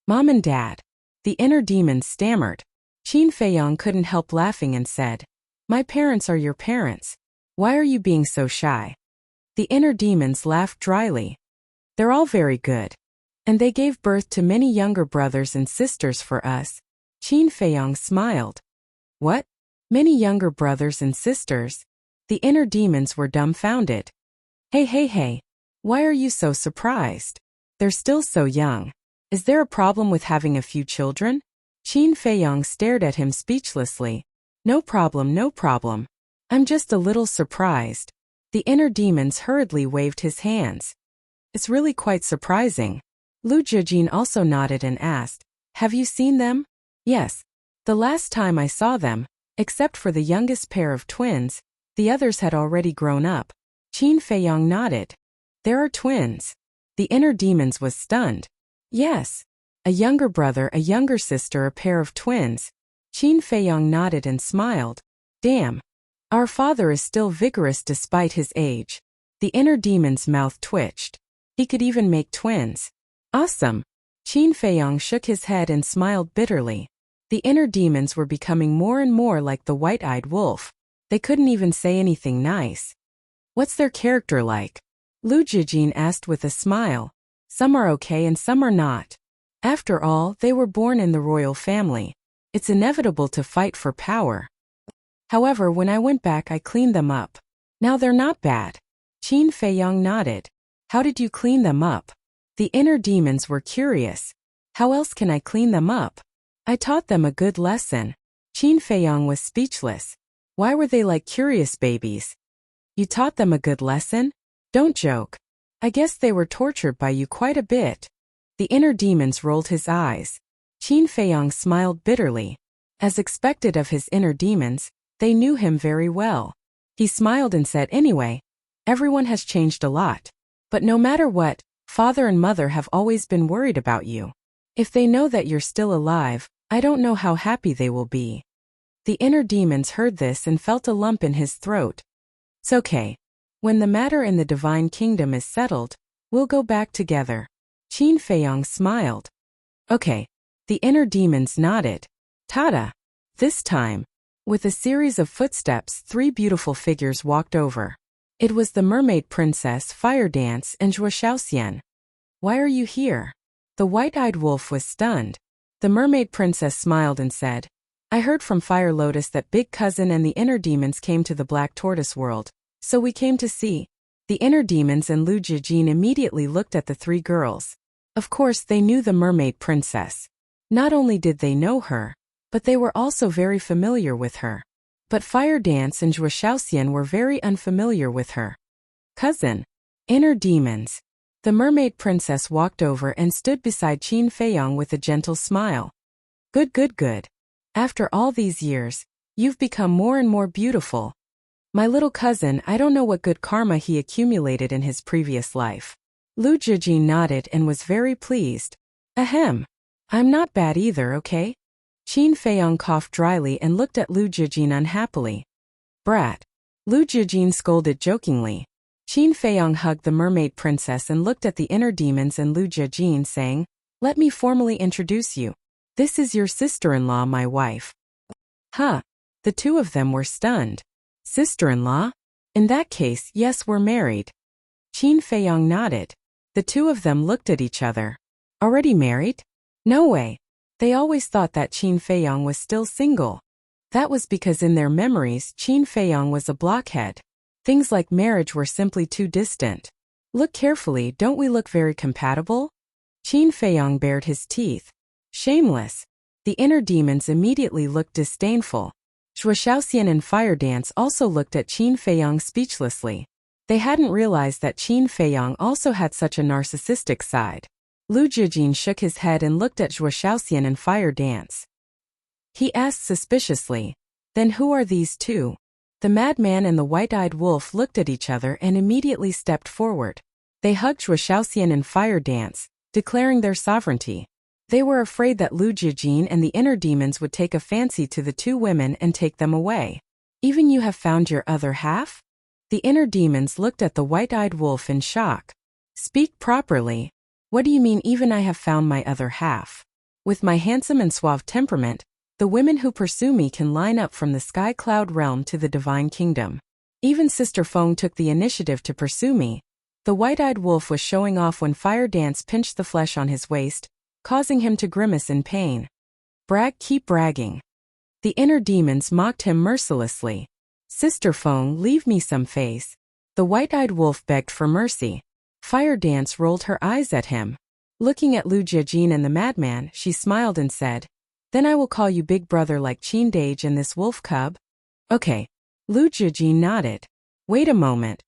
Mom and Dad. The inner demons stammered. Qin Feiyang couldn't help laughing and said, My parents are your parents. Why are you being so shy? The inner demons laughed dryly. They're all very good. And they gave birth to many younger brothers and sisters for us. Qin Feiyang smiled. What? Many younger brothers and sisters? The inner demons were dumbfounded. Hey. Why are you so surprised? They're still so young. Is there a problem with having a few children? Qin Feiyang stared at him speechlessly. No problem. I'm just a little surprised. The inner demons hurriedly waved his hands. It's really quite surprising. Lu Zhijin also nodded and asked, Have you seen them? Yes. The last time I saw them, except for the youngest pair of twins, the others had already grown up. Qin Feiyang nodded. There are twins. The inner demons was stunned. Yes. A younger brother, a younger sister, a pair of twins. Qin Feiyang nodded and smiled. Damn. Our father is still vigorous despite his age. The inner demon's mouth twitched. He could even make twins. Awesome. Qin Feiyang shook his head and smiled bitterly. The inner demons were becoming more and more like the white-eyed wolf. They couldn't even say anything nice. What's their character like? Lu Zhijin asked with a smile. Some are okay and some are not. After all, they were born in the royal family. It's inevitable to fight for power. However, when I went back, I cleaned them up. Now they're not bad. Qin Feiyang nodded. How did you clean them up? The inner demons were curious. How else can I clean them up? I taught them a good lesson. Qin Feiyang was speechless. Why were they like curious babies? You taught them a good lesson? Don't joke. I guess they were tortured by you quite a bit. The inner demons rolled his eyes. Qin Feiyang smiled bitterly. As expected of his inner demons, they knew him very well. He smiled and said, Anyway, everyone has changed a lot. But no matter what, father and mother have always been worried about you. If they know that you're still alive, I don't know how happy they will be. The inner demons heard this and felt a lump in his throat. It's okay. When the matter in the divine kingdom is settled, we'll go back together. Qin Feiyang smiled. Okay. The inner demons nodded. Tada! This time, with a series of footsteps, 3 beautiful figures walked over. It was the mermaid princess, Fire Dance, and Zhuo Shaoxian. Why are you here? The white-eyed wolf was stunned. The mermaid princess smiled and said, I heard from Fire Lotus that Big Cousin and the inner demons came to the Black Tortoise world, so we came to see. The inner demons and Lu Zhijin immediately looked at the 3 girls. Of course, they knew the mermaid princess. Not only did they know her, but they were also very familiar with her. But Fire Dance and Zhuo Shaoxian were very unfamiliar with her. Cousin. Inner demons. The mermaid princess walked over and stood beside Qin Feiyang with a gentle smile. Good. After all these years, you've become more and more beautiful. My little cousin, I don't know what good karma he accumulated in his previous life. Lu Zhijin nodded and was very pleased. Ahem. I'm not bad either, okay? Qin Feiyang coughed dryly and looked at Lu Zhijin unhappily. Brat. Lu Zhijin scolded jokingly. Qin Feiyang hugged the mermaid princess and looked at the inner demons and Lu Zhijin, saying, Let me formally introduce you. This is your sister-in-law, my wife. Huh. The 2 of them were stunned. Sister-in-law? In that case, yes, we're married. Qin Feiyang nodded. The 2 of them looked at each other. Already married? No way. They always thought that Qin Feiyang was still single. That was because in their memories, Qin Feiyang was a blockhead. Things like marriage were simply too distant. Look carefully, don't we look very compatible? Qin Feiyang bared his teeth. Shameless. The inner demons immediately looked disdainful. Zhuo Shaoxian and Fire Dance also looked at Qin Feiyang speechlessly. They hadn't realized that Qin Feiyang also had such a narcissistic side. Lu Zhijin shook his head and looked at Zhuo Shaoxian and Fire Dance. He asked suspiciously, Then who are these 2? The madman and the white-eyed wolf looked at each other and immediately stepped forward. They hugged Zhuo Shaoxian and Fire Dance, declaring their sovereignty. They were afraid that Lu Zhijin and the inner demons would take a fancy to the 2 women and take them away. Even you have found your other half? The inner demons looked at the white-eyed wolf in shock. Speak properly. What do you mean even I have found my other half? With my handsome and suave temperament, the women who pursue me can line up from the sky cloud realm to the divine kingdom. Even Sister Feng took the initiative to pursue me. The white-eyed wolf was showing off when Fire Dance pinched the flesh on his waist, causing him to grimace in pain. Brag, keep bragging. The inner demons mocked him mercilessly. Sister Feng, leave me some face. The white-eyed wolf begged for mercy. Fire Dance rolled her eyes at him. Looking at Lu Jiajin and the madman, she smiled and said, "Then I will call you big brother like Qin Dage and this wolf cub?" Okay. Lu Jiajin nodded. Wait a moment.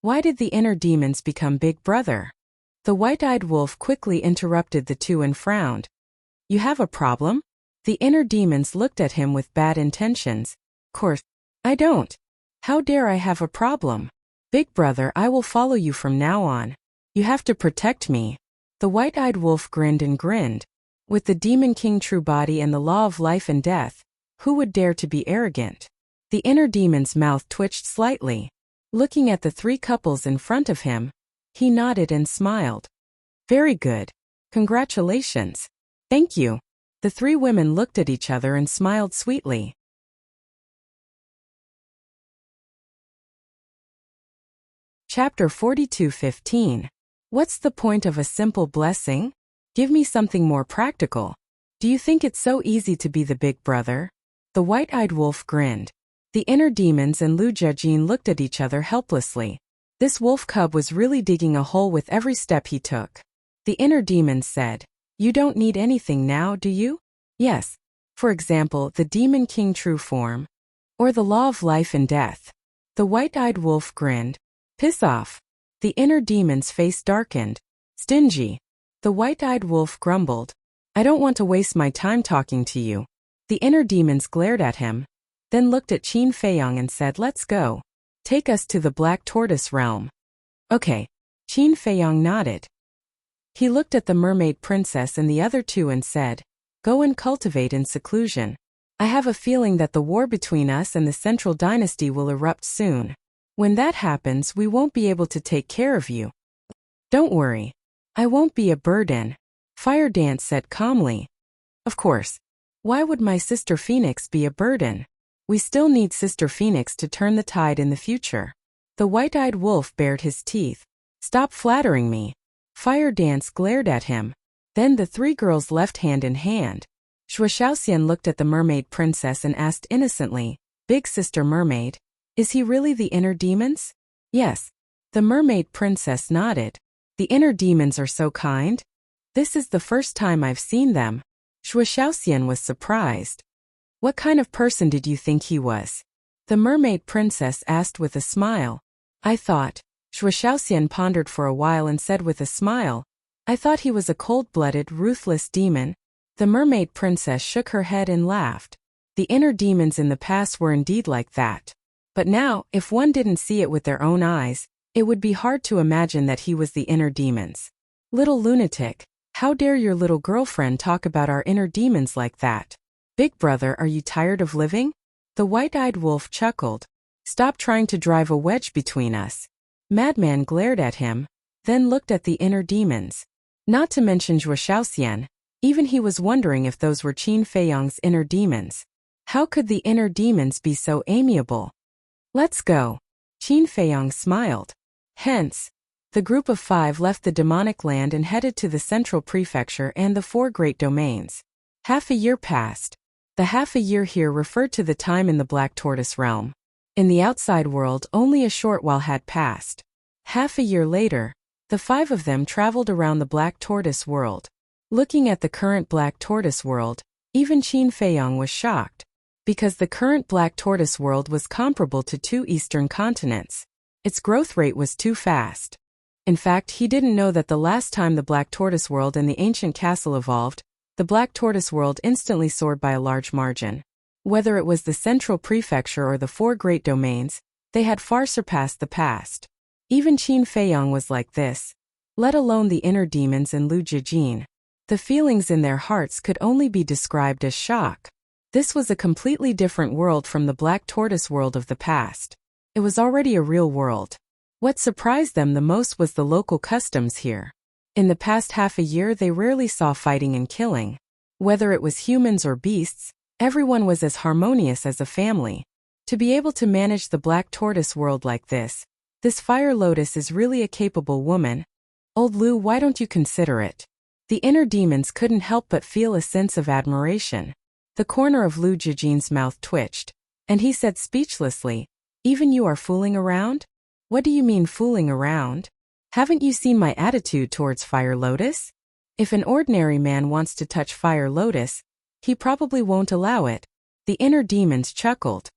Why did the inner demons become big brother? The white-eyed wolf quickly interrupted the two and frowned. You have a problem? The inner demons looked at him with bad intentions. Course, I don't. How dare I have a problem? Big brother, I will follow you from now on. You have to protect me. The white-eyed wolf grinned and grinned. With the demon king true body and the law of life and death, who would dare to be arrogant? The inner demon's mouth twitched slightly. Looking at the three couples in front of him, he nodded and smiled. Very good. Congratulations. Thank you. The three women looked at each other and smiled sweetly. Chapter 42:15. What's the point of a simple blessing? Give me something more practical. Do you think it's so easy to be the big brother? The white-eyed wolf grinned. The inner demons and Lu Jiajin looked at each other helplessly. This wolf cub was really digging a hole with every step he took. The inner demons said, "You don't need anything now, do you?" Yes. For example, the demon king true form. Or the law of life and death. The white-eyed wolf grinned. Piss off. The inner demon's face darkened. Stingy. The white-eyed wolf grumbled. I don't want to waste my time talking to you. The inner demons glared at him, then looked at Qin Feiyang and said, "Let's go. Take us to the Black Tortoise realm." Okay. Qin Feiyang nodded. He looked at the mermaid princess and the other two and said, "Go and cultivate in seclusion. I have a feeling that the war between us and the central dynasty will erupt soon. When that happens, we won't be able to take care of you." "Don't worry. I won't be a burden," Fire Dance said calmly. "Of course. Why would my sister Phoenix be a burden? We still need Sister Phoenix to turn the tide in the future." The white-eyed wolf bared his teeth. "Stop flattering me." Fire Dance glared at him. Then the three girls left hand in hand. Shuaxiaoxian looked at the mermaid princess and asked innocently, "Big sister mermaid, is he really the inner demons?" "Yes." The mermaid princess nodded. "The inner demons are so kind. This is the first time I've seen them." Shuaxiaoxian was surprised. "What kind of person did you think he was?" The mermaid princess asked with a smile. "I thought." Shuaxiaoxian pondered for a while and said with a smile, "I thought he was a cold-blooded, ruthless demon." The mermaid princess shook her head and laughed. The inner demons in the past were indeed like that. But now, if one didn't see it with their own eyes, it would be hard to imagine that he was the inner demons. "Little lunatic, how dare your little girlfriend talk about our inner demons like that? Big brother, are you tired of living?" The white-eyed wolf chuckled. "Stop trying to drive a wedge between us." Madman glared at him, then looked at the inner demons. Not to mention Zhuoxiaoxian, even he was wondering if those were Qin Feiyang's inner demons. How could the inner demons be so amiable? "Let's go." Qin Feiyang smiled. Hence, the group of 5 left the demonic land and headed to the central prefecture and the 4 great domains. Half a year passed. The half a year here referred to the time in the Black Tortoise realm. In the outside world, only a short while had passed. Half a year later, the 5 of them traveled around the Black Tortoise world. Looking at the current Black Tortoise world, even Qin Feiyang was shocked, because the current Black Tortoise world was comparable to 2 eastern continents. Its growth rate was too fast. In fact, he didn't know that the last time the Black Tortoise world and the ancient castle evolved, the Black Tortoise world instantly soared by a large margin. Whether it was the central prefecture or the 4 great domains, they had far surpassed the past. Even Qin Feiyang was like this, let alone the inner demons and Lu Jiajin. The feelings in their hearts could only be described as shock. This was a completely different world from the Black Tortoise world of the past. It was already a real world. What surprised them the most was the local customs here. In the past half a year they rarely saw fighting and killing. Whether it was humans or beasts, everyone was as harmonious as a family. To be able to manage the black tortoise world like this fire lotus is really a capable woman. Old Lu, why don't you consider it? The inner demons couldn't help but feel a sense of admiration. The corner of Lu Jijin's mouth twitched, and he said speechlessly, "Even you are fooling around? What do you mean fooling around? Haven't you seen my attitude towards Fire Lotus? If an ordinary man wants to touch Fire Lotus, he probably won't allow it." The inner demons chuckled.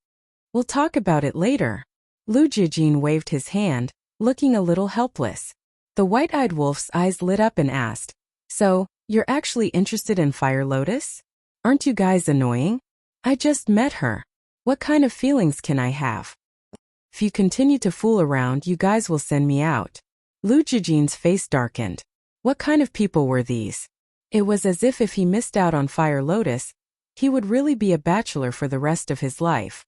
"We'll talk about it later." Lu Jijin waved his hand, looking a little helpless. The white-eyed wolf's eyes lit up and asked, "So, you're actually interested in Fire Lotus? Aren't you guys annoying? I just met her. What kind of feelings can I have? If you continue to fool around, you guys will send me out." Lu Jijin's face darkened. What kind of people were these? It was as if he missed out on Fire Lotus, he would really be a bachelor for the rest of his life.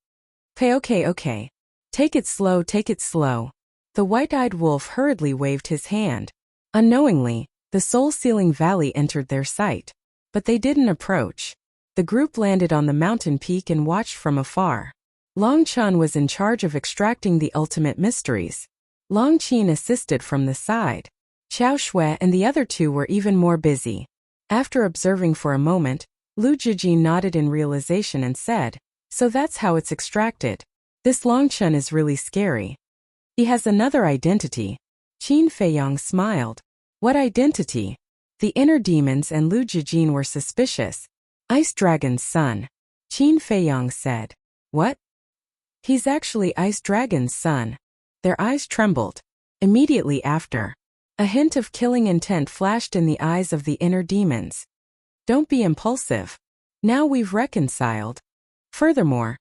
Okay. Take it slow, take it slow." The white-eyed wolf hurriedly waved his hand. Unknowingly, the soul-sealing valley entered their sight. But they didn't approach. The group landed on the mountain peak and watched from afar. Long Chun was in charge of extracting the ultimate mysteries. Long Qin assisted from the side. Xiao Shui and the other two were even more busy. After observing for a moment, Lu Jijin nodded in realization and said, "So that's how it's extracted. This Long Chun is really scary. He has another identity." Qin Feiyang smiled. "What identity?" The inner demons and Lu Jijin were suspicious. "Ice Dragon's son," Qin Feiyang said. "What?" "He's actually Ice Dragon's son." Their eyes trembled. Immediately after, a hint of killing intent flashed in the eyes of the inner demons. "Don't be impulsive. Now we've reconciled. Furthermore,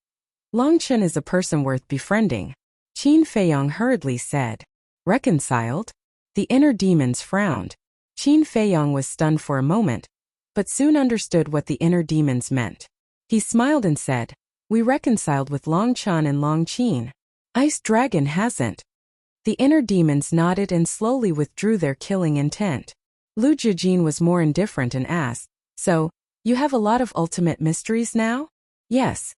Long Chen is a person worth befriending," Qin Feiyang hurriedly said. "Reconciled?" The inner demons frowned. Qin Feiyang was stunned for a moment, but soon understood what the inner demons meant. He smiled and said, "We reconciled with Long Chan and Long Qin. Ice Dragon hasn't." The inner demons nodded and slowly withdrew their killing intent. Lu Jijin was more indifferent and asked, "So, you have a lot of ultimate mysteries now?" "Yes.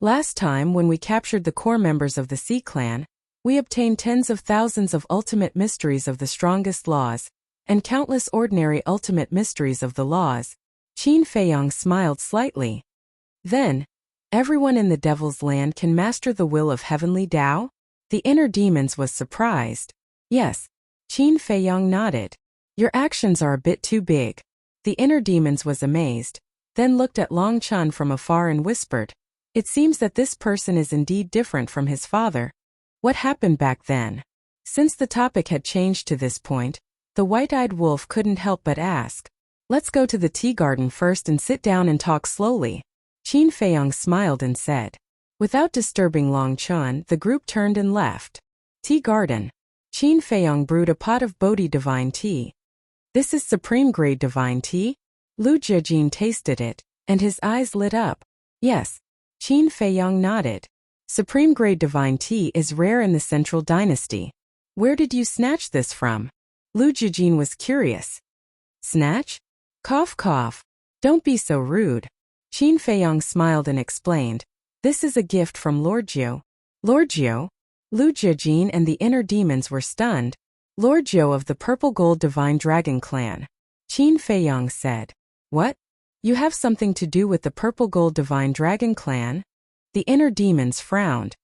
Last time when we captured the core members of the Sea Clan, we obtained tens of thousands of ultimate mysteries of the strongest laws, and countless ordinary ultimate mysteries of the laws." Qin Feiyang smiled slightly. "Then, everyone in the Devil's Land can master the will of Heavenly Tao?" The inner demons was surprised. "Yes." Qin Feiyang nodded. "Your actions are a bit too big." The inner demons was amazed, then looked at Long Chun from afar and whispered, "It seems that this person is indeed different from his father. What happened back then?" Since the topic had changed to this point, the white-eyed wolf couldn't help but ask, "Let's go to the tea garden first and sit down and talk slowly." Qin Feiyang smiled and said. Without disturbing Long Chun, the group turned and left. Tea garden. Qin Feiyang brewed a pot of Bodhi divine tea. "This is supreme-grade divine tea?" Lu Jijin tasted it, and his eyes lit up. "Yes." Qin Feiyang nodded. "Supreme-grade divine tea is rare in the Central Dynasty. Where did you snatch this from?" Lu Jijin was curious. "Snatch? Cough cough. Don't be so rude." Qin Feiyang smiled and explained, "This is a gift from Lord Jiu." "Lord Jiu?" Lu Jijin and the inner demons were stunned. "Lord Jiu of the Purple Gold Divine Dragon Clan," Qin Feiyang said. "What? You have something to do with the Purple Gold Divine Dragon Clan?" The inner demons frowned.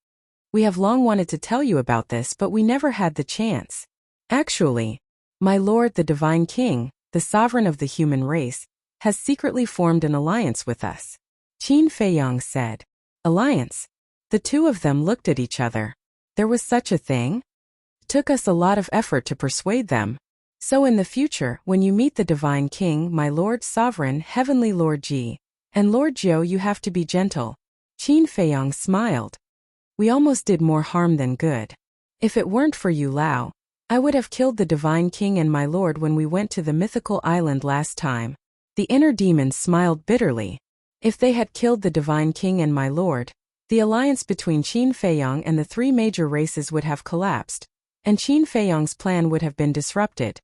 "We have long wanted to tell you about this, but we never had the chance. Actually, my lord the Divine King, the sovereign of the human race, has secretly formed an alliance with us," Qin Feiyang said. "Alliance?" The two of them looked at each other. There was such a thing? It took us a lot of effort to persuade them. "So in the future, when you meet the Divine King, my Lord Sovereign, Heavenly Lord Ji, and Lord Jiu, you have to be gentle." Qin Feiyang smiled. "We almost did more harm than good. If it weren't for you Lao, I would have killed the Divine King and my Lord when we went to the mythical island last time." The inner demons smiled bitterly. If they had killed the Divine King and my Lord, the alliance between Qin Feiyang and the three major races would have collapsed. and Qin Feiyang's plan would have been disrupted.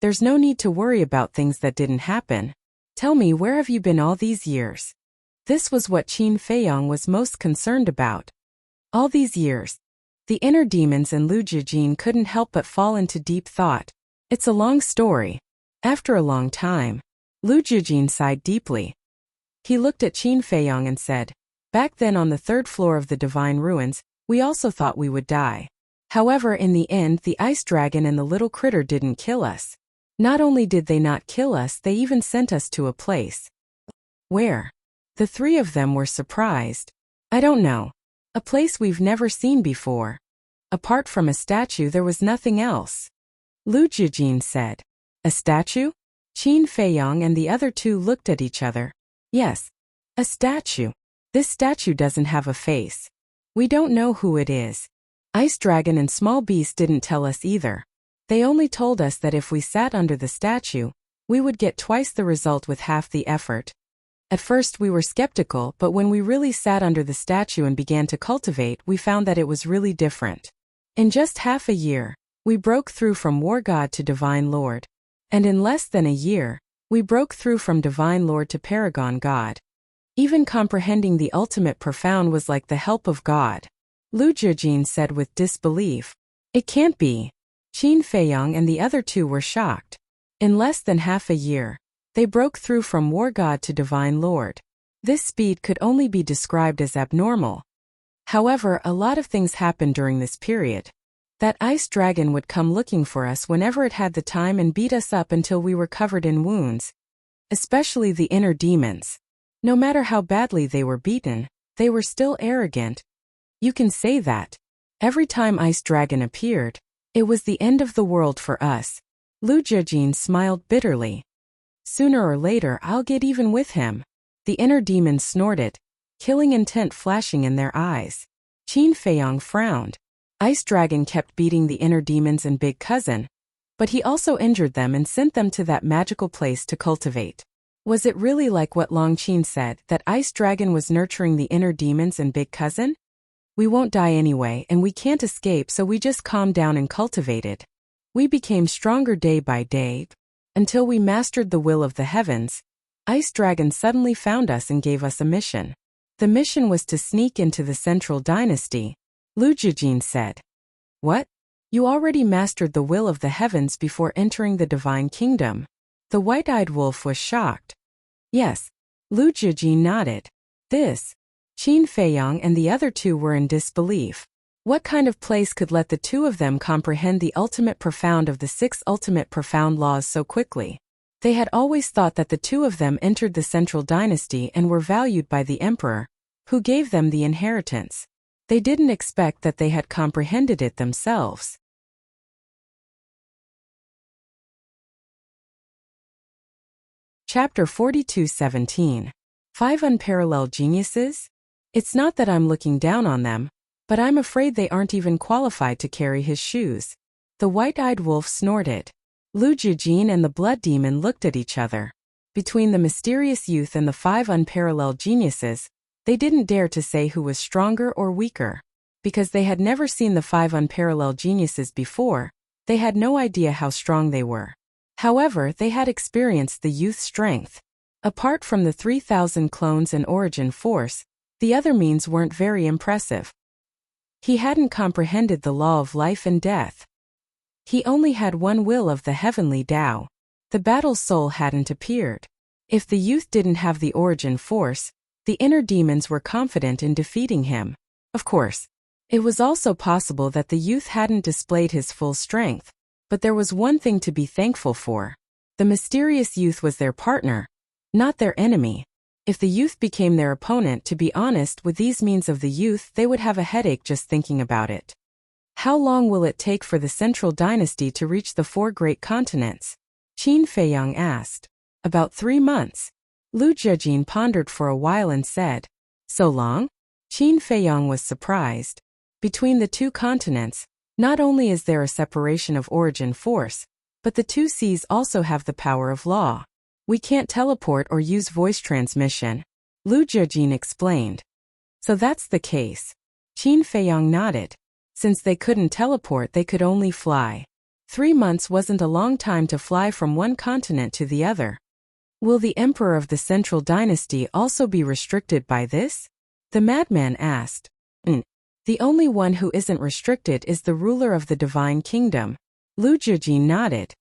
There's no need to worry about things that didn't happen. Tell me, where have you been all these years? This was what Qin Feiyang was most concerned about. All these years. The inner demons and Lu Jijin couldn't help but fall into deep thought. It's a long story. After a long time, Lu Jijin sighed deeply. He looked at Qin Feiyang and said, "Back then on the 3rd floor of the Divine Ruins, we also thought we would die. However, in the end, the ice dragon and the little critter didn't kill us. Not only did they not kill us, they even sent us to a place." "Where?" The three of them were surprised. "I don't know. A place we've never seen before. Apart from a statue, there was nothing else." Lu Jijin said. "A statue?" Qin Feiyang and the other two looked at each other. "Yes. A statue. This statue doesn't have a face. We don't know who it is. Ice Dragon and Small Beast didn't tell us either. They only told us that if we sat under the statue, we would get twice the result with half the effort. At first we were skeptical, but when we really sat under the statue and began to cultivate, we found that it was really different. In just half a year, we broke through from War God to Divine Lord. And in less than a year, we broke through from Divine Lord to Paragon God. Even comprehending the ultimate profound was like the help of God." Lu Jijin said with disbelief. "It can't be." Qin Feiyang and the other two were shocked. In less than half a year, they broke through from War God to Divine Lord. This speed could only be described as abnormal. However, a lot of things happened during this period. That ice dragon would come looking for us whenever it had the time and beat us up until we were covered in wounds. Especially the inner demons. No matter how badly they were beaten, they were still arrogant. You can say that. Every time Ice Dragon appeared, it was the end of the world for us. Lu Jijin smiled bitterly. "Sooner or later I'll get even with him." The inner demons snorted, killing intent flashing in their eyes. Qin Feiyang frowned. Ice Dragon kept beating the inner demons and Big Cousin, but he also injured them and sent them to that magical place to cultivate. Was it really like what Long Qin said, that Ice Dragon was nurturing the inner demons and Big Cousin? We won't die anyway, and we can't escape, so we just calmed down and cultivated. We became stronger day by day, until we mastered the will of the heavens. Ice Dragon suddenly found us and gave us a mission. The mission was to sneak into the Central Dynasty. Lu Jijin said. "What? You already mastered the will of the heavens before entering the Divine Kingdom?" The white-eyed wolf was shocked. "Yes." Lu Jijin nodded. This. Qin Feiyang and the other two were in disbelief. What kind of place could let the two of them comprehend the ultimate profound of the 6 ultimate profound laws so quickly? They had always thought that the two of them entered the Central Dynasty and were valued by the Emperor, who gave them the inheritance. They didn't expect that they had comprehended it themselves. Chapter 42:17. 5 Unparalleled Geniuses? It's not that I'm looking down on them, but I'm afraid they aren't even qualified to carry his shoes. The white-eyed wolf snorted. Lu Jijin and the blood demon looked at each other. Between the mysterious youth and the 5 unparalleled geniuses, they didn't dare to say who was stronger or weaker. Because they had never seen the 5 unparalleled geniuses before, they had no idea how strong they were. However, they had experienced the youth's strength. Apart from the 3,000 clones and origin force, the other means weren't very impressive. He hadn't comprehended the law of life and death. He only had one will of the heavenly Tao. The battle soul hadn't appeared. If the youth didn't have the origin force, the inner demons were confident in defeating him. Of course, it was also possible that the youth hadn't displayed his full strength, but there was one thing to be thankful for. The mysterious youth was their partner, not their enemy. If the youth became their opponent, to be honest, with these means of the youth, they would have a headache just thinking about it. How long will it take for the Central Dynasty to reach the 4 great continents? Qin Feiyang asked. About 3 months. Lu Jijin pondered for a while and said, "So long?" Qin Feiyang was surprised. Between the 2 continents, not only is there a separation of origin force, but the 2 seas also have the power of law. We can't teleport or use voice transmission, Lu Jijin explained. So that's the case. Qin Feiyang nodded. Since they couldn't teleport, they could only fly. 3 months wasn't a long time to fly from one continent to the other. Will the emperor of the Central Dynasty also be restricted by this? The madman asked. The only one who isn't restricted is the ruler of the Divine Kingdom. Lu Jijin nodded.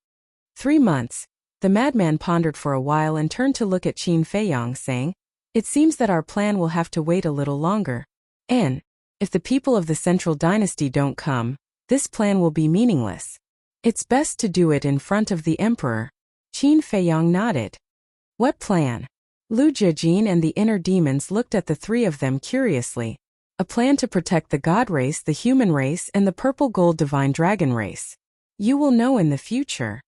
3 months. The madman pondered for a while and turned to look at Qin Feiyang, saying, "It seems that our plan will have to wait a little longer. And if the people of the Central Dynasty don't come, this plan will be meaningless. It's best to do it in front of the emperor." Qin Feiyang nodded. What plan? Lu Jijin and the inner demons looked at the three of them curiously. A plan to protect the god race, the human race, and the purple gold divine dragon race. You will know in the future.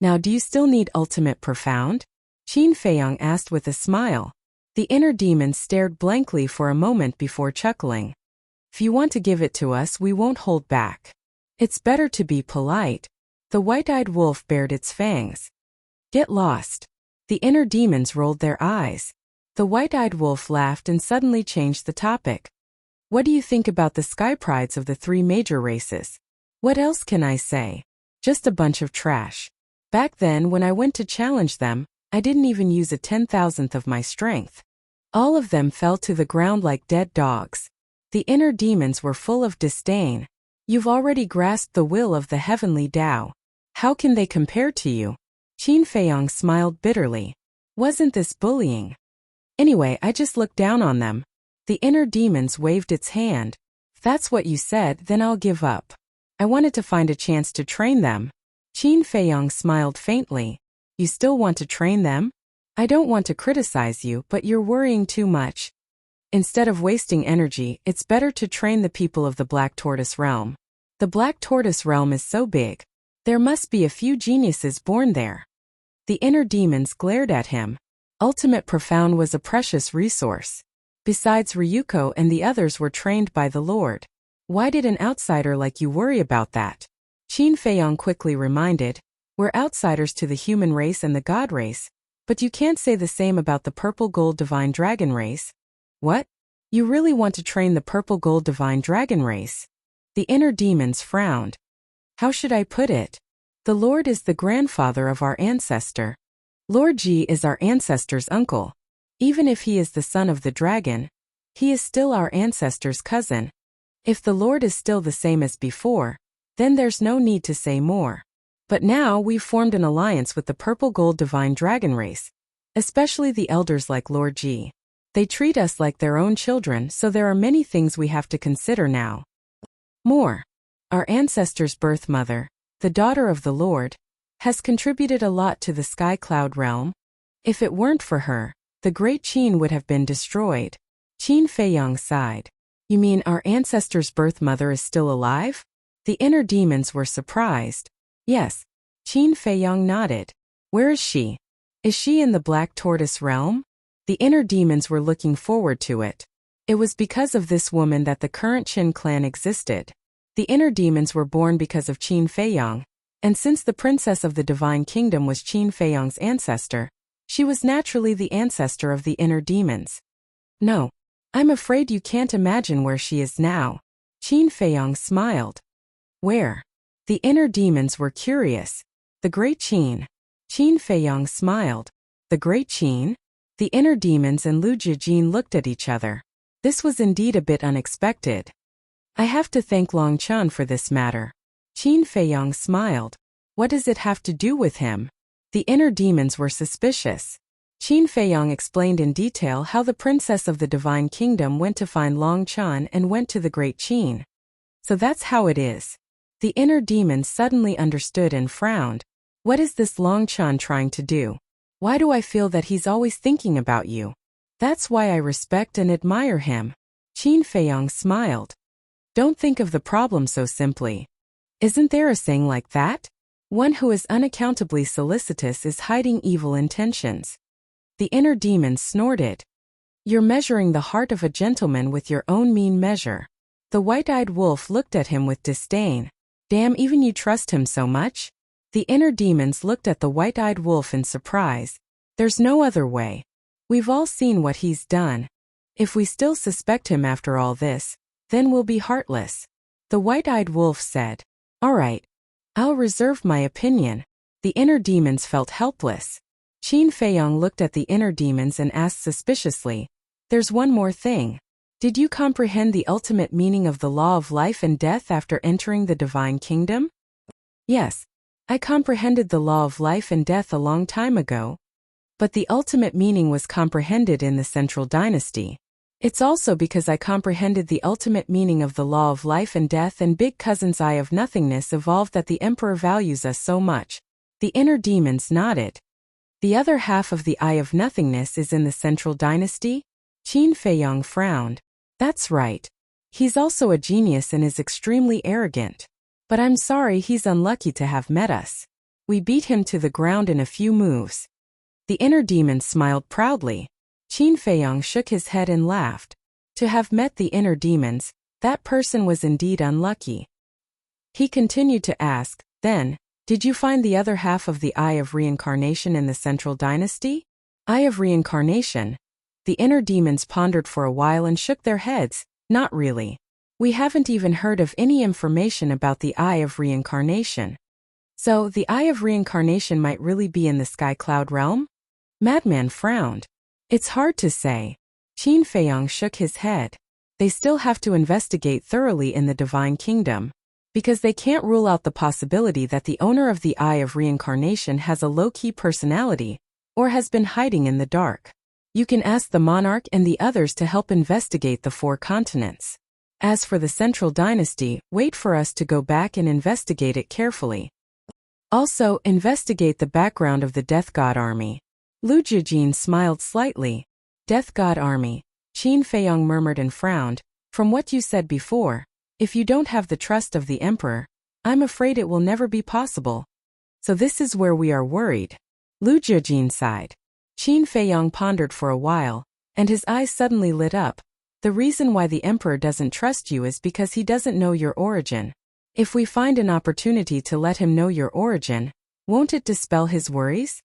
Now, do you still need ultimate profound? Qin Feiyang asked with a smile. The inner demons stared blankly for a moment before chuckling. If you want to give it to us, we won't hold back. It's better to be polite. The white-eyed wolf bared its fangs. Get lost. The inner demons rolled their eyes. The white-eyed wolf laughed and suddenly changed the topic. What do you think about the sky prides of the 3 major races? What else can I say? Just a bunch of trash. Back then, when I went to challenge them, I didn't even use a 10,000th of my strength. All of them fell to the ground like dead dogs. The inner demons were full of disdain. You've already grasped the will of the heavenly Tao. How can they compare to you? Qin Feiyang smiled bitterly. Wasn't this bullying? Anyway, I just looked down on them. The inner demons waved its hand. If that's what you said, then I'll give up. I wanted to find a chance to train them. Qin Feiyang smiled faintly. You still want to train them? I don't want to criticize you, but you're worrying too much. Instead of wasting energy, it's better to train the people of the Black Tortoise Realm. The Black Tortoise Realm is so big. There must be a few geniuses born there. The inner demons glared at him. Ultimate Profound was a precious resource. Besides, Ryuko and the others were trained by the Lord. Why did an outsider like you worry about that? Qin Feiyang quickly reminded, we're outsiders to the human race and the god race, but you can't say the same about the purple gold divine dragon race. What? You really want to train the purple gold divine dragon race? The inner demons frowned. How should I put it? The Lord is the grandfather of our ancestor. Lord Ji is our ancestor's uncle. Even if he is the son of the dragon, he is still our ancestor's cousin. If the Lord is still the same as before, then there's no need to say more. But now we've formed an alliance with the purple gold divine dragon race, especially the elders like Lord Ji. They treat us like their own children, so there are many things we have to consider now. More. Our ancestor's birth mother, the daughter of the Lord, has contributed a lot to the sky cloud realm. If it weren't for her, the great Qin would have been destroyed. Qin Feiyang sighed. You mean our ancestor's birth mother is still alive? The inner demons were surprised. Yes. Qin Feiyang nodded. Where is she? Is she in the Black Tortoise realm? The inner demons were looking forward to it. It was because of this woman that the current Qin clan existed. The inner demons were born because of Qin Feiyang, and since the princess of the Divine Kingdom was Qin Feiyang's ancestor, she was naturally the ancestor of the inner demons. No. I'm afraid you can't imagine where she is now. Qin Feiyang smiled. Where? The inner demons were curious. The Great Qin. Qin Feiyang smiled. The Great Qin? The inner demons and Lu Jijin looked at each other. This was indeed a bit unexpected. I have to thank Long Chun for this matter. Qin Feiyang smiled. What does it have to do with him? The inner demons were suspicious. Qin Feiyang explained in detail how the princess of the Divine Kingdom went to find Long Chun and went to the Great Qin. So that's how it is. The inner demons suddenly understood and frowned. What is this Long Chun trying to do? Why do I feel that he's always thinking about you? That's why I respect and admire him. Qin Feiyang smiled. Don't think of the problem so simply. Isn't there a saying like that? One who is unaccountably solicitous is hiding evil intentions. The inner demon snorted. You're measuring the heart of a gentleman with your own mean measure. The white-eyed wolf looked at him with disdain. Damn, even you trust him so much? The inner demons looked at the white-eyed wolf in surprise. There's no other way. We've all seen what he's done. If we still suspect him after all this, then we'll be heartless. The white-eyed wolf said, "All right. I'll reserve my opinion." The inner demons felt helpless. Qin Feiyong looked at the inner demons and asked suspiciously, "There's one more thing. Did you comprehend the ultimate meaning of the law of life and death after entering the divine kingdom?" "Yes. I comprehended the law of life and death a long time ago. But the ultimate meaning was comprehended in the central dynasty. It's also because I comprehended the ultimate meaning of the law of life and death and Big Cousin's Eye of Nothingness evolved that the Emperor values us so much." The inner demons nodded. "The other half of the Eye of Nothingness is in the central dynasty?" Qin Feiyong frowned. "That's right. He's also a genius and is extremely arrogant. But I'm sorry he's unlucky to have met us. We beat him to the ground in a few moves." The inner demon smiled proudly. Qin Feiyong shook his head and laughed. To have met the inner demons, that person was indeed unlucky. He continued to ask, "Then, did you find the other half of the Eye of Reincarnation in the central dynasty?" Eye of Reincarnation? The inner demons pondered for a while and shook their heads. "Not really. We haven't even heard of any information about the Eye of Reincarnation." "So, the Eye of Reincarnation might really be in the Sky Cloud realm?" Madman frowned. "It's hard to say." Qin Feiyong shook his head. "They still have to investigate thoroughly in the Divine Kingdom, because they can't rule out the possibility that the owner of the Eye of Reincarnation has a low-key personality, or has been hiding in the dark. You can ask the monarch and the others to help investigate the 4 continents. As for the Central Dynasty, wait for us to go back and investigate it carefully. Also, investigate the background of the Death God Army." Lu Jijin smiled slightly. "Death God Army," Qin Feiyong murmured and frowned. "From what you said before, if you don't have the trust of the Emperor, I'm afraid it will never be possible. So this is where we are worried." Lu Jijin sighed. Qin Feiyong pondered for a while, and his eyes suddenly lit up. "The reason why the Emperor doesn't trust you is because he doesn't know your origin. If we find an opportunity to let him know your origin, won't it dispel his worries?"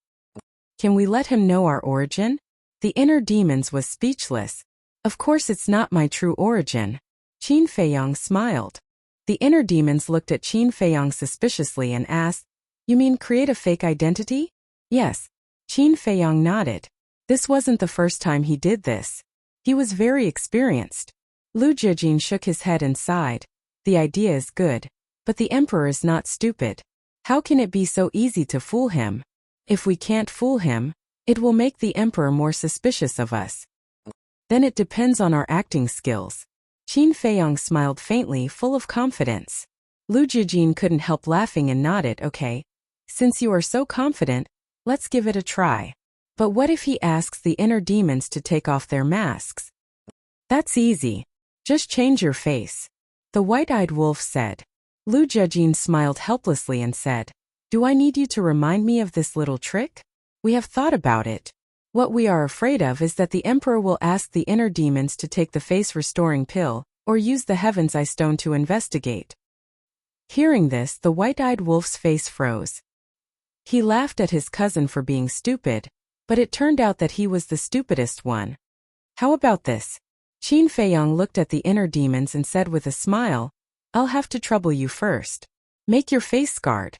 "Can we let him know our origin?" The inner demons was speechless. "Of course it's not my true origin." Qin Feiyong smiled. The inner demons looked at Qin Feiyong suspiciously and asked, "You mean create a fake identity?" "Yes." Qin Feiyong nodded. This wasn't the first time he did this. He was very experienced. Lu Jijin shook his head and sighed. "The idea is good. But the Emperor is not stupid. How can it be so easy to fool him? If we can't fool him, it will make the Emperor more suspicious of us. Then it depends on our acting skills." Qin Feiyong smiled faintly, full of confidence. Lu Jijin couldn't help laughing and nodded. "Okay. Since you are so confident, let's give it a try." "But what if he asks the inner demons to take off their masks?" "That's easy. Just change your face," the white-eyed wolf said. Lu Jijin smiled helplessly and said, "Do I need you to remind me of this little trick? We have thought about it. What we are afraid of is that the Emperor will ask the inner demons to take the face-restoring pill, or use the Heaven's Eye Stone to investigate." Hearing this, the white-eyed wolf's face froze. He laughed at his cousin for being stupid, but it turned out that he was the stupidest one. "How about this?" Qin Feiyong looked at the inner demons and said with a smile, "I'll have to trouble you first. Make your face scarred."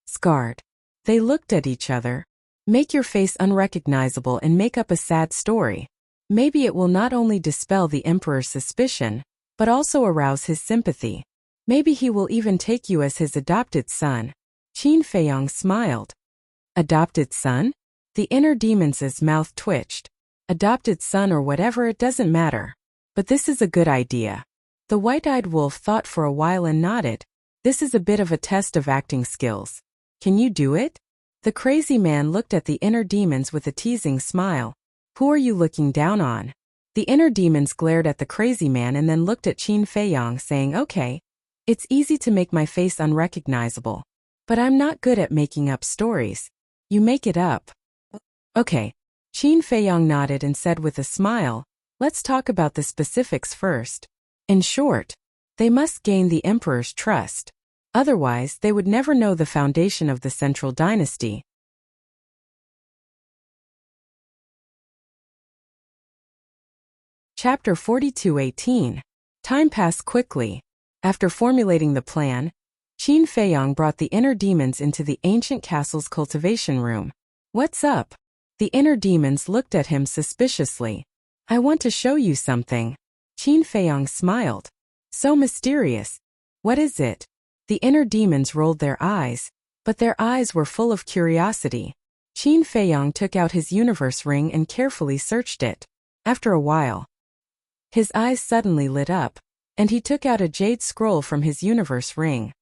"Scarred?" They looked at each other. "Make your face unrecognizable and make up a sad story. Maybe it will not only dispel the Emperor's suspicion, but also arouse his sympathy. Maybe he will even take you as his adopted son." Qin Feiyong smiled. "Adopted son?" The inner demons' mouth twitched. "Adopted son or whatever, it doesn't matter. But this is a good idea." The white-eyed wolf thought for a while and nodded. "This is a bit of a test of acting skills. Can you do it?" The crazy man looked at the inner demons with a teasing smile. "Who are you looking down on?" The inner demons glared at the crazy man and then looked at Qin Feiyong, saying, "Okay. It's easy to make my face unrecognizable. But I'm not good at making up stories. You make it up." "Okay." Qin Feiyong nodded and said with a smile, "Let's talk about the specifics first. In short, they must gain the Emperor's trust. Otherwise, they would never know the foundation of the Central Dynasty." Chapter 42:18. Time passed quickly. After formulating the plan, Qin Feiyang brought the inner demons into the ancient castle's cultivation room. What's up? The inner demons looked at him suspiciously. I want to show you something. Qin Feiyang smiled. So mysterious. What is it? The inner demons rolled their eyes, but their eyes were full of curiosity. Qin Feiyang took out his universe ring and carefully searched it. After a while, his eyes suddenly lit up, and he took out a jade scroll from his universe ring.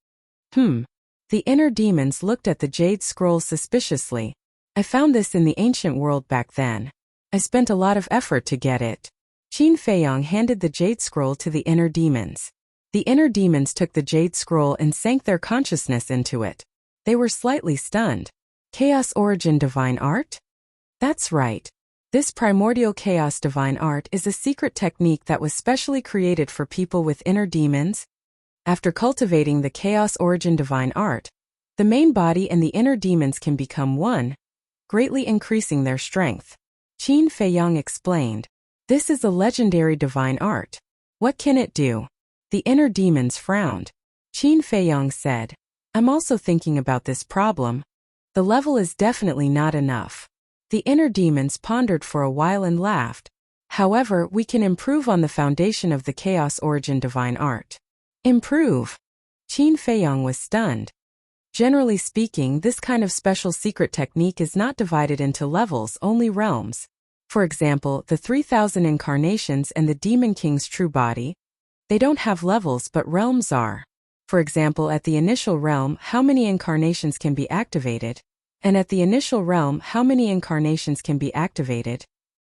The inner demons looked at the jade scroll suspiciously. I found this in the ancient world back then. I spent a lot of effort to get it. Qin Feiyang handed the jade scroll to the inner demons. The inner demons took the jade scroll and sank their consciousness into it. They were slightly stunned. Chaos Origin Divine Art? That's right. This primordial chaos divine art is a secret technique that was specially created for people with inner demons. After cultivating the Chaos Origin Divine Art, the main body and the inner demons can become one, greatly increasing their strength. Qin Feiyang explained. This is a legendary divine art. What can it do? The inner demons frowned. Qin Feiyang said, I'm also thinking about this problem. The level is definitely not enough. The inner demons pondered for a while and laughed. However, we can improve on the foundation of the Chaos Origin Divine Art. Improve? Qin Feiyang was stunned. Generally speaking, this kind of special secret technique is not divided into levels, only realms. For example, the 3,000 incarnations and the Demon King's true body. They don't have levels but realms are. For example, at the initial realm, how many incarnations can be activated? And at the initial realm, how many incarnations can be activated?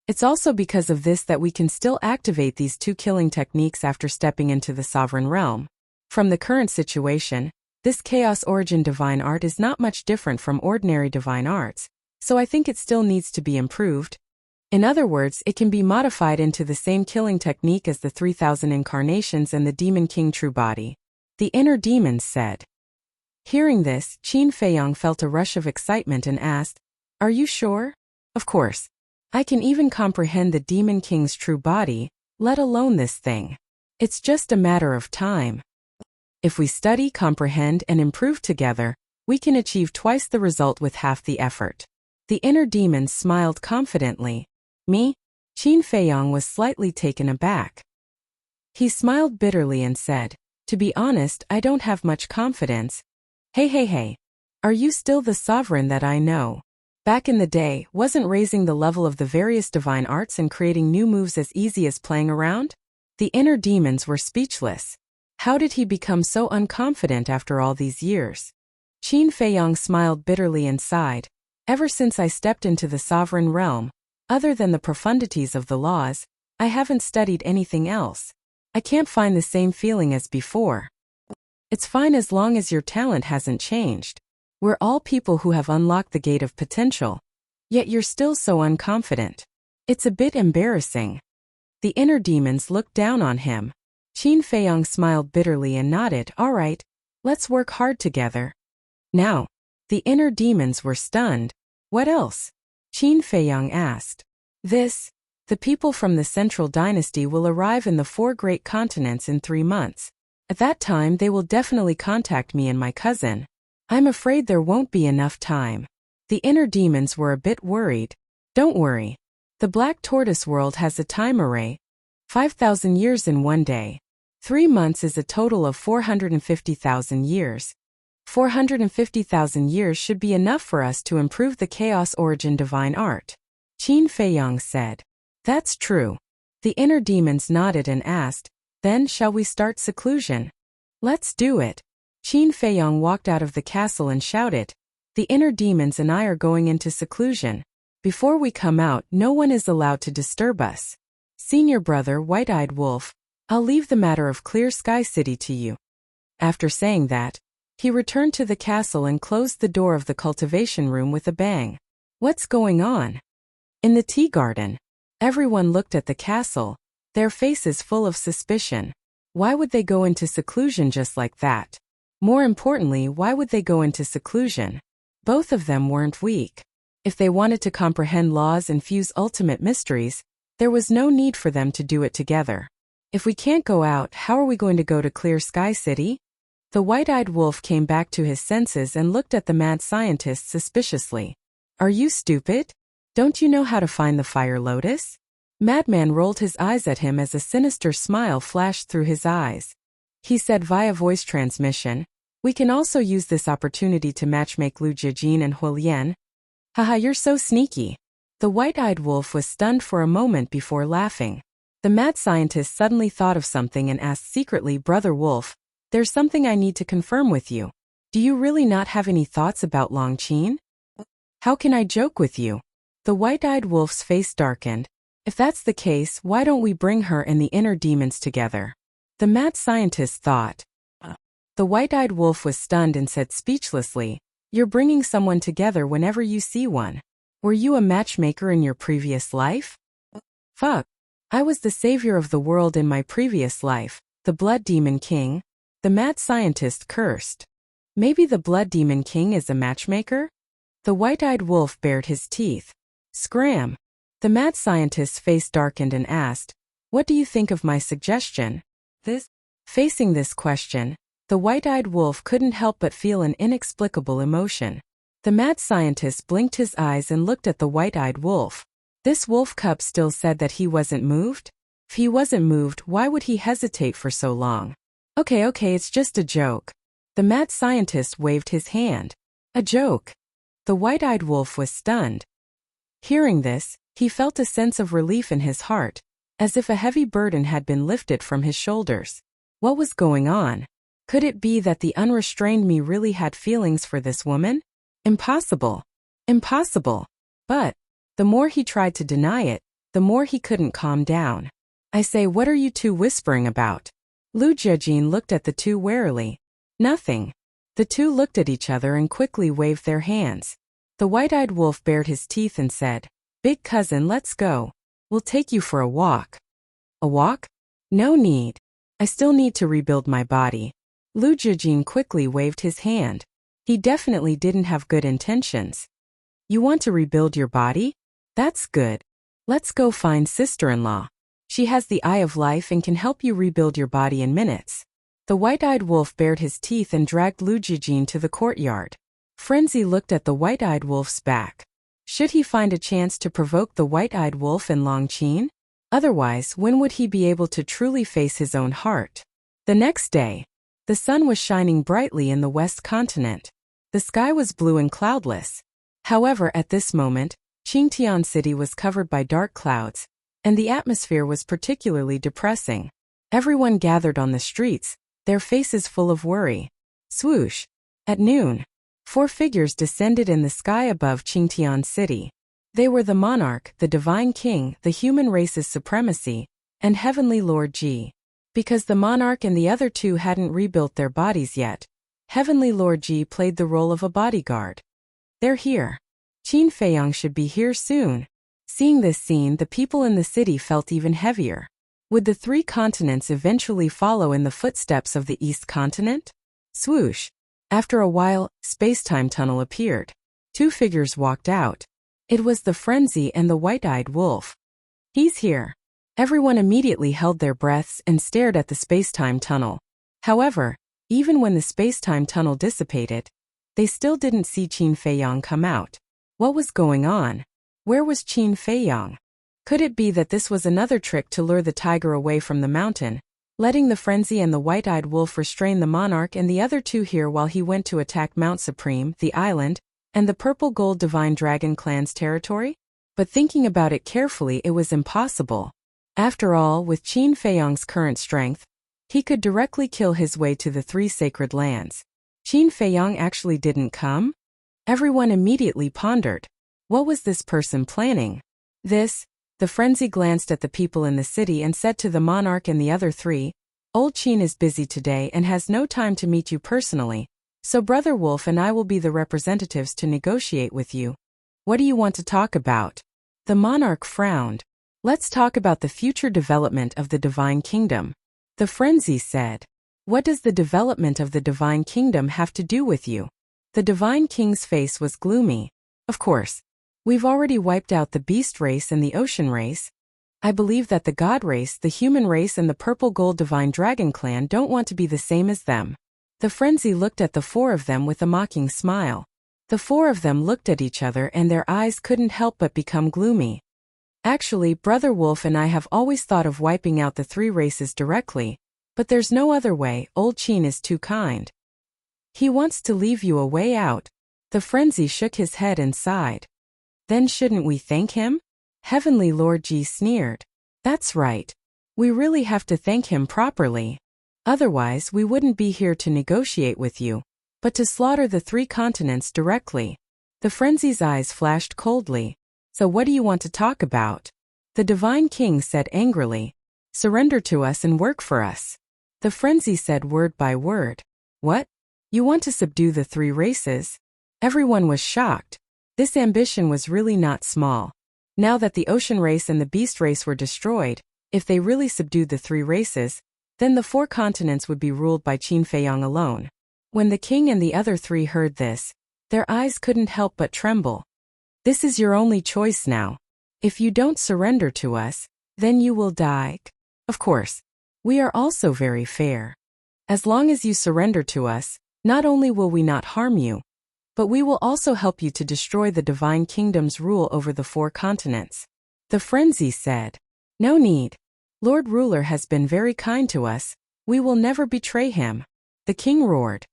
It's also because of this that we can still activate these two killing techniques after stepping into the sovereign realm. From the current situation, this Chaos Origin Divine Art is not much different from ordinary divine arts, so I think it still needs to be improved. In other words, it can be modified into the same killing technique as the 3,000 incarnations and the Demon King true body. The inner demons said. Hearing this, Qin Feiyang felt a rush of excitement and asked, Are you sure? Of course. I can even comprehend the Demon King's true body, let alone this thing. It's just a matter of time. If we study, comprehend, and improve together, we can achieve twice the result with half the effort. The inner demons smiled confidently. Me? Qin Feiyang was slightly taken aback. He smiled bitterly and said, To be honest, I don't have much confidence. Hey. Are you still the sovereign that I know? Back in the day, wasn't raising the level of the various divine arts and creating new moves as easy as playing around? The inner demons were speechless. How did he become so unconfident after all these years? Qin Feiyang smiled bitterly and sighed. Ever since I stepped into the sovereign realm, other than the profundities of the laws, I haven't studied anything else. I can't find the same feeling as before. It's fine as long as your talent hasn't changed. We're all people who have unlocked the gate of potential. Yet you're still so unconfident. It's a bit embarrassing. The inner demons looked down on him. Qin Feiyang smiled bitterly and nodded. All right, let's work hard together. Now, the inner demons were stunned. What else? Qin Feiyang asked. The people from the Central Dynasty will arrive in the 4 great continents in 3 months. At that time they will definitely contact me and my cousin. I'm afraid there won't be enough time. The inner demons were a bit worried. Don't worry. The Black Tortoise world has a time array. 5,000 years in 1 day. 3 months is a total of 450,000 years. 450,000 years should be enough for us to improve the Chaos Origin Divine Art. Qin Feiyang said. That's true. The inner demons nodded and asked, Then shall we start seclusion? Let's do it. Qin Feiyang walked out of the castle and shouted, The inner demons and I are going into seclusion. Before we come out, no one is allowed to disturb us. Senior brother White-Eyed Wolf, I'll leave the matter of Clear Sky City to you. After saying that, he returned to the castle and closed the door of the cultivation room with a bang. What's going on? In the tea garden, everyone looked at the castle, their faces full of suspicion. Why would they go into seclusion just like that? More importantly, why would they go into seclusion? Both of them weren't weak. If they wanted to comprehend laws and fuse ultimate mysteries, there was no need for them to do it together. If we can't go out, how are we going to go to Clear Sky City? The white-eyed wolf came back to his senses and looked at the mad scientist suspiciously. Are you stupid? Don't you know how to find the fire lotus? Madman rolled his eyes at him as a sinister smile flashed through his eyes. He said via voice transmission, we can also use this opportunity to matchmake Lu Jijin and Huolian. Haha, you're so sneaky. The white-eyed wolf was stunned for a moment before laughing. The mad scientist suddenly thought of something and asked secretly, Brother Wolf, there's something I need to confirm with you. Do you really not have any thoughts about Longqin? How can I joke with you? The white-eyed wolf's face darkened. If that's the case, why don't we bring her and the inner demons together? The mad scientist thought. The white-eyed wolf was stunned and said speechlessly, you're bringing someone together whenever you see one. Were you a matchmaker in your previous life? Fuck. I was the savior of the world in my previous life, the Blood Demon King. The mad scientist cursed. Maybe the Blood Demon King is a matchmaker? The white-eyed wolf bared his teeth. Scram. The mad scientist's face darkened and asked, what do you think of my suggestion? Facing this question, the white-eyed wolf couldn't help but feel an inexplicable emotion. The mad scientist blinked his eyes and looked at the white-eyed wolf. This wolf cub still said that he wasn't moved? If he wasn't moved, why would he hesitate for so long? Okay, it's just a joke. The mad scientist waved his hand. A joke. The white-eyed wolf was stunned. Hearing this, he felt a sense of relief in his heart, as if a heavy burden had been lifted from his shoulders. What was going on? Could it be that the unrestrained me really had feelings for this woman? Impossible. Impossible. But, the more he tried to deny it, the more he couldn't calm down. I say, what are you two whispering about? Lu Jijin looked at the two warily. Nothing. The two looked at each other and quickly waved their hands. The white-eyed wolf bared his teeth and said, Big cousin, let's go. We'll take you for a walk. A walk? No need. I still need to rebuild my body. Lu Jijin quickly waved his hand. He definitely didn't have good intentions. You want to rebuild your body? That's good. Let's go find sister-in-law. She has the eye of life and can help you rebuild your body in minutes. The white-eyed wolf bared his teeth and dragged Lu Jijin to the courtyard. Frenzy looked at the white-eyed wolf's back. Should he find a chance to provoke the white-eyed wolf and Longqin? Otherwise, when would he be able to truly face his own heart? The next day, the sun was shining brightly in the west continent. The sky was blue and cloudless. However, at this moment, Qingtian City was covered by dark clouds, and the atmosphere was particularly depressing. Everyone gathered on the streets, their faces full of worry. Swoosh! At noon, 4 figures descended in the sky above Qingtian City. They were the monarch, the divine king, the human race's supremacy, and heavenly Lord Ji. Because the monarch and the other two hadn't rebuilt their bodies yet, heavenly Lord Ji played the role of a bodyguard. They're here. Qin Feiyang should be here soon. Seeing this scene, the people in the city felt even heavier. Would the 3 continents eventually follow in the footsteps of the East continent? Swoosh! After a while, space-time tunnel appeared. 2 figures walked out. It was the Frenzy and the white-eyed wolf. He's here. Everyone immediately held their breaths and stared at the space-time tunnel. However, even when the space-time tunnel dissipated, they still didn't see Qin Feiyang come out. What was going on? Where was Qin Feiyang? Could it be that this was another trick to lure the tiger away from the mountain, letting the Frenzy and the white-eyed wolf restrain the monarch and the other two here while he went to attack Mount Supreme, the island, and the Purple Gold Divine Dragon clan's territory? But thinking about it carefully, it was impossible. After all, with Qin Feiyang's current strength, he could directly kill his way to the 3 sacred lands. Qin Feiyang actually didn't come? Everyone immediately pondered. What was this person planning? The Frenzy glanced at the people in the city and said to the monarch and the other 3, Old Qin is busy today and has no time to meet you personally, so Brother Wolf and I will be the representatives to negotiate with you. What do you want to talk about? The monarch frowned. Let's talk about the future development of the Divine Kingdom. The Frenzy said. What does the development of the Divine Kingdom have to do with you? The Divine King's face was gloomy. Of course. We've already wiped out the beast race and the ocean race. I believe that the god race, the human race and the purple gold divine dragon clan don't want to be the same as them. The frenzy looked at the four of them with a mocking smile. The four of them looked at each other and their eyes couldn't help but become gloomy. Actually, Brother Wolf and I have always thought of wiping out the three races directly, but there's no other way. Old Qin is too kind. He wants to leave you a way out. The frenzy shook his head and sighed. Then shouldn't we thank him? Heavenly Lord Ji sneered. That's right. We really have to thank him properly. Otherwise we wouldn't be here to negotiate with you, but to slaughter the three continents directly. The frenzy's eyes flashed coldly. So what do you want to talk about? The Divine King said angrily. Surrender to us and work for us. The frenzy said word by word. What? You want to subdue the three races? Everyone was shocked. This ambition was really not small. Now that the ocean race and the beast race were destroyed, if they really subdued the three races, then the four continents would be ruled by Qin Feiyang alone. When the king and the other three heard this, their eyes couldn't help but tremble. This is your only choice now. If you don't surrender to us, then you will die. Of course, we are also very fair. As long as you surrender to us, not only will we not harm you, but we will also help you to destroy the Divine Kingdom's rule over the four continents. The frenzy said. No need. Lord Ruler has been very kind to us. We will never betray him. The king roared.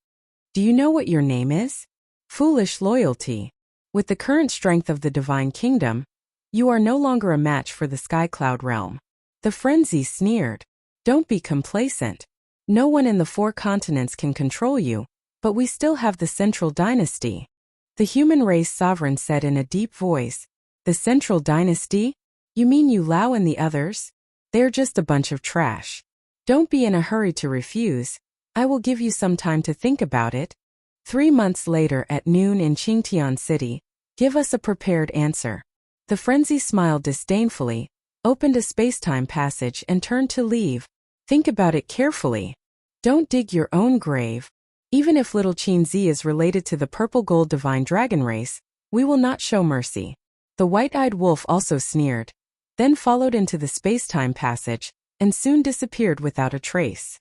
Do you know what your name is? Foolish loyalty. With the current strength of the Divine Kingdom, you are no longer a match for the Sky Cloud realm. The frenzy sneered. Don't be complacent. No one in the four continents can control you, but we still have the Central Dynasty. The human race sovereign said in a deep voice. The Central Dynasty? You mean Yu Lao and the others? They're just a bunch of trash. Don't be in a hurry to refuse. I will give you some time to think about it. 3 months later at noon in Qingtian City, give us a prepared answer. The frenzy smiled disdainfully, opened a space-time passage and turned to leave. Think about it carefully. Don't dig your own grave. Even if little Qin Zi is related to the purple gold divine dragon race, we will not show mercy. The white-eyed wolf also sneered, then followed into the space-time passage, and soon disappeared without a trace.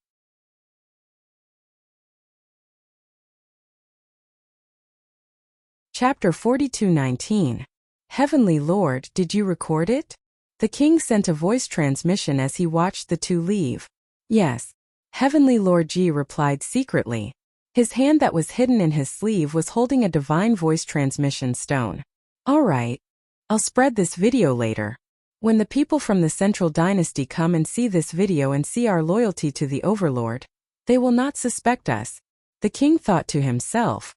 Chapter 42:19. Heavenly Lord, did you record it? The king sent a voice transmission as he watched the two leave. Yes. Heavenly Lord Ji replied secretly. His hand that was hidden in his sleeve was holding a divine voice transmission stone. All right. I'll spread this video later. When the people from the Central Dynasty come and see this video and see our loyalty to the Overlord, they will not suspect us. The king thought to himself.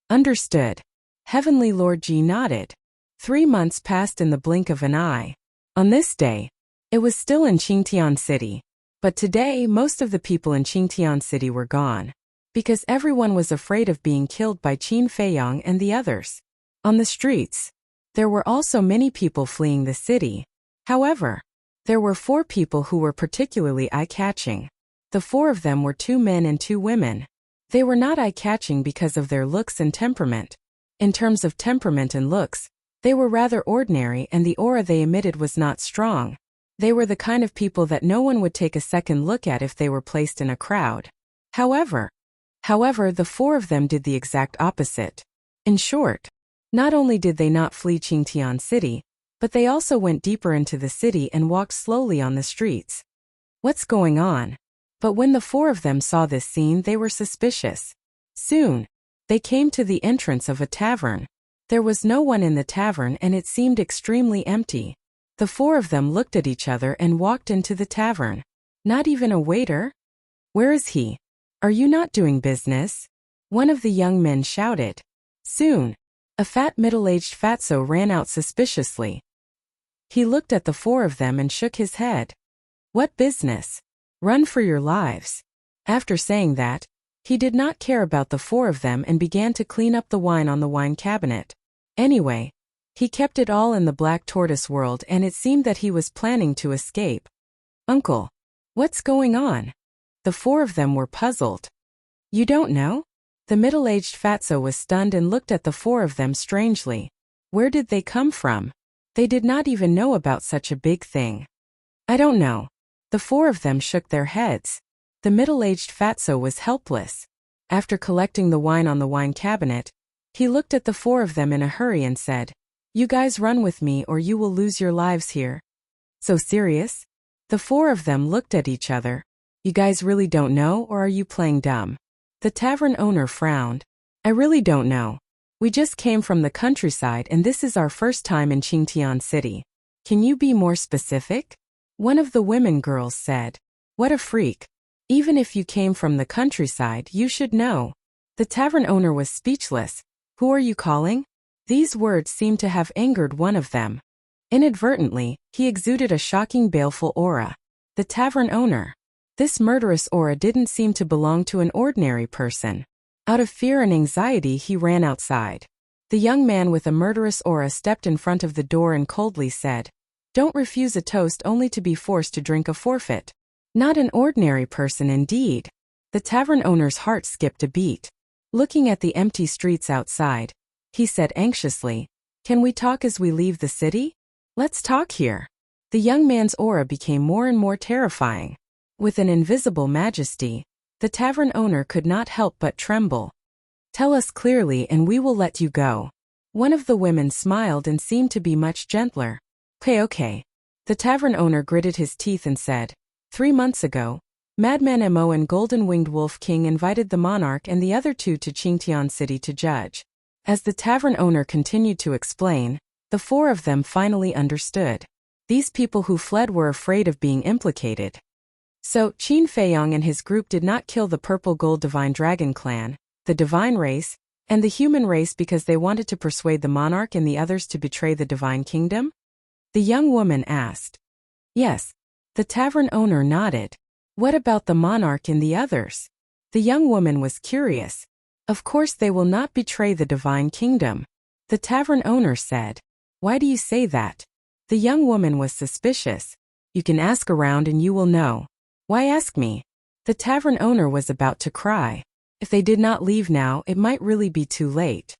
Understood. Heavenly Lord Ji nodded. 3 months passed in the blink of an eye. On this day, it was still in Qingtian City. But today, most of the people in Qingtian City were gone. Because everyone was afraid of being killed by Qin Feiyang and the others. On the streets, there were also many people fleeing the city. However, there were 4 people who were particularly eye-catching. The 4 of them were 2 men and 2 women. They were not eye-catching because of their looks and temperament. In terms of temperament and looks, they were rather ordinary and the aura they emitted was not strong. They were the kind of people that no one would take a second look at if they were placed in a crowd. However, the 4 of them did the exact opposite. In short, not only did they not flee Qingtian City, but they also went deeper into the city and walked slowly on the streets. What's going on? But when the 4 of them saw this scene, they were suspicious. Soon, they came to the entrance of a tavern. There was no one in the tavern and it seemed extremely empty. The 4 of them looked at each other and walked into the tavern. Not even a waiter? Where is he? Are you not doing business? One of the young men shouted. Soon, a fat middle-aged fatso ran out suspiciously. He looked at the 4 of them and shook his head. What business? Run for your lives. After saying that, he did not care about the 4 of them and began to clean up the wine on the wine cabinet. Anyway, he kept it all in the black tortoise world and it seemed that he was planning to escape. Uncle, what's going on? The 4 of them were puzzled. You don't know? The middle-aged fatso was stunned and looked at the 4 of them strangely. Where did they come from? They did not even know about such a big thing. I don't know. The four of them shook their heads. The middle-aged fatso was helpless. After collecting the wine on the wine cabinet, he looked at the four of them in a hurry and said, "You guys run with me or you will lose your lives here." So serious? The four of them looked at each other. You guys really don't know, or are you playing dumb? The tavern owner frowned. I really don't know. We just came from the countryside and this is our first time in Qingtian City. Can you be more specific? One of the women girls said. What a freak. Even if you came from the countryside, you should know. The tavern owner was speechless. Who are you calling? These words seemed to have angered one of them. Inadvertently, he exuded a shocking baleful aura. The tavern owner. This murderous aura didn't seem to belong to an ordinary person. Out of fear and anxiety, he ran outside. The young man with a murderous aura stepped in front of the door and coldly said, "Don't refuse a toast only to be forced to drink a forfeit." Not an ordinary person indeed. The tavern owner's heart skipped a beat. Looking at the empty streets outside, he said anxiously, "Can we talk as we leave the city? Let's talk here." The young man's aura became more and more terrifying. With an invisible majesty, the tavern owner could not help but tremble. "Tell us clearly and we will let you go." One of the women smiled and seemed to be much gentler. Okay. The tavern owner gritted his teeth and said, 3 months ago, Madman Mo and Golden-Winged Wolf King invited the monarch and the other two to Qingtian City to judge. As the tavern owner continued to explain, the four of them finally understood. These people who fled were afraid of being implicated. So, Qin Feiyong and his group did not kill the Purple Gold Divine Dragon clan, the divine race, and the human race because they wanted to persuade the monarch and the others to betray the divine kingdom? The young woman asked. Yes. The tavern owner nodded. What about the monarch and the others? The young woman was curious. Of course they will not betray the divine kingdom. The tavern owner said. Why do you say that? The young woman was suspicious. You can ask around and you will know. Why ask me? The tavern owner was about to cry. If they did not leave now, it might really be too late.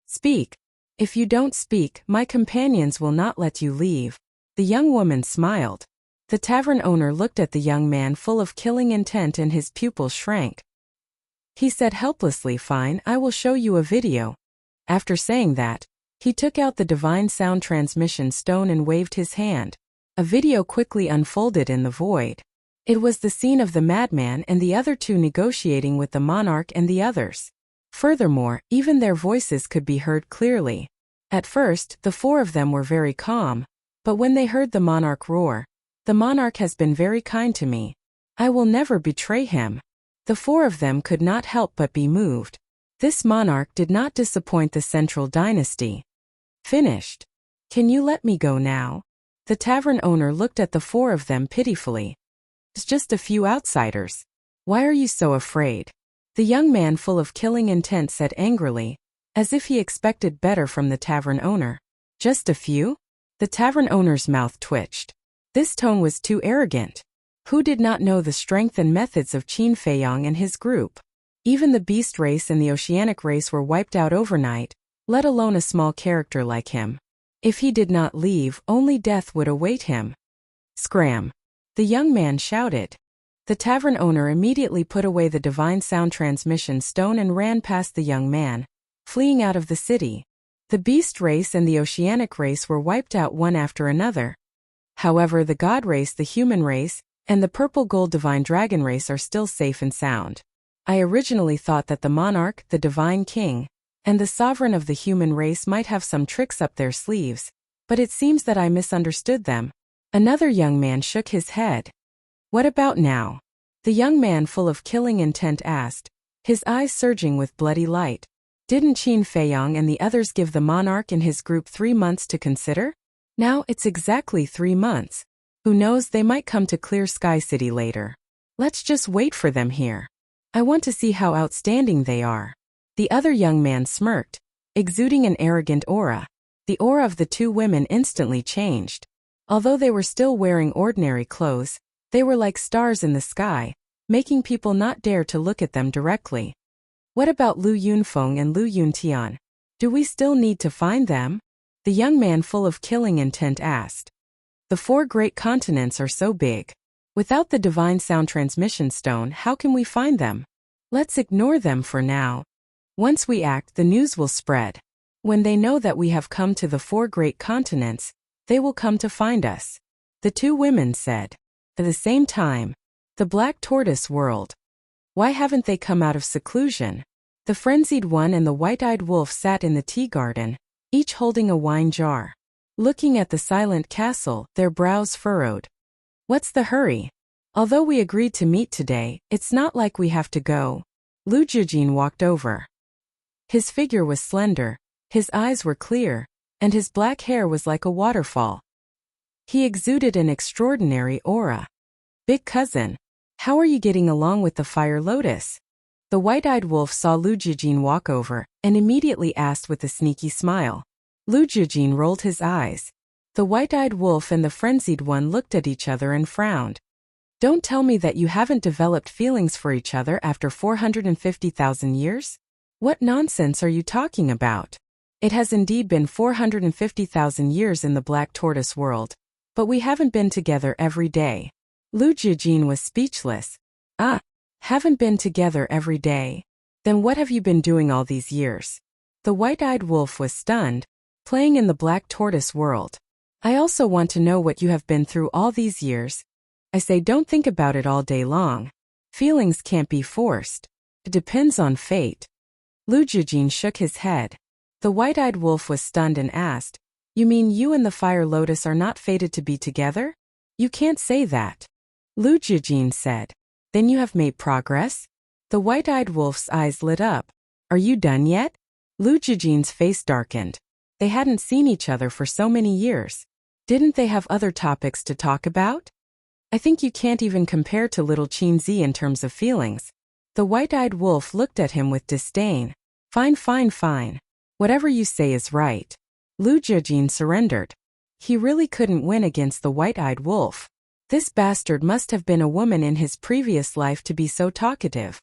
Speak. If you don't speak, my companions will not let you leave. The young woman smiled. The tavern owner looked at the young man full of killing intent and his pupils shrank. He said helplessly, "Fine, I will show you a video." After saying that, he took out the divine sound transmission stone and waved his hand. A video quickly unfolded in the void. It was the scene of the madman and the other two negotiating with the monarch and the others. Furthermore, even their voices could be heard clearly. At first, the four of them were very calm, but when they heard the monarch roar, "The monarch has been very kind to me. I will never betray him." The four of them could not help but be moved. This monarch did not disappoint the central dynasty. Finished. Can you let me go now? The tavern owner looked at the four of them pitifully. It's just a few outsiders. Why are you so afraid? The young man full of killing intent said angrily, as if he expected better from the tavern owner. Just a few? The tavern owner's mouth twitched. This tone was too arrogant. Who did not know the strength and methods of Qin Feiyong and his group? Even the beast race and the oceanic race were wiped out overnight, let alone a small character like him. If he did not leave, only death would await him. Scram! The young man shouted. The tavern owner immediately put away the divine sound transmission stone and ran past the young man, fleeing out of the city. The beast race and the oceanic race were wiped out one after another. However, the god race, the human race, and the purple gold divine dragon race are still safe and sound. I originally thought that the monarch, the divine king, and the sovereign of the human race might have some tricks up their sleeves, but it seems that I misunderstood them. Another young man shook his head. What about now? The young man full of killing intent asked, his eyes surging with bloody light. Didn't Qin Feiyong and the others give the monarch and his group 3 months to consider? Now it's exactly 3 months. Who knows, they might come to Clear Sky City later. Let's just wait for them here. I want to see how outstanding they are. The other young man smirked, exuding an arrogant aura. The aura of the two women instantly changed. Although they were still wearing ordinary clothes, they were like stars in the sky, making people not dare to look at them directly. What about Lu Yunfeng and Lu Yuntian? Do we still need to find them? The young man full of killing intent asked. The 4 great continents are so big. Without the divine sound transmission stone, how can we find them? Let's ignore them for now. Once we act, the news will spread. When they know that we have come to the 4 great continents, they will come to find us. The 2 women said. At the same time, the black tortoise whirled. Why haven't they come out of seclusion? The frenzied one and the white-eyed wolf sat in the tea garden, each holding a wine jar. Looking at the silent castle, their brows furrowed. What's the hurry? Although we agreed to meet today, it's not like we have to go. Lu Jijin walked over. His figure was slender, his eyes were clear, and his black hair was like a waterfall. He exuded an extraordinary aura. Big cousin, how are you getting along with the fire lotus? The white-eyed wolf saw Lu Jijin walk over and immediately asked with a sneaky smile. Lu Jijin rolled his eyes. The white-eyed wolf and the frenzied one looked at each other and frowned. Don't tell me that you haven't developed feelings for each other after 450,000 years? What nonsense are you talking about? It has indeed been 450,000 years in the black tortoise world, but we haven't been together every day. Lu Jijin was speechless. Haven't been together every day? Then what have you been doing all these years? The white-eyed wolf was stunned. Playing in the black tortoise world. I also want to know what you have been through all these years. I say don't think about it all day long. Feelings can't be forced. It depends on fate. Lu Jijin shook his head. The white-eyed wolf was stunned and asked, You mean you and the fire lotus are not fated to be together? You can't say that. Lu Jijin said. Then you have made progress? The white-eyed wolf's eyes lit up. Are you done yet? Lu Jijin's face darkened. They hadn't seen each other for so many years. Didn't they have other topics to talk about? I think you can't even compare to little Qinzi in terms of feelings. The white-eyed wolf looked at him with disdain. Fine. Whatever you say is right. Lu Jijin surrendered. He really couldn't win against the white-eyed wolf. This bastard must have been a woman in his previous life to be so talkative.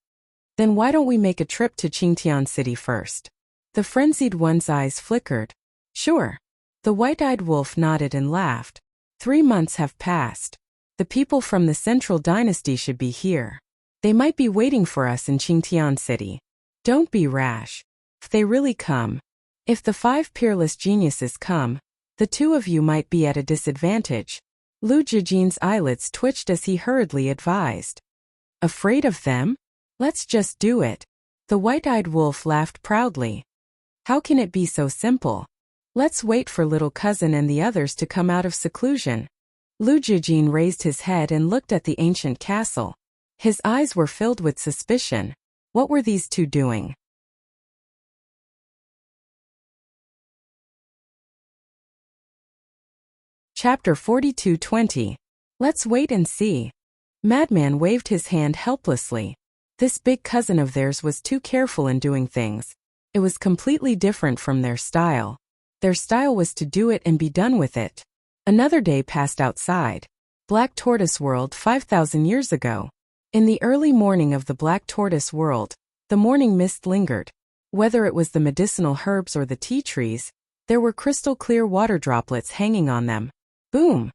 Then why don't we make a trip to Qingtian City first? The frenzied one's eyes flickered. Sure. The white-eyed wolf nodded and laughed. 3 months have passed. The people from the Central Dynasty should be here. They might be waiting for us in Qingtian City. Don't be rash. If they really come, if the 5 peerless geniuses come, the 2 of you might be at a disadvantage. Lu Jijin's eyelids twitched as he hurriedly advised. Afraid of them? Let's just do it. The white-eyed wolf laughed proudly. How can it be so simple? Let's wait for little cousin and the others to come out of seclusion. Lu Jijin raised his head and looked at the ancient castle. His eyes were filled with suspicion. What were these 2 doing? Chapter 42:20. Let's wait and see. Madman waved his hand helplessly. This big cousin of theirs was too careful in doing things. It was completely different from their style. Their style was to do it and be done with it. Another day passed outside. Black Tortoise World 5,000 years ago. In the early morning of the Black Tortoise World, the morning mist lingered. Whether it was the medicinal herbs or the tea trees, there were crystal clear water droplets hanging on them. Boom!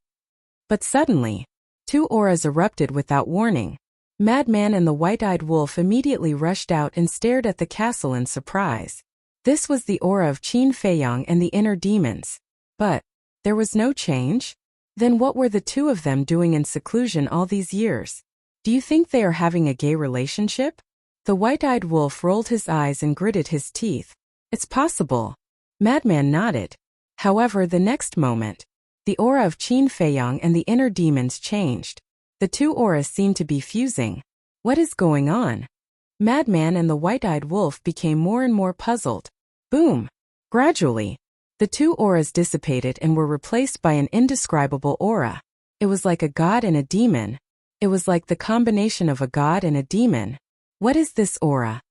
But suddenly, 2 auras erupted without warning. Madman and the white-eyed wolf immediately rushed out and stared at the castle in surprise. This was the aura of Qin Feiyang and the inner demons. But there was no change? Then what were the 2 of them doing in seclusion all these years? Do you think they are having a gay relationship? The white-eyed wolf rolled his eyes and gritted his teeth. It's possible. Madman nodded. However, the next moment, the aura of Qin Feiyang and the inner demons changed. The 2 auras seemed to be fusing. What is going on? Madman and the white-eyed wolf became more and more puzzled. Boom! Gradually, the 2 auras dissipated and were replaced by an indescribable aura. It was like a god and a demon. It was like the combination of a god and a demon. What is this aura?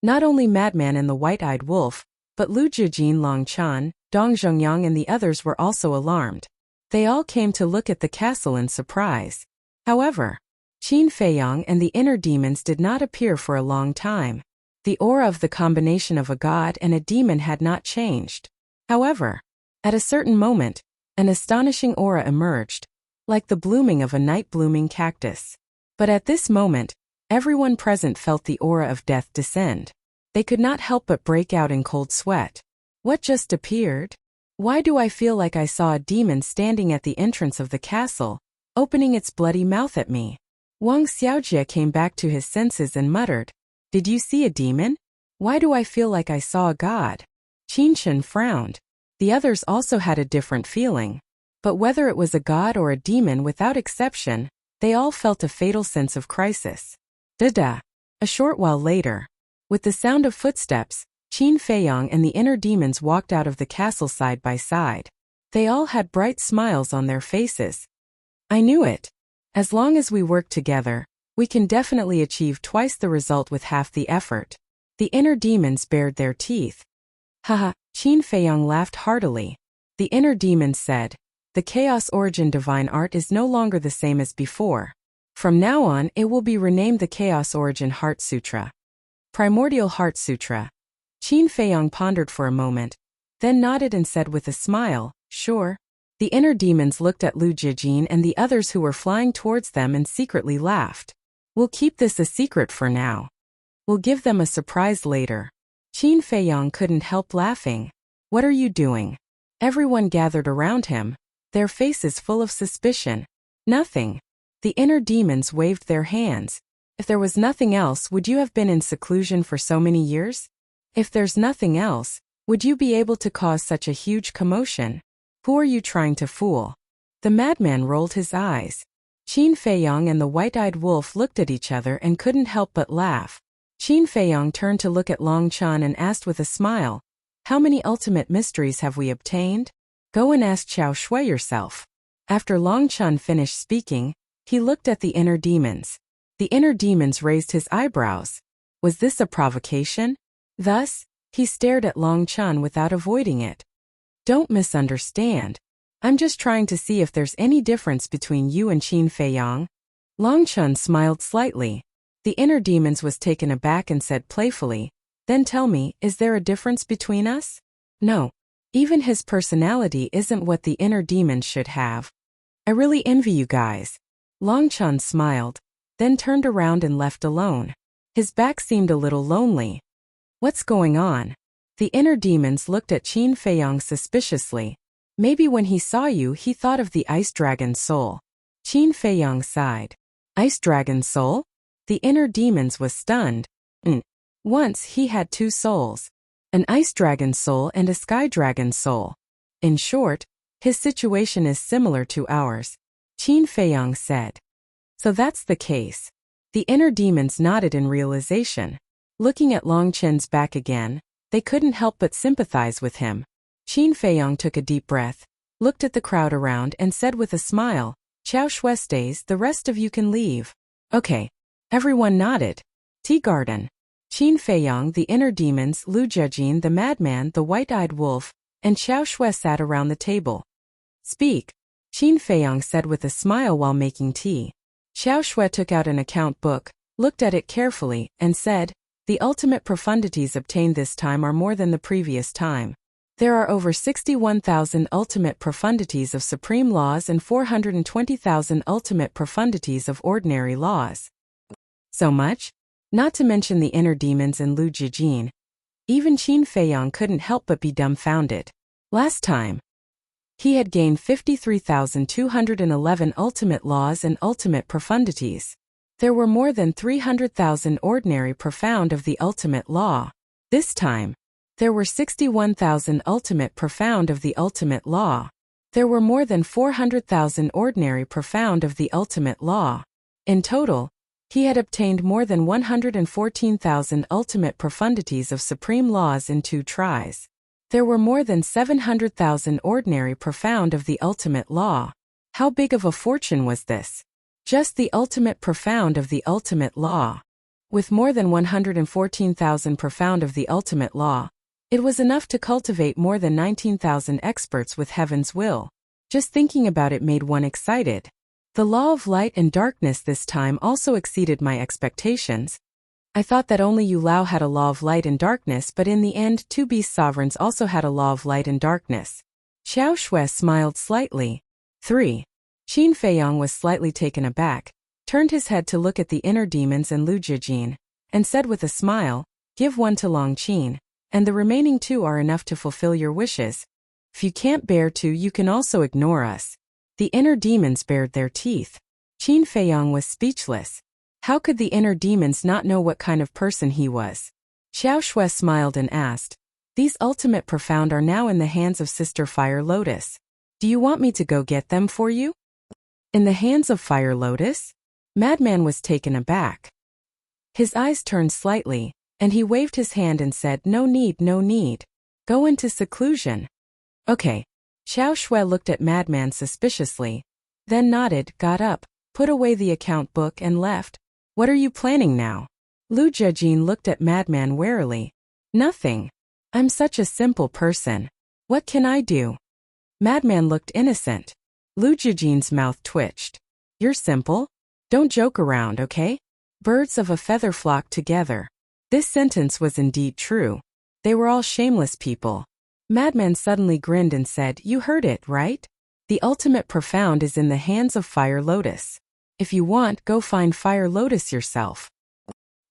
Not only Madman and the white-eyed wolf, but Lu Jijin, Long Chan, Dong Zhongyang and the others were also alarmed. They all came to look at the castle in surprise. However, Qin Feiyang and the inner demons did not appear for a long time. The aura of the combination of a god and a demon had not changed. However, at a certain moment, An astonishing aura emerged, like the blooming of a night-blooming cactus. But at this moment, everyone present felt the aura of death descend. They could not help but break out in cold sweat. What just appeared? Why do I feel like I saw a demon standing at the entrance of the castle, opening its bloody mouth at me? Wang Xiaojie came back to his senses and muttered, "Did you see a demon? Why do I feel like I saw a god?" Qin Shen frowned. The others also had a different feeling. But whether it was a god or a demon, without exception, they all felt a fatal sense of crisis. Da-da. A short while later, with the sound of footsteps, Qin Feiyang and the inner demons walked out of the castle side by side. They all had bright smiles on their faces. I knew it. As long as we work together, we can definitely achieve twice the result with half the effort. The inner demons bared their teeth. Haha, Qin Feiyang laughed heartily. The inner demons said, "The Chaos Origin Divine Art is no longer the same as before. From now on, it will be renamed the Chaos Origin Heart Sutra. Primordial Heart Sutra." Qin Feiyang pondered for a moment, then nodded and said with a smile, "Sure." The inner demons looked at Lu Jijin and the others who were flying towards them and secretly laughed. "We'll keep this a secret for now. We'll give them a surprise later." Qin Feiyang couldn't help laughing. "What are you doing?" Everyone gathered around him, their faces full of suspicion. "Nothing." The inner demons waved their hands. "If there was nothing else, would you have been in seclusion for so many years? If there's nothing else, would you be able to cause such a huge commotion? Who are you trying to fool?" The madman rolled his eyes. Qin Feiyang and the white-eyed wolf looked at each other and couldn't help but laugh. Qin Feiyang turned to look at Long Chan and asked with a smile, "How many ultimate mysteries have we obtained? Go and ask Qiao Shui yourself." After Long Chan finished speaking, he looked at the inner demons. The inner demons raised his eyebrows. Was this a provocation? Thus, he stared at Long Chan without avoiding it. "Don't misunderstand. I'm just trying to see if there's any difference between you and Qin Feiyang." Long Chan smiled slightly. The inner demons was taken aback and said playfully, "Then tell me, is there a difference between us?" "No. Even his personality isn't what the inner demons should have. I really envy you guys." Long Chan smiled, then turned around and left alone. His back seemed a little lonely. "What's going on?" The inner demons looked at Qin Feiyang suspiciously. Maybe when he saw you, he thought of the Ice Dragon's soul. Qin Feiyang sighed. Ice Dragon's soul? The inner demons was stunned. Once he had two souls. An Ice Dragon's soul and a Sky Dragon's soul. In short, his situation is similar to ours. Qin Feiyang said. So that's the case. The inner demons nodded in realization. Looking at Long Chen's back again, they couldn't help but sympathize with him. Qin Feiyang took a deep breath, looked at the crowd around and said with a smile, "Qiao Shui stays, the rest of you can leave." Okay. Everyone nodded. Tea garden. Qin Feiyang, the inner demons, Lu Jejin, the madman, the white-eyed wolf, and Qiao Shui sat around the table. "Speak," Qin Feiyang said with a smile while making tea. Qiao Shui took out an account book, looked at it carefully, and said, "The ultimate profundities obtained this time are more than the previous time. There are over 61,000 ultimate profundities of supreme laws and 420,000 ultimate profundities of ordinary laws." So much? Not to mention the inner demons and Lu Jijin. Even Qin Feiyang couldn't help but be dumbfounded. Last time, he had gained 53,211 ultimate laws and ultimate profundities. There were more than 300,000 ordinary profound of the ultimate law. This time, there were 61,000 ultimate profound of the ultimate law. There were more than 400,000 ordinary profound of the ultimate law. In total, he had obtained more than 114,000 ultimate profundities of supreme laws in 2 tries. There were more than 700,000 ordinary profound of the ultimate law. How big of a fortune was this? Just the ultimate profound of the ultimate law. With more than 114,000 profound of the ultimate law, it was enough to cultivate more than 19,000 experts with heaven's will. Just thinking about it made one excited. The law of light and darkness this time also exceeded my expectations. I thought that only Yu Lao had a law of light and darkness, but in the end 2 beast sovereigns also had a law of light and darkness. Xiao Shui smiled slightly. 3. Qin Feiyang was slightly taken aback, turned his head to look at the inner demons and Lu Jijin, and said with a smile, "Give one to Long Qin, and the remaining 2 are enough to fulfill your wishes. If you can't bear to, you can also ignore us." The inner demons bared their teeth. Qin Feiyang was speechless. How could the inner demons not know what kind of person he was? Xiao Shui smiled and asked, "These ultimate profound are now in the hands of Sister Fire Lotus. Do you want me to go get them for you?" In the hands of Fire Lotus? Madman was taken aback. His eyes turned slightly, and he waved his hand and said, "No need, no need. Go into seclusion." "Okay." Xiao Shui looked at Madman suspiciously, then nodded, got up, put away the account book and left. "What are you planning now?" Lu Jijin looked at Madman warily. "Nothing. I'm such a simple person. What can I do?" Madman looked innocent. Lu Jijin's mouth twitched. "You're simple? Don't joke around, okay? Birds of a feather flock together." This sentence was indeed true. They were all shameless people. Madman suddenly grinned and said, "You heard it, right? The ultimate profound is in the hands of Fire Lotus. If you want, go find Fire Lotus yourself."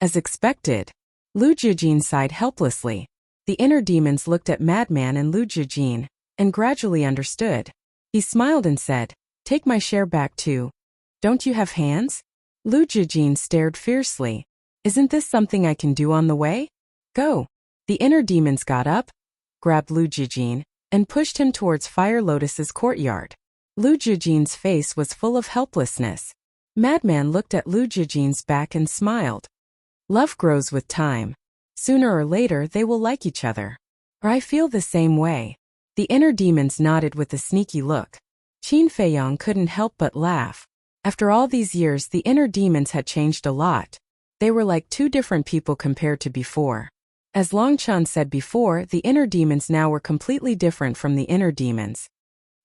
As expected, Lu Jijin sighed helplessly. The inner demons looked at Madman and Lu Jijin, and gradually understood. He smiled and said, "Take my share back too. Don't you have hands?" Lu Jijin stared fiercely. "Isn't this something I can do on the way? Go." The inner demons got up, grabbed Lu Jijin, and pushed him towards Fire Lotus's courtyard. Lu Jijin's face was full of helplessness. Madman looked at Lu Jijin's back and smiled. Love grows with time. Sooner or later they will like each other. Or I feel the same way. The inner demons nodded with a sneaky look. Qin Feiyang couldn't help but laugh. After all these years, the inner demons had changed a lot. They were like 2 different people compared to before. As Longchan said before, the inner demons now were completely different from the inner demons.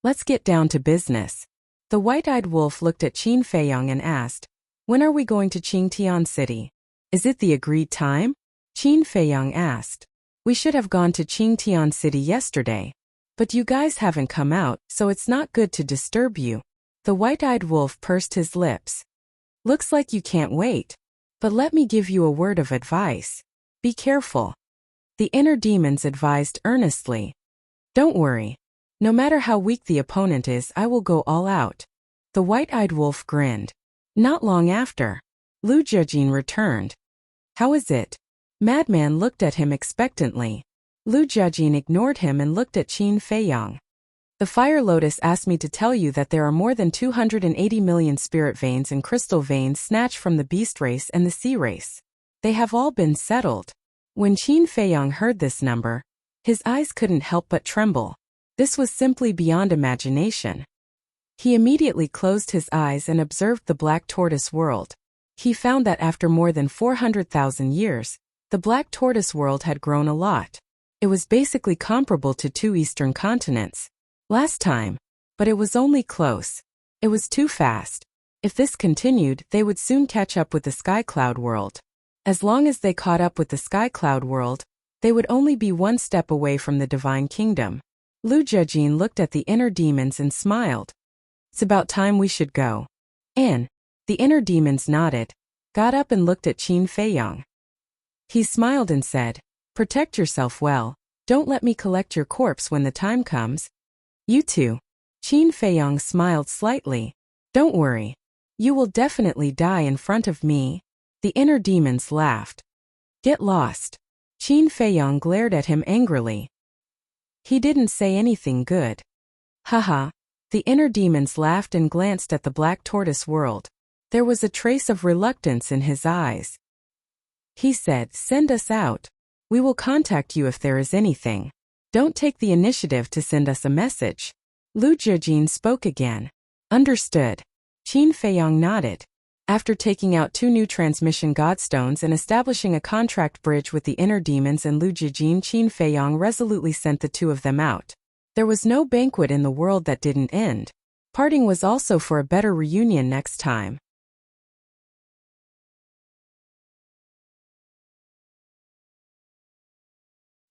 "Let's get down to business." The white-eyed wolf looked at Qin Feiyang and asked, "When are we going to Qingtian City? Is it the agreed time?" Qin Feiyang asked. "We should have gone to Qingtian City yesterday. But you guys haven't come out, so it's not good to disturb you." The white-eyed wolf pursed his lips. "Looks like you can't wait. But let me give you a word of advice. Be careful." The inner demons advised earnestly. "Don't worry. No matter how weak the opponent is, I will go all out." The white-eyed wolf grinned. Not long after, Lu Jijin returned. "How is it?" Madman looked at him expectantly. Lu Jijin ignored him and looked at Qin Feiyang. "The Fire Lotus asked me to tell you that there are more than 280 million spirit veins and crystal veins snatched from the beast race and the sea race. They have all been settled." When Qin Feiyang heard this number, his eyes couldn't help but tremble. This was simply beyond imagination. He immediately closed his eyes and observed the Black Tortoise world. He found that after more than 400,000 years, the Black Tortoise world had grown a lot. It was basically comparable to 2 eastern continents. Last time, but it was only close. It was too fast. If this continued, they would soon catch up with the Sky Cloud world. As long as they caught up with the Sky Cloud world, they would only be 1 step away from the Divine Kingdom. Lu Jijin looked at the inner demons and smiled. "It's about time we should go." And the inner demons nodded, got up and looked at Qin Feiyang. He smiled and said, "Protect yourself well. Don't let me collect your corpse when the time comes." "You too." Qin Feiyang smiled slightly. "Don't worry. You will definitely die in front of me." The inner demons laughed. "Get lost." Qin Feiyang glared at him angrily. He didn't say anything good. Haha. The inner demons laughed and glanced at the Black Tortoise world. There was a trace of reluctance in his eyes. He said, "Send us out. We will contact you if there is anything. Don't take the initiative to send us a message." Lu Jijin spoke again. "Understood." Qin Feiyang nodded. After taking out 2 new transmission godstones and establishing a contract bridge with the inner demons and Lu Jijin, Qin Feiyang resolutely sent the 2 of them out. There was no banquet in the world that didn't end. Parting was also for a better reunion next time.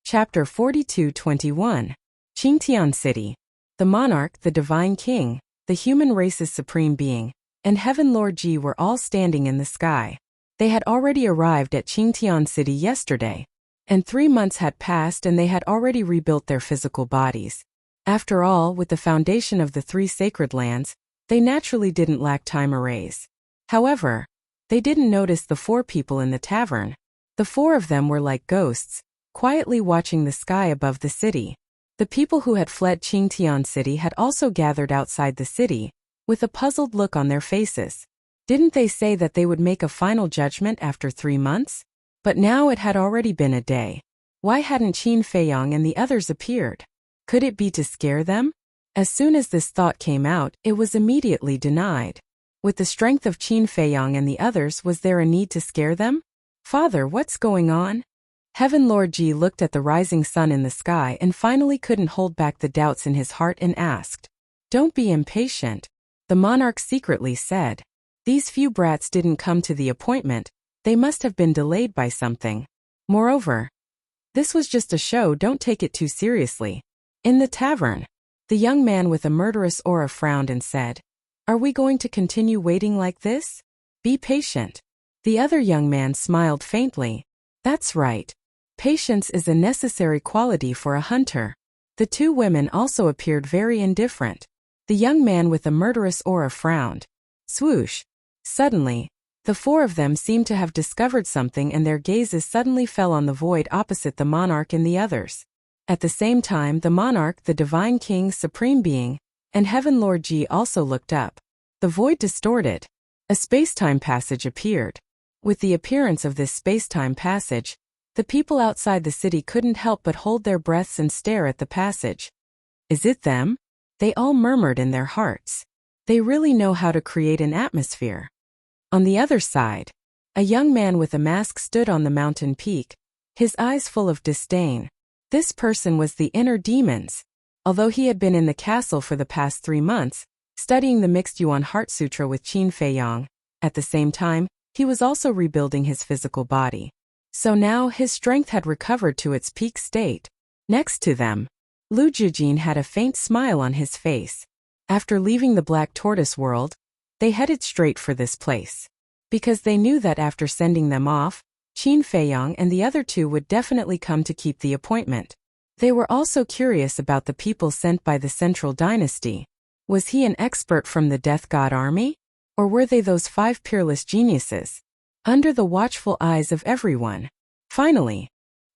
Chapter 42-21. Qingtian City. The monarch, the divine king, the human race's supreme being, and Heaven Lord Ji were all standing in the sky. They had already arrived at Qingtian City yesterday, and 3 months had passed and they had already rebuilt their physical bodies. After all, with the foundation of the 3 sacred lands, they naturally didn't lack time arrays. However, they didn't notice the 4 people in the tavern. The 4 of them were like ghosts, quietly watching the sky above the city. The people who had fled Qingtian City had also gathered outside the city, with a puzzled look on their faces. Didn't they say that they would make a final judgment after 3 months? But now it had already been a day. Why hadn't Qin Feiyang and the others appeared? Could it be to scare them? As soon as this thought came out, it was immediately denied. With the strength of Qin Feiyang and the others, was there a need to scare them? Father, what's going on? Heaven Lord Ji looked at the rising sun in the sky and finally couldn't hold back the doubts in his heart and asked. Don't be impatient, the monarch secretly said. These few brats didn't come to the appointment, they must have been delayed by something. Moreover, this was just a show, don't take it too seriously. In the tavern, the young man with a murderous aura frowned and said, Are we going to continue waiting like this? Be patient. The other young man smiled faintly. That's right. Patience is a necessary quality for a hunter. The 2 women also appeared very indifferent. The young man with a murderous aura frowned. Swoosh. Suddenly, the 4 of them seemed to have discovered something and their gazes suddenly fell on the void opposite the monarch and the others. At the same time, the monarch, the divine king, supreme being, and Heaven Lord Ji also looked up. The void distorted. A space-time passage appeared. With the appearance of this space-time passage, the people outside the city couldn't help but hold their breaths and stare at the passage. Is it them? They all murmured in their hearts. They really know how to create an atmosphere. On the other side, a young man with a mask stood on the mountain peak, his eyes full of disdain. This person was the inner demons. Although he had been in the castle for the past 3 months, studying the mixed Yuan Heart Sutra with Qin Feiyang, at the same time, he was also rebuilding his physical body. So now his strength had recovered to its peak state. Next to them, Lu Jijin had a faint smile on his face. After leaving the Black Tortoise world, they headed straight for this place. Because they knew that after sending them off, Qin Feiyang and the other 2 would definitely come to keep the appointment. They were also curious about the people sent by the Central Dynasty. Was he an expert from the Death God army? Or were they those 5 peerless geniuses? Under the watchful eyes of everyone. Finally,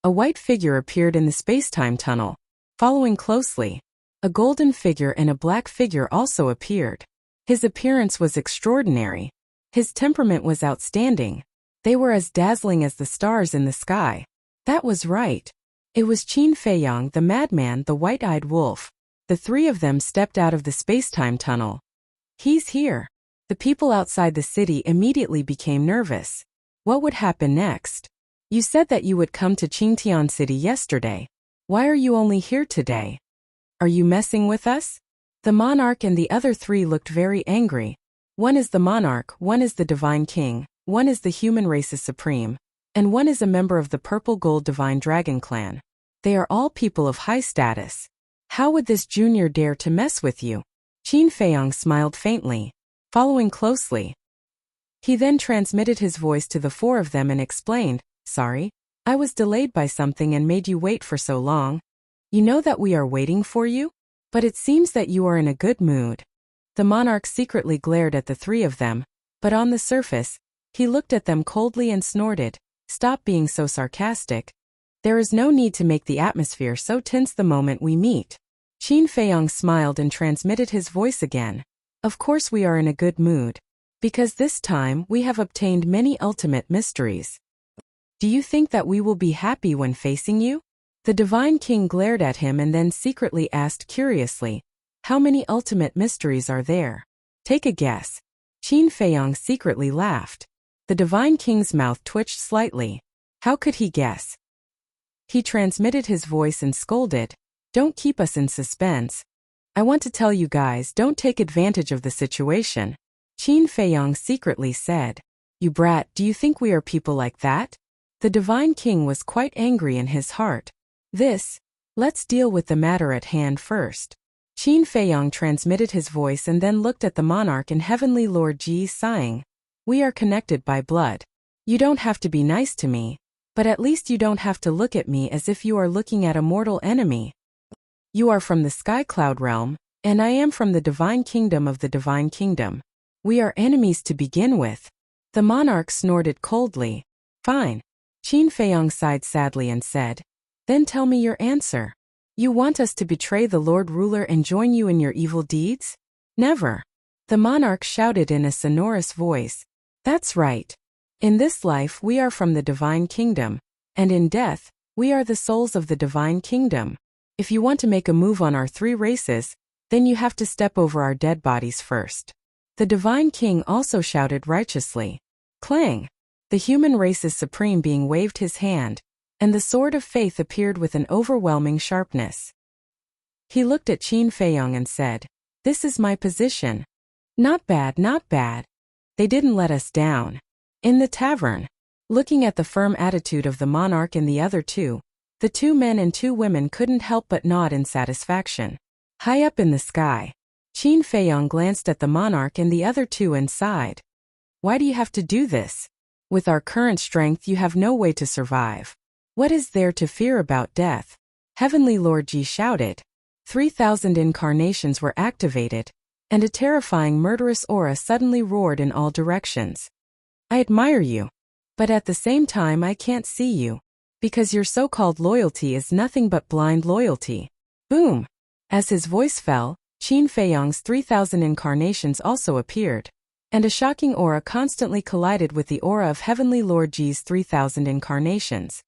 a white figure appeared in the space-time tunnel. Following closely, a golden figure and a black figure also appeared. His appearance was extraordinary. His temperament was outstanding. They were as dazzling as the stars in the sky. That was right. It was Qin Feiyang, the madman, the white-eyed wolf. The 3 of them stepped out of the space-time tunnel. He's here. The people outside the city immediately became nervous. What would happen next? You said that you would come to Qingtian City yesterday. Why are you only here today? Are you messing with us? The monarch and the other 3 looked very angry. One is the monarch, one is the divine king, one is the human race's supreme, and one is a member of the Purple Gold Divine Dragon clan. They are all people of high status. How would this junior dare to mess with you? Qin Feiyang smiled faintly. Following closely, he then transmitted his voice to the 4 of them and explained, Sorry, I was delayed by something and made you wait for so long. You know that we are waiting for you? But it seems that you are in a good mood. The monarch secretly glared at the 3 of them, but on the surface, he looked at them coldly and snorted, Stop being so sarcastic. There is no need to make the atmosphere so tense the moment we meet. Qin Feiyang smiled and transmitted his voice again. Of course we are in a good mood. Because this time we have obtained many ultimate mysteries. Do you think that we will be happy when facing you? The divine king glared at him and then secretly asked curiously, How many ultimate mysteries are there? Take a guess. Qin Feiyang secretly laughed. The divine king's mouth twitched slightly. How could he guess? He transmitted his voice and scolded, Don't keep us in suspense. I want to tell you guys, don't take advantage of the situation. Qin Feiyang secretly said, You brat, do you think we are people like that? The divine king was quite angry in his heart. Let's deal with the matter at hand first. Qin Feiyong transmitted his voice and then looked at the monarch and Heavenly Lord Ji, sighing. We are connected by blood. You don't have to be nice to me, but at least you don't have to look at me as if you are looking at a mortal enemy. You are from the Sky Cloud realm, and I am from the Divine Kingdom of the Divine Kingdom. We are enemies to begin with. The monarch snorted coldly. Fine. Qin Feiyong sighed sadly and said, Then tell me your answer. You want us to betray the Lord Ruler and join you in your evil deeds? Never. The monarch shouted in a sonorous voice. That's right. In this life we are from the Divine Kingdom, and in death, we are the souls of the Divine Kingdom. If you want to make a move on our three races, then you have to step over our dead bodies first. The Divine King also shouted righteously. Clang! The human race's supreme being waved his hand, and the sword of faith appeared with an overwhelming sharpness. He looked at Qin Feiyong and said, This is my position. Not bad, not bad. They didn't let us down. In the tavern, looking at the firm attitude of the monarch and the other two, the two men and two women couldn't help but nod in satisfaction. High up in the sky, Qin Feiyong glanced at the monarch and the other two and sighed. Why do you have to do this? With our current strength you have no way to survive. What is there to fear about death? Heavenly Lord Ji shouted. 3,000 incarnations were activated, and a terrifying murderous aura suddenly roared in all directions. I admire you, but at the same time I can't see you, because your so-called loyalty is nothing but blind loyalty. Boom! As his voice fell, Qin Feiyong's 3,000 incarnations also appeared, and a shocking aura constantly collided with the aura of Heavenly Lord Ji's 3,000 incarnations.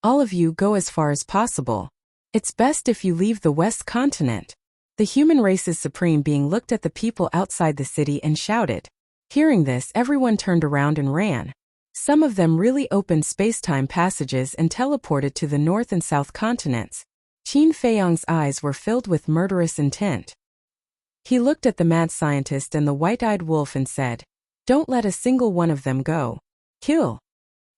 All of you go as far as possible. It's best if you leave the West Continent. The human race's supreme being looked at the people outside the city and shouted. Hearing this, everyone turned around and ran. Some of them really opened space-time passages and teleported to the North and South continents. Qin Feiyong's eyes were filled with murderous intent. He looked at the mad scientist and the white-eyed wolf and said, Don't let a single one of them go. Kill.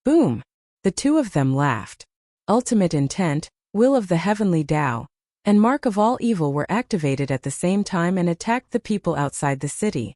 Boom. The two of them laughed. Ultimate intent, will of the heavenly Tao, and mark of all evil were activated at the same time and attacked the people outside the city.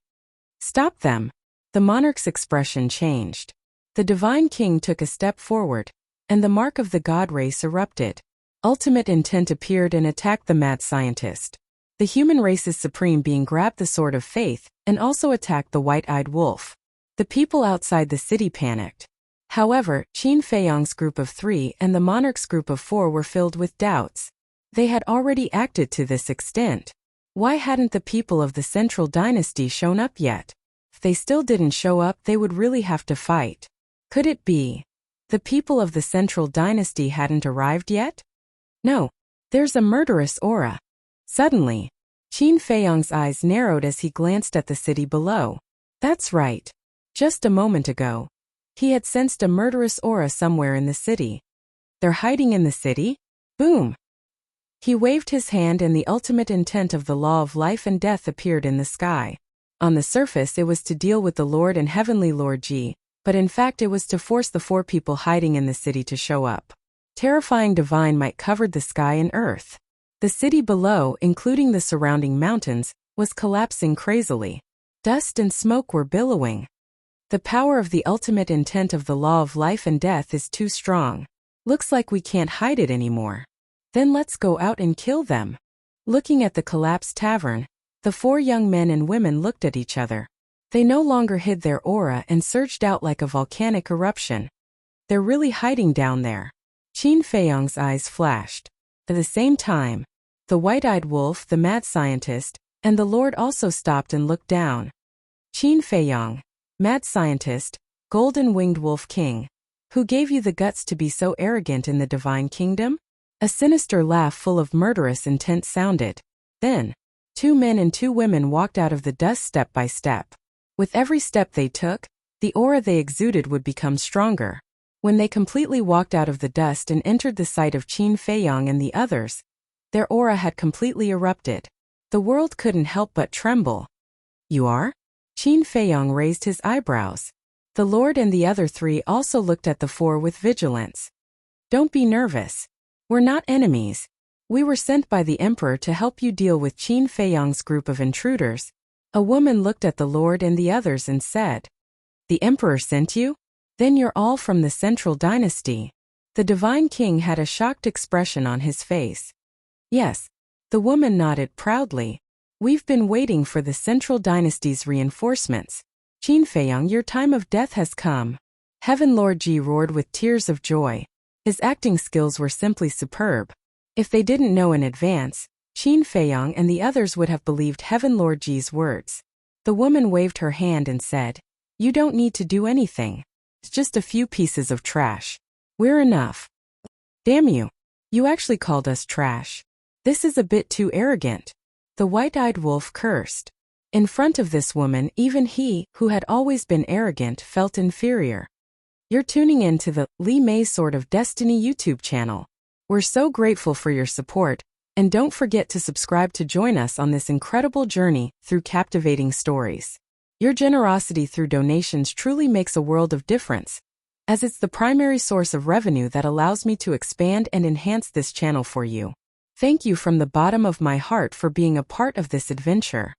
Stop them. The monarch's expression changed. The Divine King took a step forward, and the mark of the God race erupted. Ultimate intent appeared and attacked the mad scientist. The human race's supreme being grabbed the sword of faith and also attacked the white-eyed wolf. The people outside the city panicked. However, Qin Feiyong's group of 3 and the monarch's group of 4 were filled with doubts. They had already acted to this extent. Why hadn't the people of the Central Dynasty shown up yet? If they still didn't show up, they would really have to fight. Could it be the people of the Central Dynasty hadn't arrived yet? No, there's a murderous aura. Suddenly, Qin Feiyong's eyes narrowed as he glanced at the city below. That's right. Just a moment ago, he had sensed a murderous aura somewhere in the city. They're hiding in the city? Boom! He waved his hand and the ultimate intent of the law of life and death appeared in the sky. On the surface it was to deal with the Lord and Heavenly Lord Ji, but in fact it was to force the 4 people hiding in the city to show up. Terrifying divine might covered the sky and earth. The city below, including the surrounding mountains, was collapsing crazily. Dust and smoke were billowing. The power of the ultimate intent of the law of life and death is too strong. Looks like we can't hide it anymore. Then let's go out and kill them. Looking at the collapsed tavern, the 4 young men and women looked at each other. They no longer hid their aura and surged out like a volcanic eruption. They're really hiding down there. Qin Feiyong's eyes flashed. At the same time, the white-eyed wolf, the mad scientist, and the Lord also stopped and looked down. Qin Feiyong, mad scientist, golden-winged wolf king, who gave you the guts to be so arrogant in the divine kingdom? A sinister laugh full of murderous intent sounded. Then, 2 men and 2 women walked out of the dust step by step. With every step they took, the aura they exuded would become stronger. When they completely walked out of the dust and entered the sight of Qin Feiyong and the others, their aura had completely erupted. The world couldn't help but tremble. You are? Qin Feiyong raised his eyebrows. The Lord and the other 3 also looked at the 4 with vigilance. Don't be nervous. We're not enemies. We were sent by the emperor to help you deal with Qin Feiyang's group of intruders. A woman looked at the lord and the others and said, "The emperor sent you? Then you're all from the central dynasty." The divine king had a shocked expression on his face. "Yes." The woman nodded proudly. "We've been waiting for the central dynasty's reinforcements. Qin Feiyang, your time of death has come." Heaven Lord Ji roared with tears of joy. His acting skills were simply superb. If they didn't know in advance, Qin Feiyang and the others would have believed Heaven Lord Ji's words. The woman waved her hand and said, "You don't need to do anything. It's just a few pieces of trash. We're enough." "Damn you. You actually called us trash. This is a bit too arrogant." The white-eyed wolf cursed. In front of this woman, even he, who had always been arrogant, felt inferior. You're tuning in to the Li Mei Sword of Destiny YouTube channel. We're so grateful for your support, and don't forget to subscribe to join us on this incredible journey through captivating stories. Your generosity through donations truly makes a world of difference, as it's the primary source of revenue that allows me to expand and enhance this channel for you. Thank you from the bottom of my heart for being a part of this adventure.